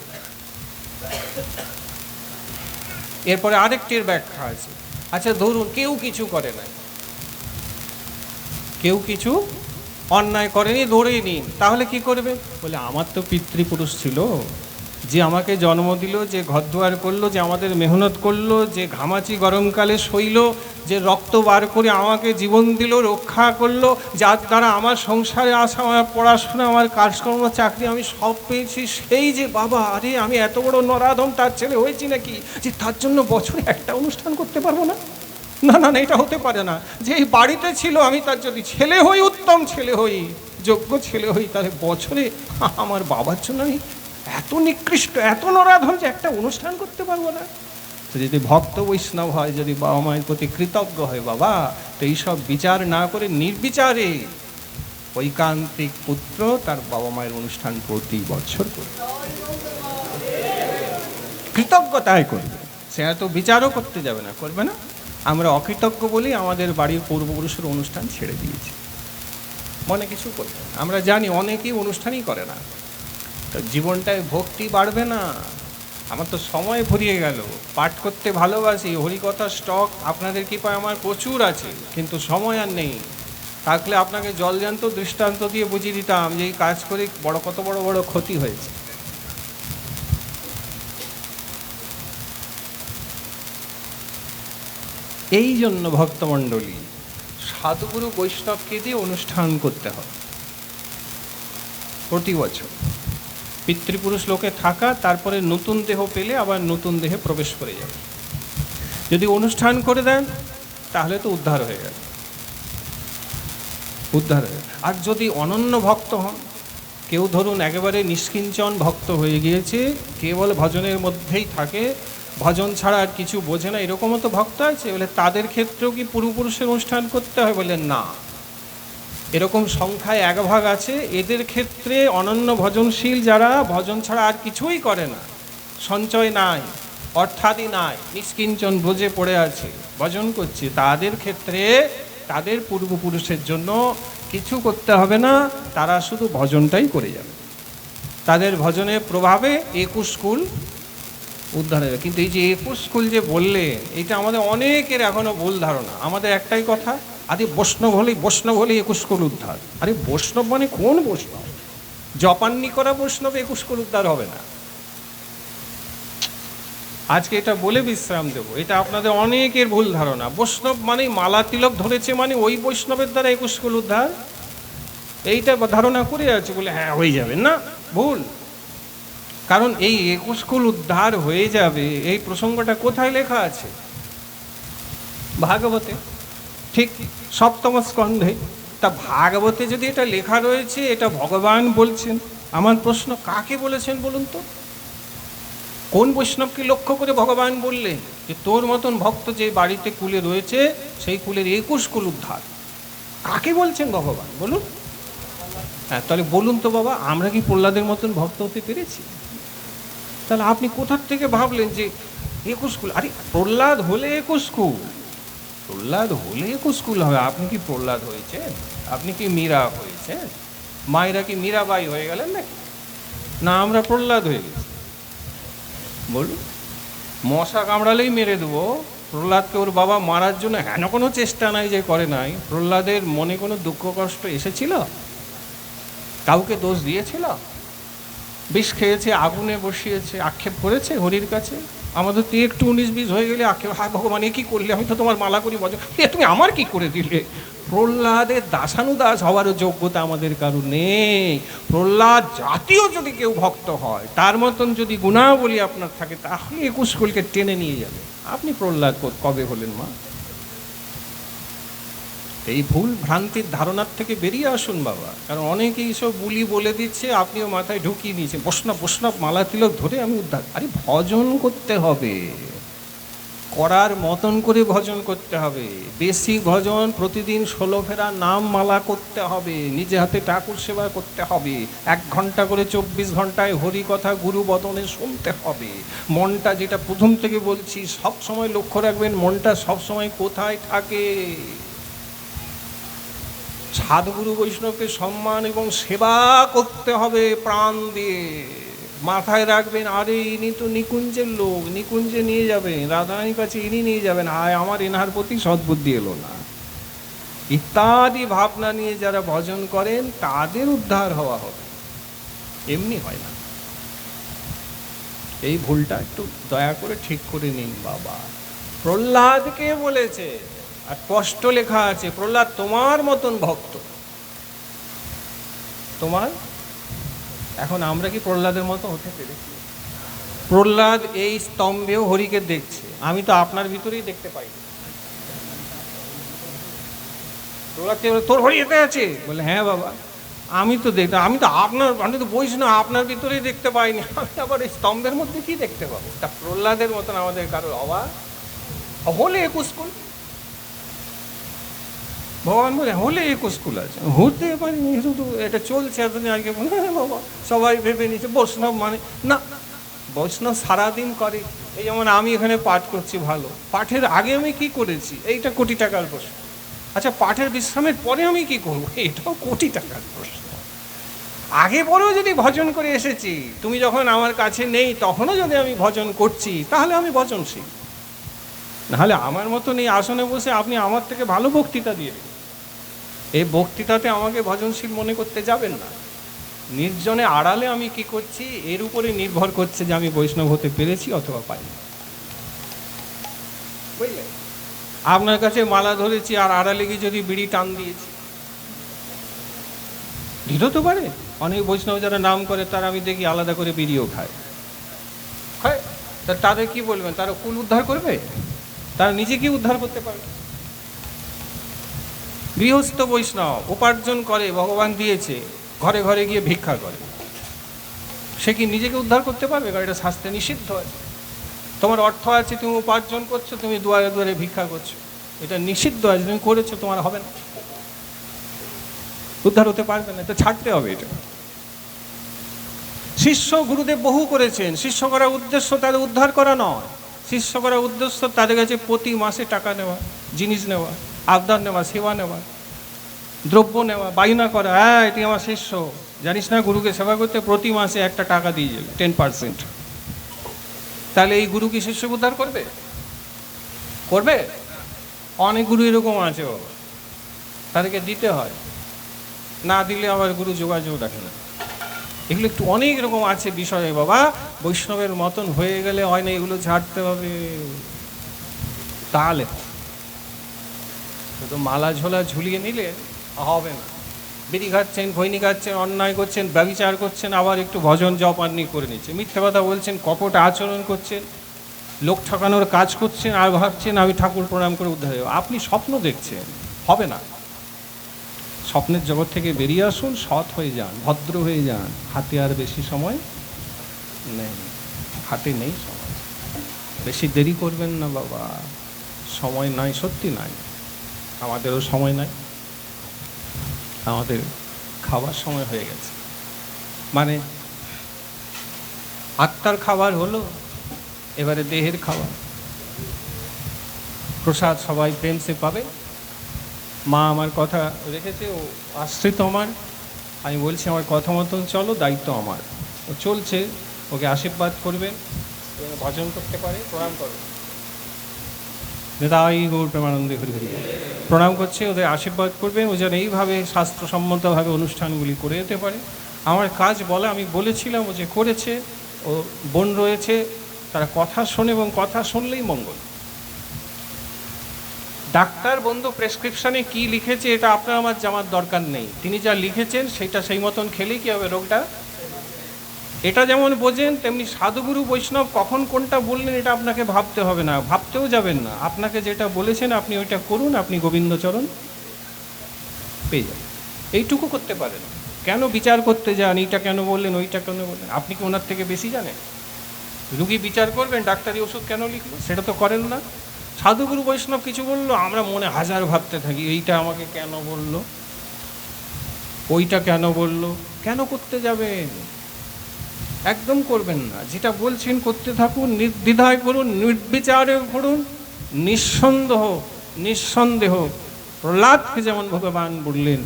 এরপরে আরেকটির ব্যাখ্যা আছে। আচ্ছা ধরুন কেউ কিছু করে নাই, কেউ কিছু অন্যায় করেনি, ধরেই নিন, তাহলে কি করবে, বলে আমার তো পিতৃপুরুষ ছিল, যে আমাকে জন্ম দিল, যে ঘরদুয়ার করলো, যে আমাদের মেহনত করলো, যে ঘামাচি গরমকালে সইল, যে রক্ত বার করে আমাকে জীবন দিল, রক্ষা করলো, যার দ্বারা আমার সংসারে আসা, আমার পড়াশোনা, আমার কাজকর্ম, চাকরি আমি সব পেয়েছি, সেই যে বাবা, আরে আমি এত বড় নরাধম তার ছেলে হয়েছি নাকি, যে তার জন্য বছরে একটা অনুষ্ঠান করতে পারবো না, না না না, এটা হতে পারে না। যে এই বাড়িতে ছিল, আমি তার যদি ছেলে হই, উত্তম ছেলে হই, যোগ্য ছেলে হই, তাহলে বছরে আমার বাবার জন্য আমি এত নিকৃষ্ট, এত নরাধম যে একটা অনুষ্ঠান করতে পারবো না। তো যদি ভক্ত বৈষ্ণব হয়, যদি বাবা মায়ের প্রতি কৃতজ্ঞ হয় বাবা, তো এইসব বিচার না করে নির্বিচারে ঐকান্তিক পুত্র তার বাবা মায়ের অনুষ্ঠান প্রতি বছর করবে, কৃতজ্ঞতায় করবে, সে এত বিচারও করতে যাবে না, করবে না। আমরা অকৃতজ্ঞ বলেই আমাদের বাড়ির পূর্বপুরুষের অনুষ্ঠান ছেড়ে দিয়েছি, মনে কিছু করবে। আমরা জানি অনেকেই অনুষ্ঠানই করে না, তো জীবনটায় ভক্তি বাড়বে না। আমার তো সময় ফুরিয়ে গেল, পাঠ করতে ভালোবাসি, হরিকথার স্টক আপনাদের কৃপায় আমার প্রচুর আছে, কিন্তু সময় আর নেই। থাকলে আপনাকে জলজান্ত দৃষ্টান্ত দিয়ে বুঝিয়ে দিতাম যে এই কাজ করে কত বড় বড় ক্ষতি হয়েছে। এই জন্য ভক্তমণ্ডলী সাধুগুরু বৈষ্ণবকে দিয়ে অনুষ্ঠান করতে হবে প্রতি বছর। পিতৃপুরুষ লোকে থাকা, তারপরে নতুন দেহ পেলে আবার নতুন দেহে প্রবেশ করে যাবে। যদি অনুষ্ঠান করে দেন তাহলে তো উদ্ধার হয়ে গেল, উদ্ধার হয়ে গেল। আর যদি অনন্য ভক্ত হন, কেউ ধরুন একেবারে নিষ্কিঞ্চন ভক্ত হয়ে গিয়েছে, কেবল ভজনের মধ্যেই থাকে, ভজন ছাড়া আর কিছু বোঝে না, এরকমও তো ভক্ত আছে, বলে তাদের ক্ষেত্রেও কি পূর্বপুরুষের অনুষ্ঠান করতে হয়? বলে না, এরকম সংখ্যায় এক ভাগ আছে, এদের ক্ষেত্রে অনন্য ভজনশীল যারা ভজন ছাড়া আর কিছুই করে না, সঞ্চয় নাই, অর্থাদি নাই, নিষ্কিঞ্চন ব্রজে পড়ে আছে, ভজন করছে, তাদের ক্ষেত্রে তাদের পূর্বপুরুষের জন্য কিছু করতে হবে না, তারা শুধু ভজনটাই করে যাবে। তাদের ভজনের প্রভাবে 21 কুল উদ্ধার হবে। কিন্তু এই যে 21 কুল যে বললে, এটা আমাদের অনেকের এখনো ভুল ধারণা। আমাদের একটাই কথা, আরে বৈষ্ণব হলেই 21 কুল উদ্ধার। আরে বৈষ্ণব মানে কোন বৈষ্ণব? জপান্নি করা বৈষ্ণব 21 কুল উদ্ধার হবে না। আজকে এটা বলে বিশ্রাম দেব, এটা আপনাদের অনেকের ভুল ধারণা। বৈষ্ণব মানে মালা তিলক ধরেছে মানে ওই বৈষ্ণবের দ্বারা 21 কুল উদ্ধার, এইটা ধারণা করে আছে বলে হ্যাঁ হয়ে যাবে, না, ভুল। কারণ এই 21 কুল উদ্ধার হয়ে যাবে এই প্রসঙ্গটা কোথায় লেখা আছে? ভাগবতে, ঠিক 7ম স্কন্ধে। তা ভাগবতে যদি এটা লেখা রয়েছে, এটা ভগবান বলছেন, আমার প্রশ্ন কাকে বলেছেন বলুন তো? কোন বৈষ্ণবকে লক্ষ্য করে ভগবান বললেন যে তোর মতন ভক্ত যে বাড়িতে কুলে রয়েছে সেই কুলের 21 কুল উদ্ধার? কাকে বলছেন ভগবান বলুন? হ্যাঁ, তাহলে বলুন তো বাবা, আমরা কি প্রহ্লাদের মতন ভক্ত হতে পেরেছি? তাহলে আপনি কোথার থেকে ভাবলেন যে 21 কুল? আরে প্রহ্লাদ হলে 21 কুল, প্রহ্লাদ হলে 21 কুল হবে। আপনি কি প্রহ্লাদ হয়েছেন? আপনি কি মীরা হয়েছেন? মায়েরা কি মীরাবাই হয়ে গেলেন নাকি? না, আমরা প্রহ্লাদ হয়ে গেছি। বলুন, মশা কামড়ালেই মেরে দেবো, প্রহ্লাদকে ওর বাবা মারার জন্য হেন কোনো চেষ্টা নাই যে করে নাই। প্রহ্লাদের মনে কোনো দুঃখ কষ্ট এসেছিল? কাউকে দোষ দিয়েছিল? বিষ খেয়েছে, আগুনে বসিয়েছে, আক্ষেপ করেছে হরির কাছে? আমাদের তো একটু 19-20 হয়ে গেলে আক্ষেপ, হ্যাঁ ভগবান এ কী করলে, আমি তো তোমার মালা করি বজ, তুমি আমার কি করে দিলে? প্রহ্লাদের দাসানুদাস হওয়ারও যোগ্যতা আমাদের কারণ নেই। প্রহ্লাদ জাতীয় যদি কেউ ভক্ত হয়, তার মতন যদি গুণাবলী আপনার থাকে, তাহলে 21 কুলকে টেনে নিয়ে যাবে। আপনি প্রহ্লাদ কবে হলেন মা? এই ভুল ভ্রান্তির ধারণার থেকে বেরিয়ে আসুন বাবা। কারণ অনেকেই সব বুলি বলে দিচ্ছে, আপনিও মাথায় ঢুকিয়ে নিয়েছেন, বৈষ্ণব বৈষ্ণব মালা তিলক ধরে আমি উদ্ধার। আরে ভজন করতে হবে, করার মতন করে ভজন করতে হবে। বেশি ভজন, প্রতিদিন 16 ফেরা নাম মালা করতে হবে, নিজে হাতে ঠাকুর সেবা করতে হবে, 1 ঘন্টা করে 24 ঘন্টায় হরি কথা গুরু বদনে শুনতে হবে। মনটা, যেটা প্রথম থেকে বলছি, সব সময় লক্ষ্য রাখবেন মনটা সব সময় কোথায় থাকে। সাধুগুরু বৈষ্ণবকে সম্মান এবং সেবা করতে হবে প্রাণ দিয়ে। মাথায় রাখবেন, আরে ইনি তো নিকুঞ্জের লোক, নিকুঞ্জে নিয়ে যাবেন, রাধারানীর কাছে ইনি নিয়ে যাবেন, হায় আমার এনার প্রতি সদ্বুদ্ধি এলো না, ইত্যাদি ভাবনা নিয়ে যারা ভজন করেন তাদের উদ্ধার হওয়া হবে, এমনি হয় না। এই ভুলটা একটু দয়া করে ঠিক করে নিন বাবা। প্রহ্লাদকে বলেছে, আর স্পষ্ট লেখা আছে, প্রহ্লাদ তোমার মতন ভক্ত, তোমার। এখন আমরা কি প্রহ্লাদের মতো হতে পেরেছি? প্রহ্লাদ এই স্তম্ভেও হরিকে দেখছে, আমি তো আপনার ভিতরেই দেখতে পাই। প্রহ্লাদকে বলে, তোর হরি এতে আছে? বলে হ্যাঁ বাবা, আমি তো দেখতাম, আমি তো বৈষ্ণব, আপনার ভিতরেই দেখতে পাইনি, আমি আবার এই স্তম্ভের মধ্যে কি দেখতে পাবো? তা প্রহ্লাদের মতন আমাদের কারো হওয়া হলে 21 কুল। ভগবান বলে হলে 21 কুল আছে, হতে পারিনি, শুধু এটা চলছে এতদিন আগে। বাবা সবাই ভেবে নিচ্ছে বৈষ্ণব মানে না, বৈষ্ণব সারাদিন করে। এই যেমন আমি এখানে পাঠ করছি, ভালো, পাঠের আগে আমি কি করেছি, এইটা কোটি টাকার প্রশ্ন। আচ্ছা, পাঠের বিশ্রামের পরে আমি কি করব, এটাও কোটি টাকার প্রশ্ন। আগে পরেও যদি ভজন করে এসেছি, তুমি যখন আমার কাছে নেই তখনও যদি আমি ভজন করছি, তাহলে আমি ভজনশীল। নাহলে আমার মতন এই আসনে বসে আপনি আমার থেকে ভালো বক্তৃতা দিয়ে দেবেন, এই বক্তৃতাতে আমাকে ভজনশীল মনে করতে যাবেন না। নির্জনে আড়ালে আমি কি করছি এর উপরে নির্ভর করছে যে আমি বৈষ্ণব হতে পেরেছি অথবা পাইনি, বুঝলে? আপনার কাছে মালা ধরেছি আর আড়ালে গিয়ে যদি বিড়ি টান দিয়েছি, দিতে তো পারে। অনেক বৈষ্ণব যারা নাম করে তারা আমি দেখি আলাদা করে বিড়িও খায়। তা তাদের কি বলবেন? তারা কুল উদ্ধার করবে? তারা নিজে কি উদ্ধার করতে পারবে? গৃহস্থ বৈষ্ণব উপার্জন করে, ভগবান দিয়েছে, ঘরে ঘরে গিয়ে ভিক্ষা করে, সে কি নিজেকে উদ্ধার করতে পারবে? কারণ এটা শাস্ত্রে নিষিদ্ধ আছে। তোমার অর্থ আছে, তুমি উপার্জন করছো, তুমি দুয়ারে দুয়ারে ভিক্ষা করছো, এটা নিষিদ্ধ আছে, তুমি করেছো, তোমার হবে না, উদ্ধার হতে পারবে না, এটা ছাড়তে হবে। এটা শিষ্য গুরুদেব বহু করেছেন। শিষ্য করার উদ্দেশ্য তাদের উদ্ধার করা নয়, শিষ্য করার উদ্দেশ্য তাদের কাছে প্রতি মাসে টাকা নেওয়া, জিনিস নেওয়া, আবদার নেওয়া, সেবা নেওয়া, দ্রব্য নেওয়া, বায়না করা। হ্যাঁ, এটি আমার শিষ্য, জানিস না গুরুকে সেবা করতে প্রতি মাসে একটা টাকা দিয়ে যাবে, 10%। তাহলে এই গুরু কি শিষ্য উদ্ধার করবে? করবে? অনেক গুরু এরকম আছে, তাদেরকে দিতে হয়, না দিলে আবার গুরু যোগাযোগ রাখে না। এগুলো একটু অনেক রকম আছে বিষয়ে বাবা। বৈষ্ণবের মতন হয়ে গেলে হয় না, এগুলো ছাড়তে হবে। তাহলে তো মালা ঝোলা ঝুলিয়ে নিলে হবে না। বিড়ি খাচ্ছেন, খৈনি খাচ্ছেন, অন্যায় করছেন, ব্যভিচার করছেন, আবার একটু ভজন জপ আন্নি করে নিচ্ছে, মিথ্যে কথা বলছেন, কপট আচরণ করছেন, লোক ঠকানোর কাজ করছেন, আর ভাবছেন আমি ঠাকুর প্রণাম করে উদ্ধার হয়ে। আপনি স্বপ্ন দেখছেন, হবে না। স্বপ্নের জগৎ থেকে বেরিয়ে আসুন, সৎ হয়ে যান, ভদ্র হয়ে যান। হাতে আর বেশি সময় নেই, হাতে নেই সময়, বেশি দেরি করবেন না বাবা। সময় নাই, সত্যি নাই, আমাদেরও সময় নাই। আমাদের খাবার সময় হয়ে গেছে, মানে আত্মার খাবার হলো, এবারে দেহের খাবার। প্রসাদ সবাই প্রেম সে পাবে। মা আমার কথা রেখেছে, ও আশ্রিত আমার, আমি বলছি আমার কথা মতন চলো, দায়িত্ব আমার। ও চলছে, ওকে আশীর্বাদ করবেন, ভজন করতে পারে, প্রণাম করবেন। নেতাই গৌর প্রেমানন্দে হরি হরি প্রণাম করছে, ওদের আশীর্বাদ করবেন, ও যেন এইভাবে শাস্ত্রসম্মতভাবে অনুষ্ঠানগুলি করে যেতে পারে। আমার কাজ বলে, আমি বলেছিলাম, ও যে করেছে, ও বোন রয়েছে, তারা কথা শোনে, এবং কথা শুনলেই মঙ্গল। ডাক্তার বন্ধু প্রেসক্রিপশনে কি লিখেছে এটা আপনার আমার জানার দরকার নেই, তিনি যা লিখেছেন সেটা সেই মতন খেলেই কি হবে রোগটা। এটা যেমন বোঝেন, তেমনি সাধুগুরু বৈষ্ণব কখন কোনটা বললেন এটা আপনাকে ভাবতে হবে না, ভাবতেও যাবেন না। আপনাকে যেটা বলেছেন আপনি ওইটা করুন, আপনি গোবিন্দচরণ পেয়ে যাবেন। এইটুকু করতে পারেন। কেন বিচার করতে যান, এইটা কেন বললেন, ওইটা কেন বললেন? আপনি কি ওনার থেকে বেশি জানেন? রুগী বিচার করবেন ডাক্তারি ওষুধ কেন লিখলো, সেটা তো করেন না। সাধুগুরু বৈষ্ণব কিছু বললো, আমরা মনে হাজার ভাবতে থাকি, এইটা আমাকে কেন বললো, ওইটা কেন বললো। কেন করতে যাবেন? একদম করবেন না। যেটা বলছেন করতে থাকুন, নির্দ্বিধায় করুন, নির্বিচারে করুন, নিঃসন্দেহ প্রহ্লাদকে যেমন ভগবান বললেন,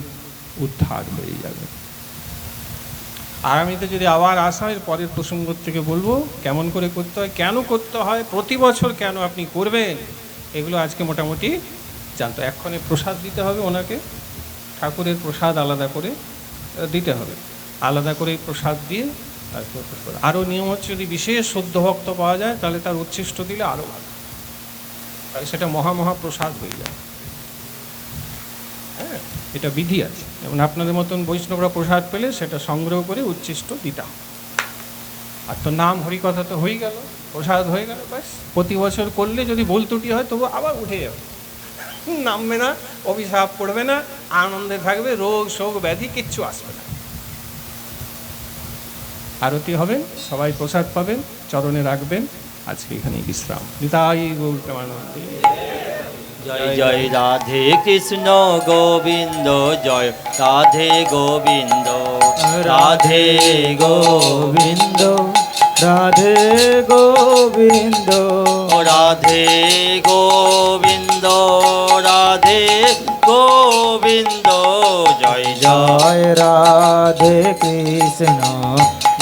উদ্ধার হয়ে যাবে। আগামীতে যদি আবার আসা হয়, পরের প্রসঙ্গ থেকে বলবো কেমন করে করতে হয়, কেন করতে হয়, প্রতি বছর কেন আপনি করবেন, এগুলো আজকে মোটামুটি জানতো। এক্ষণে প্রসাদ দিতে হবে ওনাকে, ঠাকুরের প্রসাদ আলাদা করে দিতে হবে, আলাদা করে প্রসাদ দিয়ে তারপর। আরও নিয়ম হচ্ছে, যদি বিশেষ শুদ্ধ ভক্ত পাওয়া যায় তাহলে তার উচ্ছিষ্ট দিলে আরও ভালো, তাহলে সেটা মহাপ্রসাদ হয়ে যায়। হ্যাঁ, এটা বিধি আছে। যেমন আপনাদের মতন বৈষ্ণবরা প্রসাদ পেলে সেটা সংগ্রহ করে উচ্ছিষ্ট দিতাম। আর তো নাম হরিকথা তো হয়ে গেল, প্রসাদ হয়ে গেল, ব্যাস। প্রতি বছর করলে যদি ভুল ত্রুটি হয় তবু আবার উঠে যাবে, নামবে না, অভিশাপ পড়বে না, আনন্দে থাকবে, রোগ শোক ব্যাধি কিচ্ছু আসবে না। আরতি হবেন, সবাই প্রসাদ পাবেন, চরণে রাখবেন। আজকে এখানেই বিশ্রাম। নিতাই গৌর প্রেমানন্দে। জয় জয় রাধে কৃষ্ণ গোবিন্দ, জয় রাধে গোবিন্দ, রাধে গোবিন্দ, রাধে গোবিন্দ, রাধে গোবিন্দ, রাধে গোবিন্দ। জয় জয় জয় রাধে কৃষ্ণ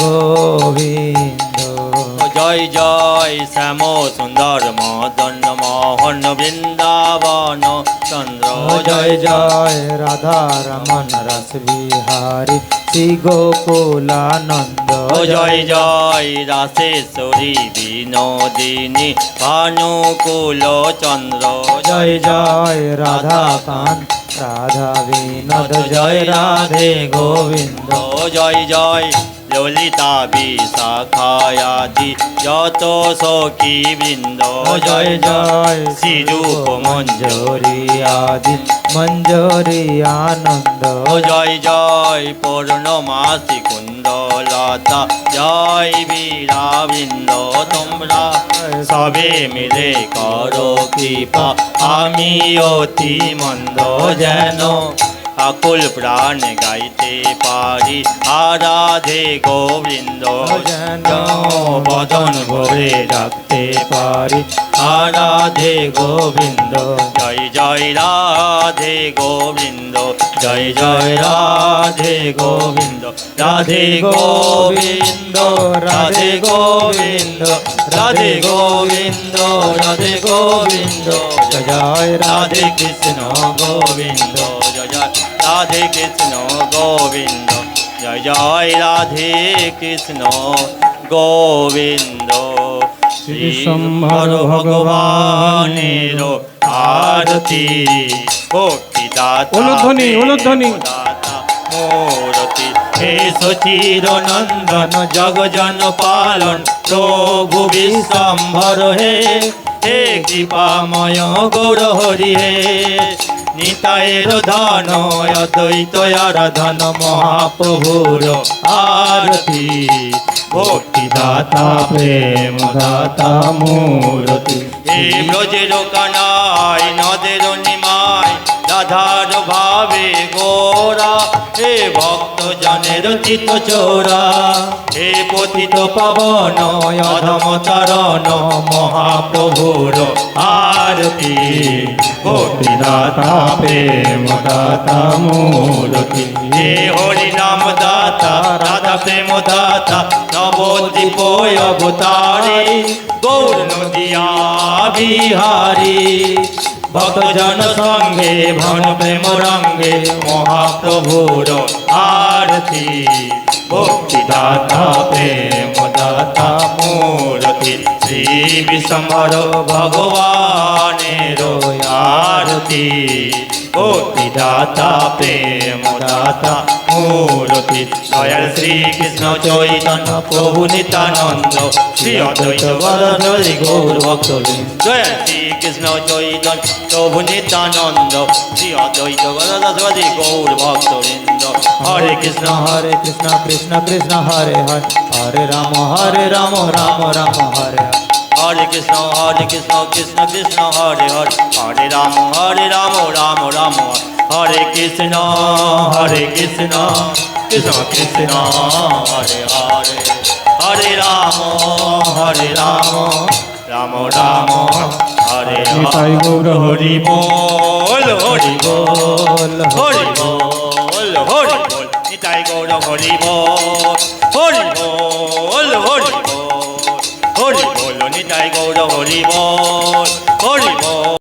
গোবিন্দ, জয় জয় শ্যাম সুন্দর মদন মোহন বৃন্দাবন, চন্দ্র জয় জয় রাধা রমন রস বিহারী শ্রী গোকুলানন্দ জয় জয় রাসেশ্বরী বিনোদিনী ভানুকুল চন্দ্র জয় জয় রাধা কান্ত রাধা বিনোদ জয় রাধে গোবিন্দ জয় জয় ললিতা বিশাখায়াদি যত সখী বৃন্দ জয় জয় শ্রীরূপ মঞ্জরি আদি মঞ্জরি আনন্দ জয় জয় পূর্ণমাসি কুণ্ডলতা জয় বীরাবৃন্দ তোমরা সবে মিলে করো কৃপা আমি অতি মন্দ যেন আকুল প্রাণ গাইতে পারি আরাধে গোবিন্দ যেন বদন ভরে রাখতে পারি আরাধে গোবিন্দ জয় জয় রাধে গোবিন্দ জয় জয় রাধে গোবিন্দ রাধে গোবিন্দ রাধে গোবিন্দ রাধে গোবিন্দ রাধে গোবিন্দ জয় জয় রাধে কৃষ্ণ গোবিন্দ জয় জয় রাধে কৃষ্ণ গোবিন্দ জয় জয় রাধে কৃষ্ণ গোবিন্দ শ্রী শম্ভর ভগবানের আরতি ভক্তি দাতা উলুধ্বনি, উলুধ্বনি। মূরতি হে সচির নন্দন জগজন পালন প্রভু বিশ্বম্ভর হে হে কৃপাময় গৌর হরি হে নিতায়ের ধন অদ্বৈত আরাধন মহাপ্রভুর আরতি ভক্তি দাতা প্রেম দাতা মূরতি হে ব্রজের কানাই নদের নিমাই রাধার ভাবে গোরা হে ভক্ত জনের চিত চোরা হে পতিত পাবন অধম তারণ মহাপ্রভুর আরতি ভক্তি দাতা প্রেম দাতা মূরতি হে হরি নাম দাতা রাধা প্রেম দাতা নবদ্বীপ অবতারি গৌর নদিয়া বিহারী ভক্তজন সঙ্গে ভন প্রেম রঙ্গে মহাপ্রভুর আরতি ভক্তি দাতা প্রেম দাতা মূরতি শ্রী বিশ্বম্ভর ভগবানের আরতি ভক্তি দাতা প্রেম দাতা মূরতি দয়াল শ্রী কৃষ্ণ চৈতন্য প্রভু নিত্যানন্দ শ্রী অদ্বৈত গদাধর গৌর ভক্তবৃন্দ দয়াল শ্রী কৃষ্ণ চৈতন্য প্রভু নিত্যানন্দ শ্রী অদ্বৈত গদাধর গৌর ভক্তবৃন্দ হরে কৃষ্ণ কৃষ্ণ কৃষ্ণ কৃষ্ণ হরে হরে হরে রাম রাম রাম হরে হরে হরে কৃষ্ণ কৃষ্ণ কৃষ্ণ হরে হরে হরে রাম রাম রাম হরে কৃষ্ণ কৃষ্ণ কৃষ্ণ হরে হরে হরে রাম রাম রাম হরে নিতাই গৌর হরি বল হরি বল হরি হরি বল হরি বল নিতাই গৌর হরি বল হরি বল হরি বল হরি বল নিতাই গৌর হরি বল হরি